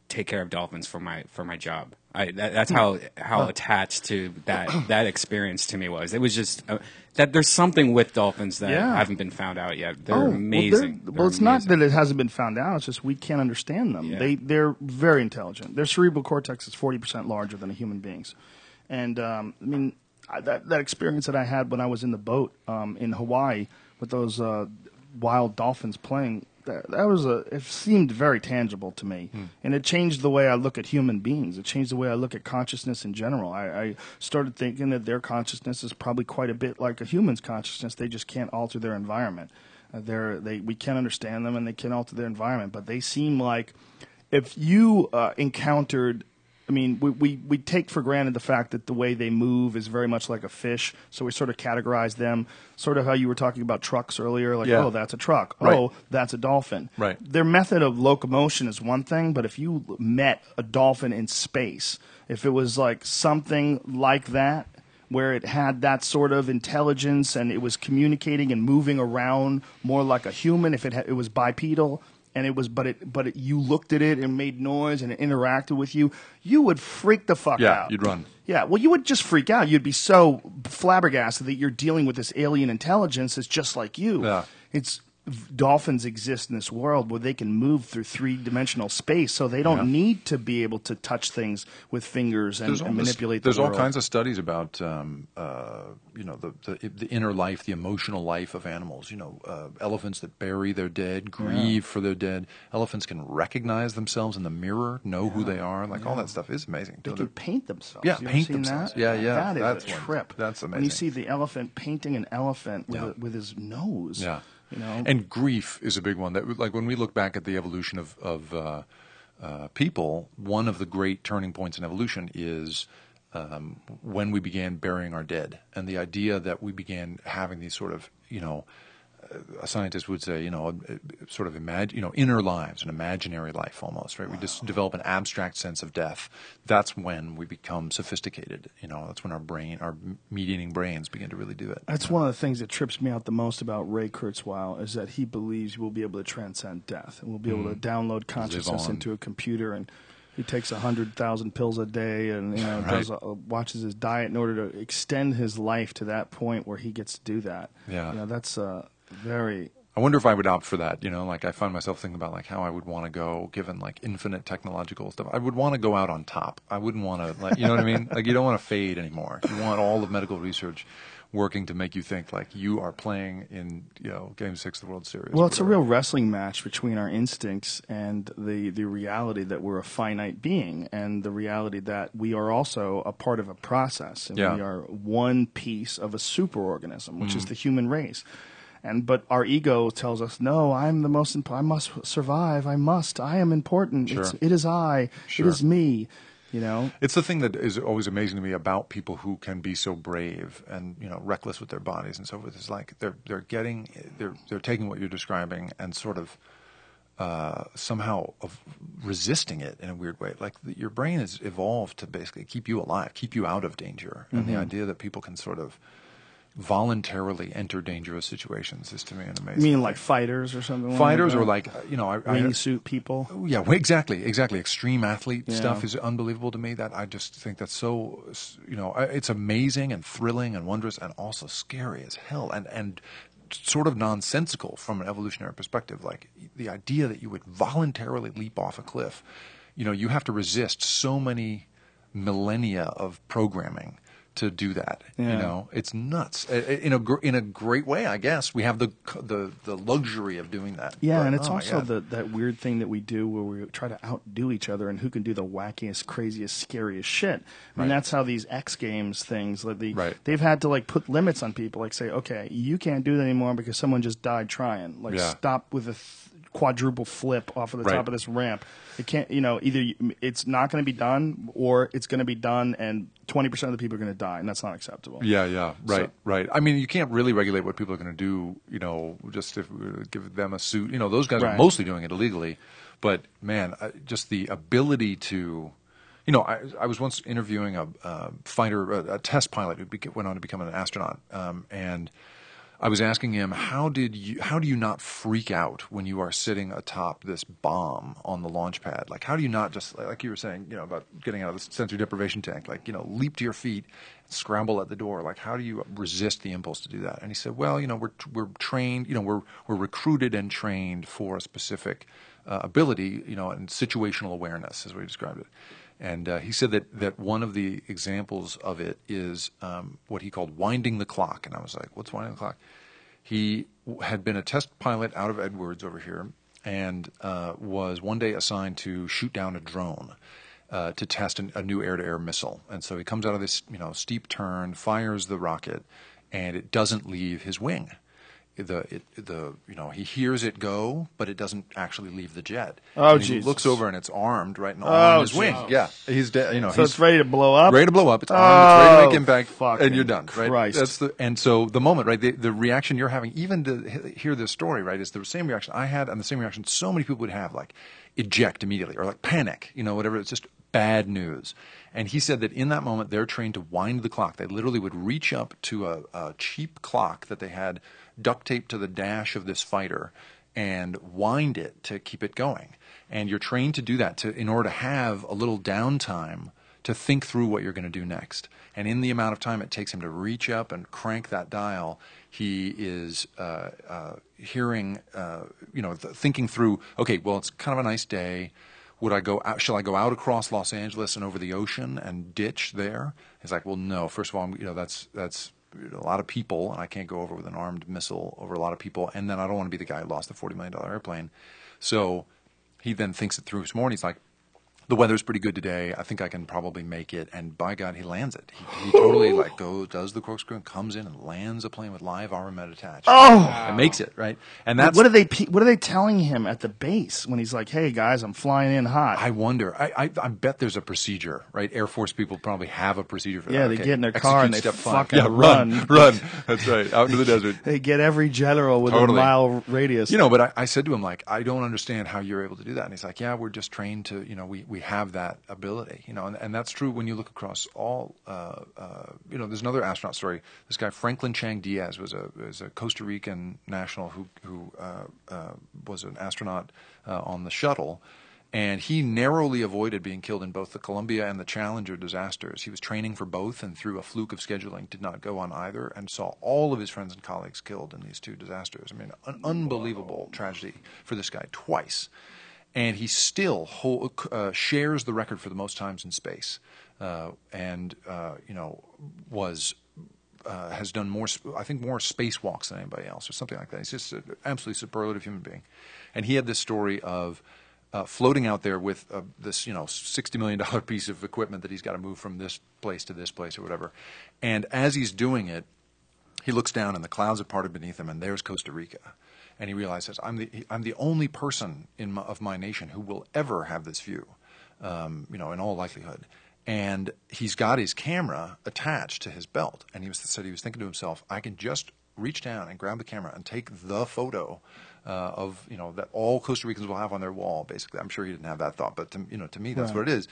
take care of dolphins for my job. That's how attached to that experience to me was. It was just that there's something with dolphins that haven't been found out yet. They're amazing. Well, it's not that it hasn't been found out. It's just we can't understand them. Yeah. They're very intelligent. Their cerebral cortex is 40% larger than a human being's. And I mean, that experience that I had when I was in the boat in Hawaii with those wild dolphins playing, it seemed very tangible to me, and it changed the way I look at human beings. It changed the way I look at consciousness in general. I started thinking that their consciousness is probably quite a bit like a human's consciousness. They just can't alter their environment. We can't understand them, and they can't alter their environment. But they seem like if you encountered. I mean, we take for granted the fact that the way they move is very much like a fish, so we sort of categorize them, sort of how you were talking about trucks earlier, like, oh, that's a truck, oh, that's a dolphin. Right. Their method of locomotion is one thing, but if you met a dolphin in space, if it was like something like that, where it had that sort of intelligence and it was communicating and moving around more like a human, if it was bipedal, and it was, you looked at it and made noise and it interacted with you, you would freak the fuck out. Yeah, you'd run. Yeah, well, you would just freak out. You'd be so flabbergasted that you're dealing with this alien intelligence that's just like you. Yeah. Dolphins exist in this world where they can move through three-dimensional space, so they don't need to be able to touch things with fingers and manipulate the world. There's all kinds of studies about the inner life, the emotional life of animals. Elephants that bury their dead, grieve for their dead. Elephants can recognize themselves in the mirror, know who they are. Like all that stuff is amazing. They can paint themselves. Yeah, you paint ever seen themselves. That? Yeah. That is a trip. That's amazing. When you see the elephant painting an elephant with his nose. Yeah. You know? And grief is a big one. That, like when we look back at the evolution of people, one of the great turning points in evolution is when we began burying our dead, and the idea that we began having these sort of, a scientist would say, sort of inner lives, an imaginary life almost, right? We just develop an abstract sense of death. That's when we become sophisticated. That's when our meat-eating brains begin to really do it. That's one of the things that trips me out the most about Ray Kurzweil is that he believes we'll be able to transcend death and we'll be able to download consciousness into a computer, and he takes 100,000 pills a day and watches his diet in order to extend his life to that point where he gets to do that. Yeah, that's very. I wonder if I would opt for that. Like I find myself thinking about like how I would want to go, given like infinite technological stuff. I would want to go out on top. I wouldn't want to, like, you know what I mean? Like you don't want to fade anymore. You want all of medical research working to make you think like you are playing in Game 6 of the World Series. Well, it's a real wrestling match between our instincts and the reality that we're a finite being, and the reality that we are also a part of a process, and we are one piece of a superorganism, which is the human race. But our ego tells us, no, I'm the most important. I must survive. I am important. Sure. It is I. Sure. It is me. It's the thing that is always amazing to me about people who can be so brave and reckless with their bodies and so forth. It's like they're taking what you're describing and sort of somehow resisting it in a weird way. Like your brain is evolved to basically keep you alive, keep you out of danger, and the idea that people can sort of voluntarily enter dangerous situations is to me an amazing. You mean like fighters or something? Fighters or like wingsuit people. Yeah, exactly. Extreme athlete stuff is unbelievable to me. That I just think that's so. It's amazing and thrilling and wondrous and also scary as hell and sort of nonsensical from an evolutionary perspective. Like the idea that you would voluntarily leap off a cliff. You have to resist so many millennia of programming to do that. Yeah. You know, it's nuts. In a great way, I guess. We have the luxury of doing that. Yeah, But, and it's oh my also God. that weird thing that we do where we try to outdo each other and who can do the wackiest, craziest, scariest shit. I mean, Right. that's how these X Games things, like Right. they've had to like put limits on people, like say, okay, you can't do that anymore because someone just died trying. Like, Yeah. stop with a quadruple flip off of the Right. top of this ramp. It can't, either it's not going to be done or it's going to be done and 20% of the people are going to die, and that's not acceptable. Yeah, right, So- right. I mean, you can't really regulate what people are going to do, just if we give them a suit. Those guys are Right. mostly doing it illegally. But, man, just the ability to, I was once interviewing a fighter, a test pilot who went on to become an astronaut, and I was asking him, how do you not freak out when you are sitting atop this bomb on the launch pad? Like, how do you not just, like you were saying, about getting out of the sensory deprivation tank, like, leap to your feet, scramble at the door? Like, how do you resist the impulse to do that? And he said, well, we're trained, we're recruited and trained for a specific ability, and situational awareness is what he described it. And he said that one of the examples of it is what he called winding the clock. And I was like, what's winding the clock? He had been a test pilot out of Edwards over here and was one day assigned to shoot down a drone to test a new air-to-air missile. And so he comes out of this steep turn, fires the rocket, and it doesn't leave his wing. He hears it go, but it doesn't actually leave the jet. Oh, and he Jesus. looks over and it's armed right on Oh, his wing. Jesus. Yeah, he's dead. So it's ready to blow up? Ready to blow up. It's armed. It's ready to make impact, fucking and you're done. Right? Christ. And so the moment, right, the reaction you're having, even to hear this story, right, is the same reaction I had, and the same reaction so many people would have, like eject immediately or like panic, whatever. It's just bad news. And he said that in that moment, they're trained to wind the clock. They literally would reach up to a cheap clock that they had duct taped to the dash of this fighter and wind it to keep it going. And you're trained to do that in order to have a little downtime to think through what you're going to do next. And in the amount of time it takes him to reach up and crank that dial, he is hearing, thinking through, okay, well, it's kind of a nice day. Would I go out? Shall I go out across Los Angeles and over the ocean and ditch there? He's like, well, no. First of all, that's a lot of people, and I can't go over with an armed missile over a lot of people. And then I don't want to be the guy who lost the $40 million airplane. So he then thinks it through some more, and he's like, the weather's pretty good today. I think I can probably make it. And by God, he lands it. He totally does the corkscrew and comes in and lands a plane with live armament attached. Oh! And makes it, right? And that's What are they telling him at the base when he's like, "Hey guys, I'm flying in hot"? I wonder. I bet there's a procedure, right? Air Force people probably have a procedure for that. Yeah, they Okay. get in their car and they Execute step 5. fucking Yeah, run. run. That's right. Out into the desert. They get every general with Totally. a mile radius. But I said to him, like, I don't understand how you're able to do that. And he's like, yeah, we're just trained to, we have that ability, and that's true when you look across all, there's another astronaut story. This guy, Franklin Chang Diaz, was a Costa Rican national who was an astronaut on the shuttle. And he narrowly avoided being killed in both the Columbia and the Challenger disasters. He was training for both and through a fluke of scheduling did not go on either and saw all of his friends and colleagues killed in these two disasters. I mean, an unbelievable tragedy for this guy twice. And he still shares the record for the most times in space has done more spacewalks than anybody else or something like that. He's just an absolutely superlative human being. And he had this story of floating out there with this, $60 million piece of equipment that he's got to move from this place to this place or whatever. And as he's doing it, he looks down and the clouds have parted beneath him, and there's Costa Rica. And he realizes, I'm the only person of my nation who will ever have this view, in all likelihood. And he's got his camera attached to his belt, and he was thinking to himself, I can just reach down and grab the camera and take the photo of that all Costa Ricans will have on their wall. Basically, I'm sure he didn't have that thought, but to me that's what it is.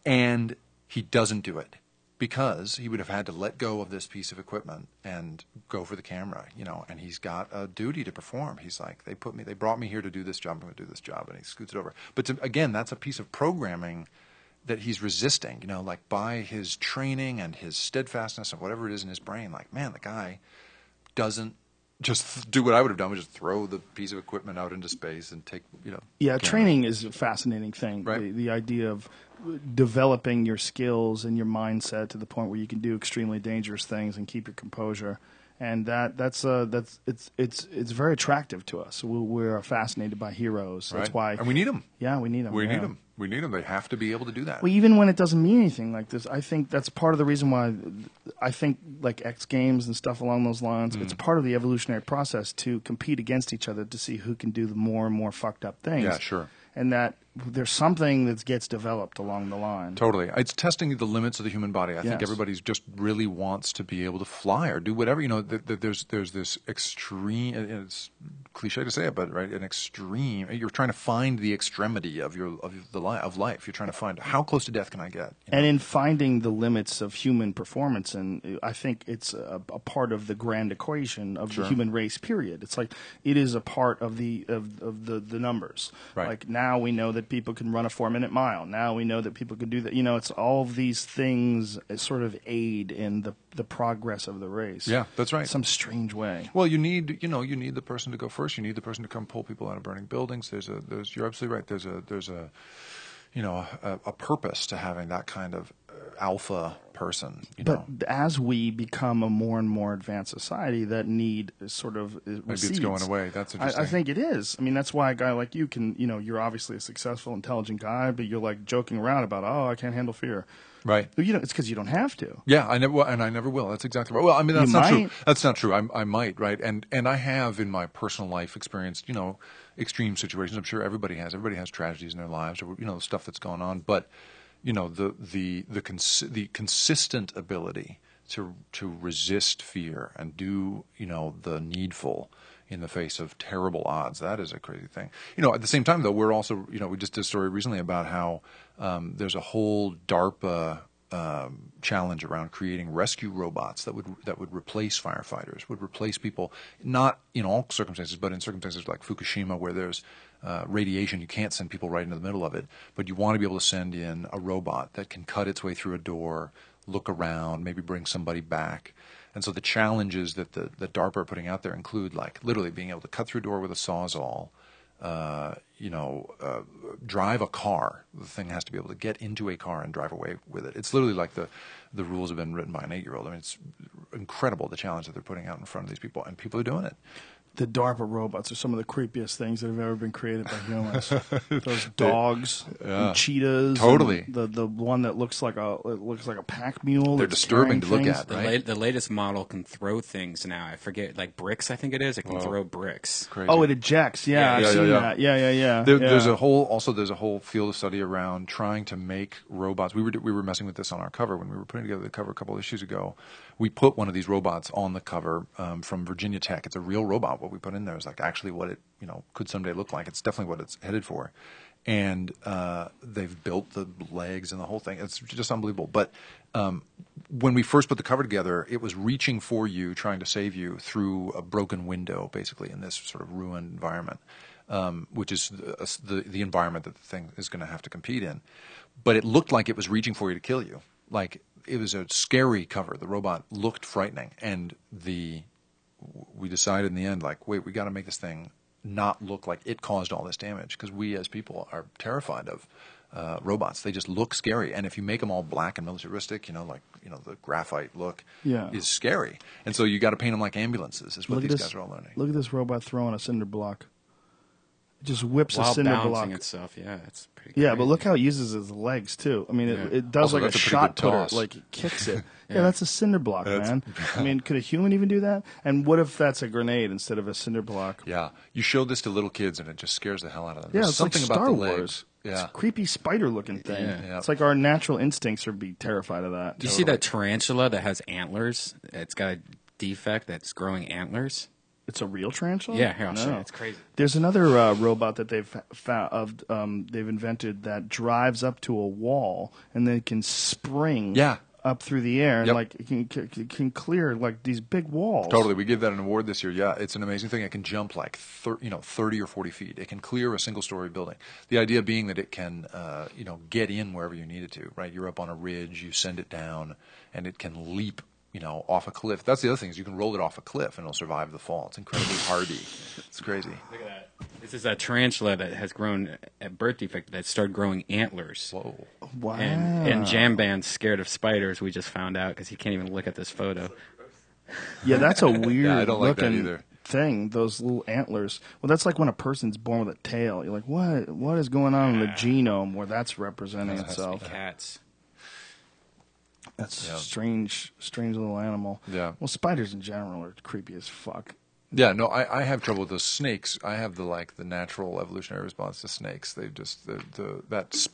And he doesn't do it because he would have had to let go of this piece of equipment and go for the camera, and he's got a duty to perform. He's like, they brought me here to do this job. I'm going to do this job, and he scoots it over. But again, that's a piece of programming that he's resisting, like by his training and his steadfastness and whatever it is in his brain. Like, man, the guy doesn't just do what I would have done, which is throw the piece of equipment out into space and take, Yeah, cameras. training is a fascinating thing. Right. The idea of developing your skills and your mindset to the point where you can do extremely dangerous things and keep your composure. And that's very attractive to us. We're fascinated by heroes. That's Right. why. And we need them. Yeah, we need them. We need them. We need them. They have to be able to do that. Well, even when it doesn't mean anything like this, I think that's part of the reason why I think like X Games and stuff along those lines, it's part of the evolutionary process to compete against each other to see who can do the more and more fucked up things. Yeah, sure. And that there's something that gets developed along the line. Totally. It's testing the limits of the human body. I think Yes. everybody's just really wants to be able to fly or do whatever. There's this extreme, and it's cliche to say it, but right, an extreme, you're trying to find the extremity of life. You're trying to find how close to death can I get? And in finding the limits of human performance, and I think it's a part of the grand equation of the human race. Period. It's like it is a part of the numbers. Right. Like now we know that people can run a 4-minute mile. Now we know that people can do that. It's all of these things sort of aid in the progress of the race. Yeah, that's right. Some strange way. Well, you need the person to go first. You need the person to come pull people out of burning buildings. You're absolutely right. There's a purpose to having that kind of alpha person. But as we become a more and more advanced society, that need sort of Maybe recedes. it's going away. That's interesting. I think it is. I mean, that's why a guy like you can, you're obviously a successful, intelligent guy, but you're like joking around about, I can't handle fear. Right. It's because you don't have to. Yeah, I never will. That's exactly right. Well, I mean, that's You not true. might. That's not true. I might, right? And I have in my personal life experienced, extreme situations. I'm sure everybody has. Everybody has tragedies in their lives, or stuff that's going on. But the consistent ability to resist fear and do the needful in the face of terrible odds, that is a crazy thing. At the same time, though, we're also we just did a story recently about how there's a whole DARPA challenge around creating rescue robots that would replace firefighters, would replace people, not in all circumstances, but in circumstances like Fukushima where there's radiation. You can't send people right into the middle of it, but you want to be able to send in a robot that can cut its way through a door, look around, maybe bring somebody back. And so the challenges that DARPA are putting out there include like literally being able to cut through a door with a Sawzall, drive a car. The thing has to be able to get into a car and drive away with it. It's literally like the rules have been written by an 8-year-old. I mean, it's incredible the challenge that they're putting out in front of these people, and people are doing it. The DARPA robots are some of the creepiest things that have ever been created by humans. Those dogs, and cheetahs, Totally. and the one that looks like a pack mule. They're that's disturbing carrying to look things. at. Right? The latest model can throw things now. I forget, like bricks, I think it is. It can throw bricks. Crazy. Oh, it ejects. Yeah, I've seen that. Yeah. There's a whole field of study around trying to make robots. We were messing with this on our cover when we were putting together the cover a couple of issues ago. We put one of these robots on the cover from Virginia Tech. It's a real robot. What we put in there is like actually what it could someday look like. It's definitely what it's headed for, and they've built the legs and the whole thing. It's just unbelievable. But when we first put the cover together, it was reaching for you, trying to save you through a broken window, basically in this sort of ruined environment, which is the environment that the thing is going to have to compete in. But it looked like it was reaching for you to kill you. Like it was a scary cover. The robot looked frightening, and we decided in the end, like, wait, we got to make this thing not look like it caused all this damage, because we as people are terrified of robots. They just look scary, and if you make them all black and militaristic, the graphite look is scary, and so you got to paint them like ambulances. Is what these guys are all learning. Look at this robot throwing a cinder block. It just whips While a cinder balancing block. itself, yeah, it's pretty. Yeah, crazy. but look how it uses his legs too. I mean, it does Also, like a that's a pretty shot good putter, toss. like it kicks it. Yeah, that's a cinder block, That's- man. I mean, could a human even do that? And what if that's a grenade instead of a cinder block? Yeah, you show this to little kids, and it just scares the hell out of them. Yeah, There's it's something like about Star the Wars. legs. It's Yeah, a creepy spider-looking thing. Yeah. It's like our natural instincts would be terrified of that. Do you see that tarantula that has antlers? It's got a defect that's growing antlers. It's a real tarantula? Yeah, here, I'll show you. No. It's crazy. There's another robot that they've they've invented that drives up to a wall and then can spring up through the air and Yep. like it can clear like these big walls. totally. We gave that an award this year. Yeah, it's an amazing thing. It can jump like 30 or 40 feet. It can clear a single-story building. The idea being that it can get in wherever you need it to. Right, you're up on a ridge, you send it down, and it can leap off a cliff. That's the other thing is you can roll it off a cliff and it'll survive the fall. It's incredibly hardy. It's crazy. Look at that. This is a tarantula that has grown at birth defect that started growing antlers. Whoa. Wow. And Jam Band's scared of spiders. We just found out because he can't even look at this photo. Yeah, that's a weird I don't like that looking either. thing. Those little antlers. Well, that's like when a person's born with a tail. You're like, what is going on in the genome where that's representing itself? Cats. That's strange little animal. Yeah. Well, spiders in general are creepy as fuck. Yeah, no, I have trouble with those snakes. I have the natural evolutionary response to snakes. They just that's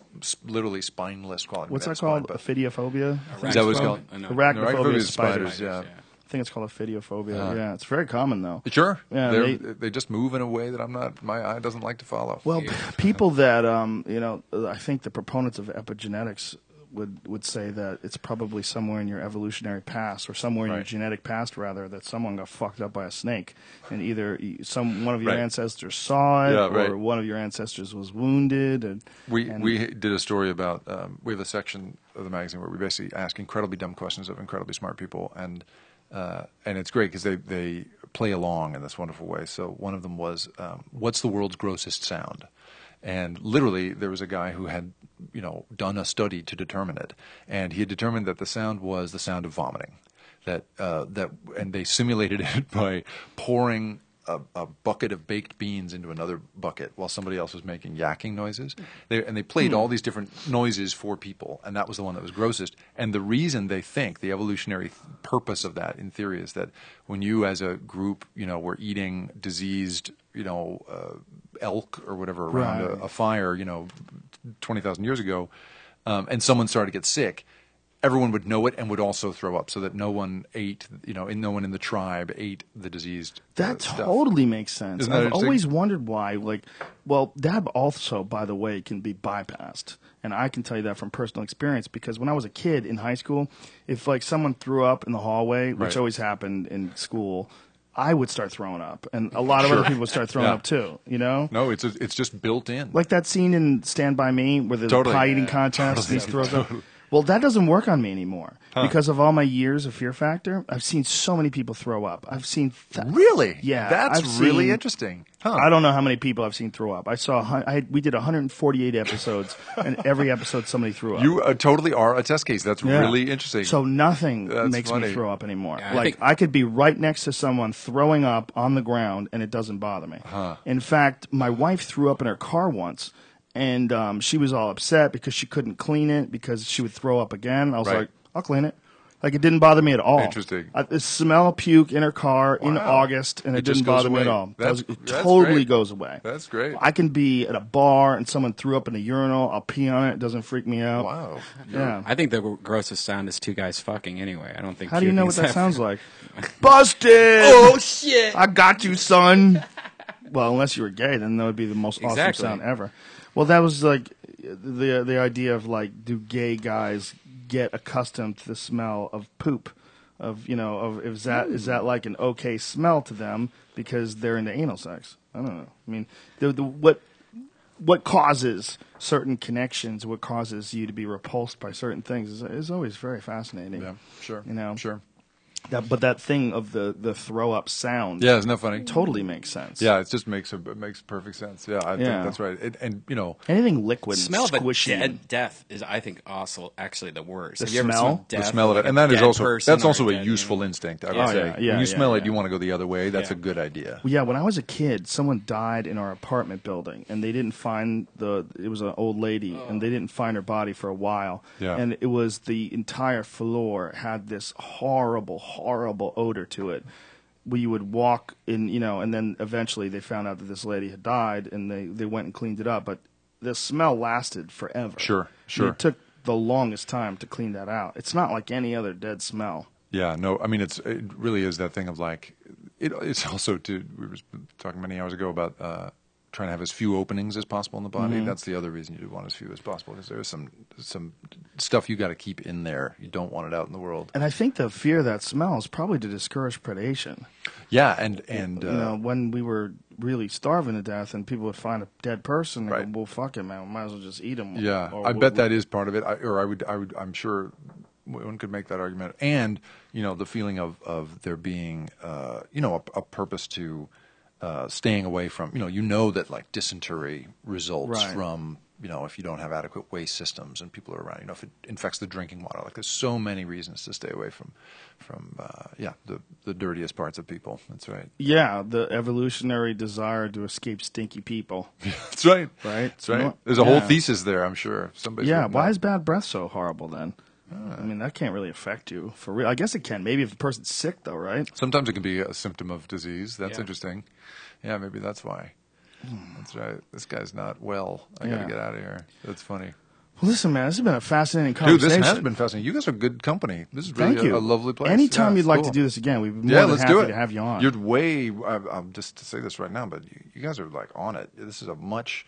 literally spineless quality. What's that called? Ophidiophobia? Is that what it's called? Arachnophobia is spiders. Yeah. I think it's called ophidiophobia. Yeah, it's very common though. Sure. Yeah, they just move in a way that my eye doesn't like to follow. Well, people that I think the proponents of epigenetics would say that it's probably somewhere in your evolutionary past or somewhere in your genetic past rather that someone got fucked up by a snake and either one of your ancestors saw it or one of your ancestors was wounded. And we did a story about we have a section of the magazine where we basically ask incredibly dumb questions of incredibly smart people and it's great because they play along in this wonderful way. So one of them was what's the world's grossest sound? And literally, there was a guy who had, done a study to determine it, and he had determined that the sound was the sound of vomiting. And they simulated it by pouring a bucket of baked beans into another bucket while somebody else was making yakking noises. They played all these different noises for people, and that was the one that was grossest. And the reason they think the evolutionary purpose of that, in theory, is that when you as a group, were eating diseased, elk or whatever around a fire, 20,000 years ago, and someone started to get sick, everyone would know it and would also throw up, so that no one ate, no one in the tribe ate the diseased That stuff. totally makes sense. Isn't that I've interesting? always wondered why, that also, by the way, can be bypassed. And I can tell you that from personal experience because when I was a kid in high school, if someone threw up in the hallway, which always happened in school, I would start throwing up, and a lot of other people would start throwing up too. No, it's just built in. Like that scene in Stand By Me where there's a pie eating contest. And he throws up. Well, that doesn't work on me anymore because of all my years of Fear Factor. I've seen so many people throw up. I've seen Really? Yeah, that's I've really seen- interesting. Huh. I don't know how many people I've seen throw up. We did 148 episodes, and every episode somebody threw up. You totally are a test case. That's really interesting. So nothing That's makes funny. me throw up anymore. Yeah, I could be right next to someone throwing up on the ground, and it doesn't bother me. In fact, my wife threw up in her car once, and she was all upset because she couldn't clean it because she would throw up again. I was like, I'll clean it. Like, it didn't bother me at all. Interesting. The smell of puke in her car in August, and it just didn't goes bother me away. at all. That's It totally great. goes away. That's great. I can be at a bar and someone threw up in a urinal. I'll pee on it. It doesn't freak me out. Wow. Yeah. I think the grossest sound is two guys fucking anyway. I don't think. How do you know what puking's that sounds like? Busted! Oh shit! I got you, son. Well, unless you were gay, then that would be the most awesome Exactly. sound ever. Well, that was like the idea of do gay guys get accustomed to the smell of poop? Is that like an okay smell to them because they're into anal sex? I don't know. I mean, what causes certain connections? What causes you to be repulsed by certain things is always very fascinating. Yeah, sure. Sure. But that thing of the throw up sound, Yeah, isn't that funny? totally makes sense. Yeah, it just makes perfect sense. Yeah, I think Yeah. that's right. And Anything liquid, The smell of a squishy. death is, I think, also actually the worst. The Have you ever smell? smelled the death smell of like it, and that a is dead also person that's or also a dead useful animal? instinct. I Oh, would say yeah, yeah, when you smell yeah, it, you want to go the other way. That's Yeah. a good idea. Yeah, when I was a kid, someone died in our apartment building, and they didn't find it was an old lady, and they didn't find her body for a while. Yeah. And it was the entire floor had this horrible, horrible odor to it. We would walk in, and then eventually they found out that this lady had died, and they went and cleaned it up. But the smell lasted forever. Sure. It took the longest time to clean that out. It's not like any other dead smell. Yeah, no, I mean it really is that thing of it's also we were talking many hours ago about trying to have as few openings as possible in the body. Mm-hmm. That's the other reason you do want as few as possible because there's some stuff you got to keep in there. You don't want it out in the world. And I think the fear of that smell is probably to discourage predation. Yeah, and When we were really starving to death and people would find a dead person, and Right. go, well, fuck it, man, we might as well just eat them. yeah, I bet that is part of it. I'm sure one could make that argument, and the feeling of there being a purpose to staying away from that like dysentery results Right. from if you don't have adequate waste systems and people are around, if it infects the drinking water. Like there's so many reasons to stay away from the dirtiest parts of people. That's right. Yeah, the evolutionary desire to escape stinky people. That's right. Right? That's right. You know- There's a whole yeah. thesis there, I'm sure. Somebody's Yeah, written why that. is bad breath so horrible then? I mean, that can't really affect you for real. I guess it can. Maybe if the person's sick, though, right? Sometimes it can be a symptom of disease. That's Yeah. interesting. Yeah, maybe that's why. That's right. This guy's not well. I got Yeah. to get out of here. That's funny. Well, listen, man, this has been a fascinating Dude, conversation. this has been fascinating. You guys are good company. This is really Thank you. a lovely place. Anytime Yeah, you'd it's like cool. to do this again, we'd be more Yeah, than let's happy do it. to have you on. You're way. I'm just to say this right now, but you guys are like on it. This is a much.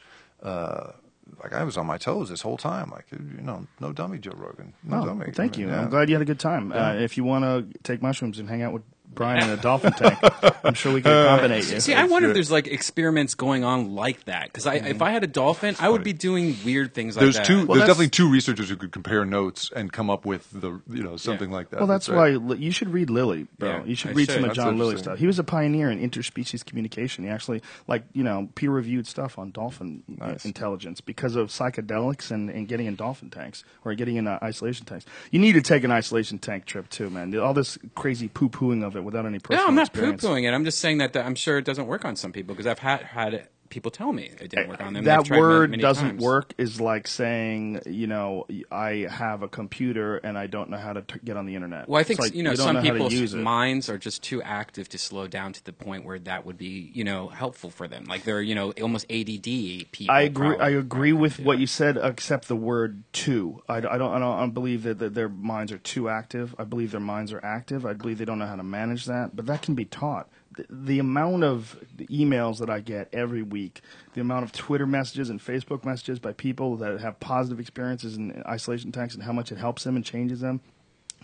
Like I was on my toes this whole time. Like no dummy, Joe Rogan. No Oh, dummy. well, thank you. Yeah. I'm glad you had a good time. If you want to take mushrooms and hang out with Brian in a dolphin tank, I'm sure we can accommodate you. See, I wonder if there's like experiments going on like that. Because if I had a dolphin, I would be doing weird things like There's that. two. Well, there's that's- definitely two researchers who could compare notes and come up with the something like that. Well, that's right. why you should read Lilly, bro. Yeah, you should I read should. some of That's John Lilly's interesting. stuff. He was a pioneer in interspecies communication. He actually, peer-reviewed stuff on dolphin intelligence because of psychedelics and getting in dolphin tanks or getting in isolation tanks. You need to take an isolation tank trip too, man. All this crazy poo-pooing of it without any personal No, I'm not experience. poo-pooing it. I'm just saying that I'm sure it doesn't work on some people because I've had people tell me it didn't work on them. That They've tried word many doesn't times. work is like saying, I have a computer and I don't know how to get on the internet. Well, I think It's like, you don't some know how to people's use it. minds are just too active to slow down to the point where that would be helpful for them. Like they're almost ADD people. I agree. probably. I agree with what you said, except the word "too." I don't believe that their minds are too active. I believe their minds are active. I believe they don't know how to manage that, but that can be taught. The amount of emails that I get every week, the amount of Twitter messages and Facebook messages by people that have positive experiences in isolation tanks and how much it helps them and changes them.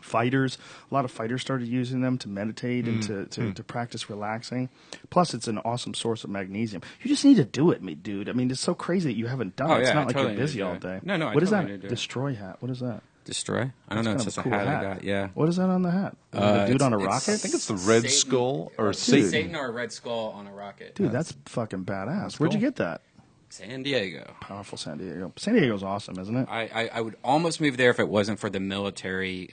Fighters, a lot of fighters started using them to meditate and to practice relaxing. Plus, it's an awesome source of magnesium. You just need to do it, dude. I mean, it's so crazy that you haven't done it. Oh, It's yeah, not I like totally you're busy need to all do day. it. No, I What is totally that? need to do it. Destroy hat. What is that? Destroy? I don't know. Kind It's of just a a cool hat, hat. I got. Yeah. What is that on the hat? The dude on a rocket? I think it's the Red Satan. Skull or Satan. Satan. or a red skull on a rocket. Dude, that's fucking badass. Where'd you cool. get that? San Diego. Powerful San Diego. San Diego's awesome, isn't it? I would almost move there if it wasn't for the military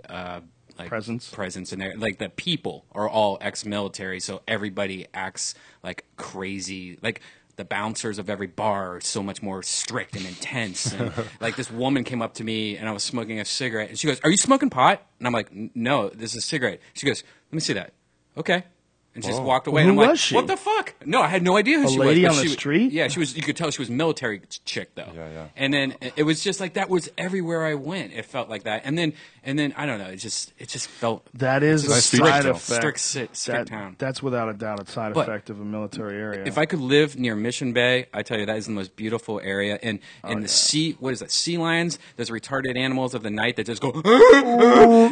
presence in there. Like the people are all ex-military, so everybody acts like crazy. Like the bouncers of every bar are so much more strict and intense. And like this woman came up to me and I was smoking a cigarette and she goes, "Are you smoking pot?" And I'm like, "No, this is a cigarette." She goes, "Let me see that." Okay. And she just walked away. Who and I'm like, was she? "What the fuck?" No, I had no idea who A she lady was. on but the she- street? Yeah, she was. You could tell she was a military chick though. Yeah. And then it was just like that was everywhere I went. It felt like that. And then I don't know. It just felt That is a Nice feature, side though. effect. strict town. That's without a doubt a side But effect of a military area. If I could live near Mission Bay, I tell you that is the most beautiful area. And the sea, what is that? Sea lions. Those retarded animals of the night that just go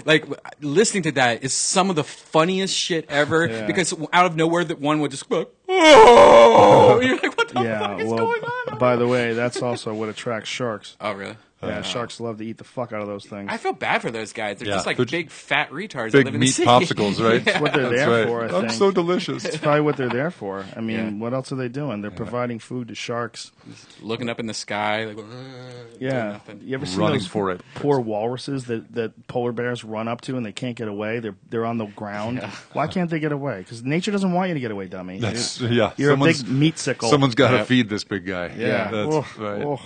like listening to that is some of the funniest shit ever. Yeah. Because out of nowhere, that one would just go. Oh, you're like, what the fuck is well, going on? by the way, that's also what attracts sharks. Oh, really? Yeah, sharks love to eat the fuck out of those things. I feel bad for those guys. They're Yeah. just like They're big fat retards that Big live in the meat city. popsicles, right? That's what they're That's there right. for, I I'm think. so delicious. It's probably what they're there for. I mean, Yeah. what else are they doing? They're providing food to sharks. Looking up in the sky, like, doing Yeah. nothing. You ever seen Running those for it. poor walruses that polar bears run up to and they can't get away? They're on the ground. Why can't they get away? Because nature doesn't want you to get away, dummy. You're a big meat sickle. Someone's got to Yeah. feed this big guy. Yeah. That's Ugh, right. ugh.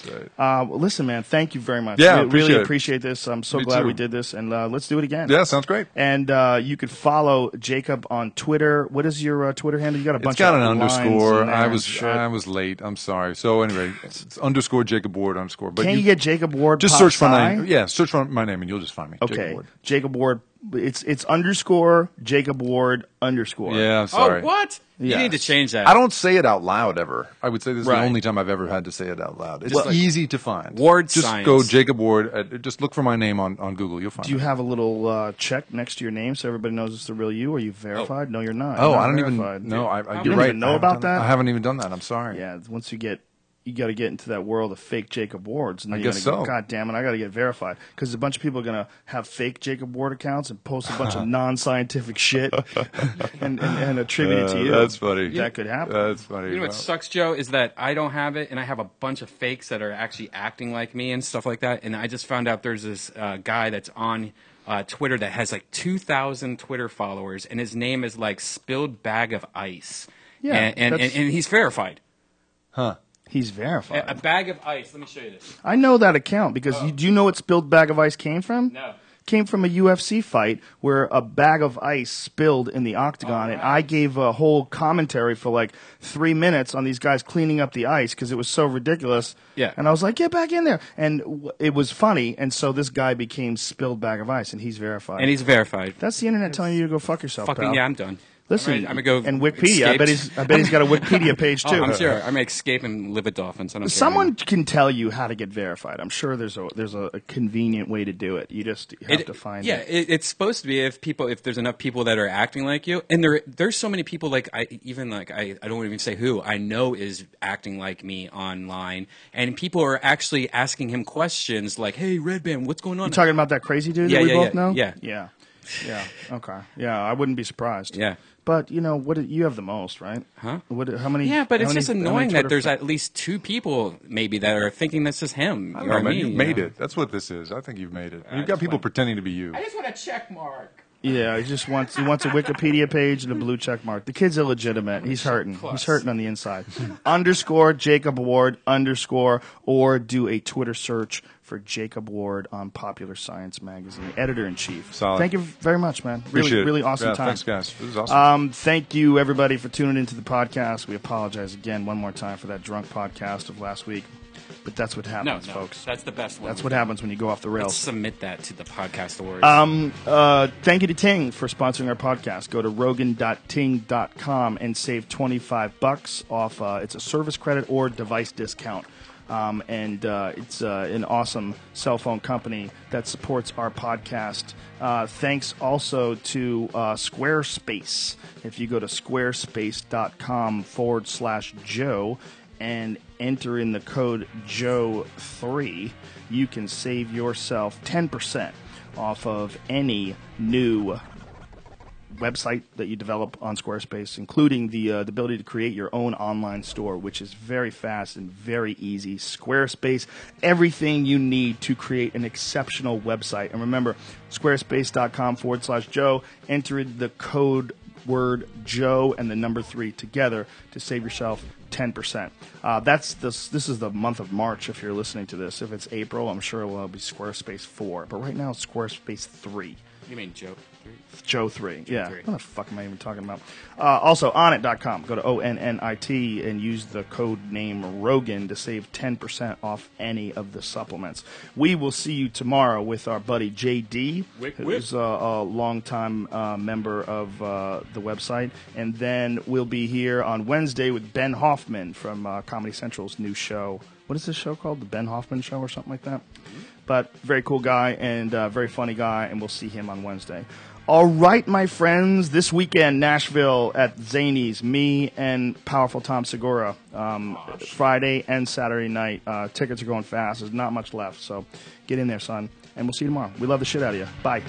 That's right. Well, listen, man, thank you very much. Yeah, we really appreciate it. appreciate this. I'm so Me glad too. we did this, and let's do it again. Yeah, sounds great. And you could follow Jacob on Twitter. What is your Twitter handle? You got a bunch It's got of an lines underscore. in there I and was shit. I was late. I'm sorry. So anyway, it's underscore Jacob Ward underscore. But Can you get Jacob Ward? just Pop search for Sci? my name? Yeah, search for my name and you'll just find me. Jacob Okay, Ward. Jacob Ward. It's underscore Jacob Ward underscore. Yeah, I'm sorry. Oh, what? You Yes. need to change that. I don't say it out loud ever. I would say this is Right. the only time I've ever had to say it out loud. It's Well, like easy to find. Ward just Science. go Jacob Ward. Just look for my name on Google. You'll find Do you it. have a little check next to your name so everybody knows it's the real you? Are you verified? No, you're not. Oh, You're not I don't verified. even know. You you're don't right. even know I haven't about done that? I haven't even done that. I'm sorry. Yeah, once you get you got to get into that world of fake Jacob Wards. And then I you guess gotta so. Go, God damn it, I got to get verified. Because a bunch of people are going to have fake Jacob Ward accounts and post a bunch of non-scientific shit and attribute it to you. That's funny. That could happen. That's funny. You know what sucks, Joe, is that I don't have it, and I have a bunch of fakes that are actually acting like me and stuff like that. And I just found out there's this guy that's on Twitter that has like 2,000 Twitter followers, and his name is like Spilled Bag of Ice. Yeah, and he's verified. Huh. He's verified. A bag of ice. Let me show you this. I know that account because do you know what Spilled Bag of Ice came from? No. Came from a UFC fight where a bag of ice spilled in the octagon, and I gave a whole commentary for like 3 minutes on these guys cleaning up the ice because it was so ridiculous. Yeah. And I was like, get back in there. And it was funny, and so this guy became Spilled Bag of Ice, and he's verified. And he's verified. That's the internet telling you to go fuck yourself, Fucking pal. yeah, I'm done. Listen, I'm gonna go and Wikipedia. I escape. bet he's got a Wikipedia page too. Oh, I'm sure. I'm gonna escape and live with dolphins. I don't care Someone anymore. can tell you how to get verified. I'm sure there's a convenient way to do it. You just have to find it. It's supposed to be if there's enough people that are acting like you, and there's so many people like I don't even say who I know is acting like me online, and people are actually asking him questions like, "Hey, Red Band, what's going on?" You talking about that crazy dude Yeah, that we yeah, both yeah, know? yeah. Yeah. Okay. Yeah, I wouldn't be surprised. Yeah. But you have the most, right? Huh? How many? Yeah, but how it's many- just how many annoying that Twitter there's fa- at least 2 people maybe that are thinking this is him I or don't know, man. me. You've you made know? it. That's what this is. I think you've made it. You've that's got people fine. pretending to be you. I just want a check mark. Yeah, he wants a Wikipedia page and a blue check mark. The kid's illegitimate. He's hurting. Plus. He's hurting on the inside. _ Jacob Ward _ or do a Twitter search for Jacob Ward on Popular Science Magazine, editor in chief. Solid. Thank you very much, man. Appreciate it. Really awesome Yeah, time. Thanks, guys. This is awesome. Thank you, everybody, for tuning into the podcast. We apologize again one more time for that drunk podcast of last week. But that's what No, happens, no, folks. that's the best one. That's what happens when you go off the Let's rails. submit that to the podcast awards. Thank you to Ting for sponsoring our podcast. Go to rogan.ting.com and save $25 off. It's a service credit or device discount. It's an awesome cell phone company that supports our podcast. Thanks also to Squarespace. If you go to squarespace.com/Joe and enter in the code Joe3, you can save yourself 10% off of any new website that you develop on Squarespace, including the ability to create your own online store, which is very fast and very easy. Squarespace, everything you need to create an exceptional website. And remember, squarespace.com/Joe, enter the code word Joe and the number 3 together to save yourself 10%. This is the month of March if you're listening to this. If it's April, I'm sure it will be Squarespace 4. But right now it's Squarespace 3. You mean Joe? Joe 3. Yeah. 3. What the fuck am I even talking about? Also, onnit.com. Go to ONNIT and use the code name Rogan to save 10% off any of the supplements. We will see you tomorrow with our buddy JD, who's a longtime member of the website. And then we'll be here on Wednesday with Ben Hoffman from Comedy Central's new show. What is this show called? The Ben Hoffman Show or something like that? But very cool guy and very funny guy, and we'll see him on Wednesday. All right, my friends, this weekend, Nashville at Zany's, me and powerful Tom Segura, Friday and Saturday night. Tickets are going fast. There's not much left, so get in there, son. And we'll see you tomorrow. We love the shit out of you. Bye.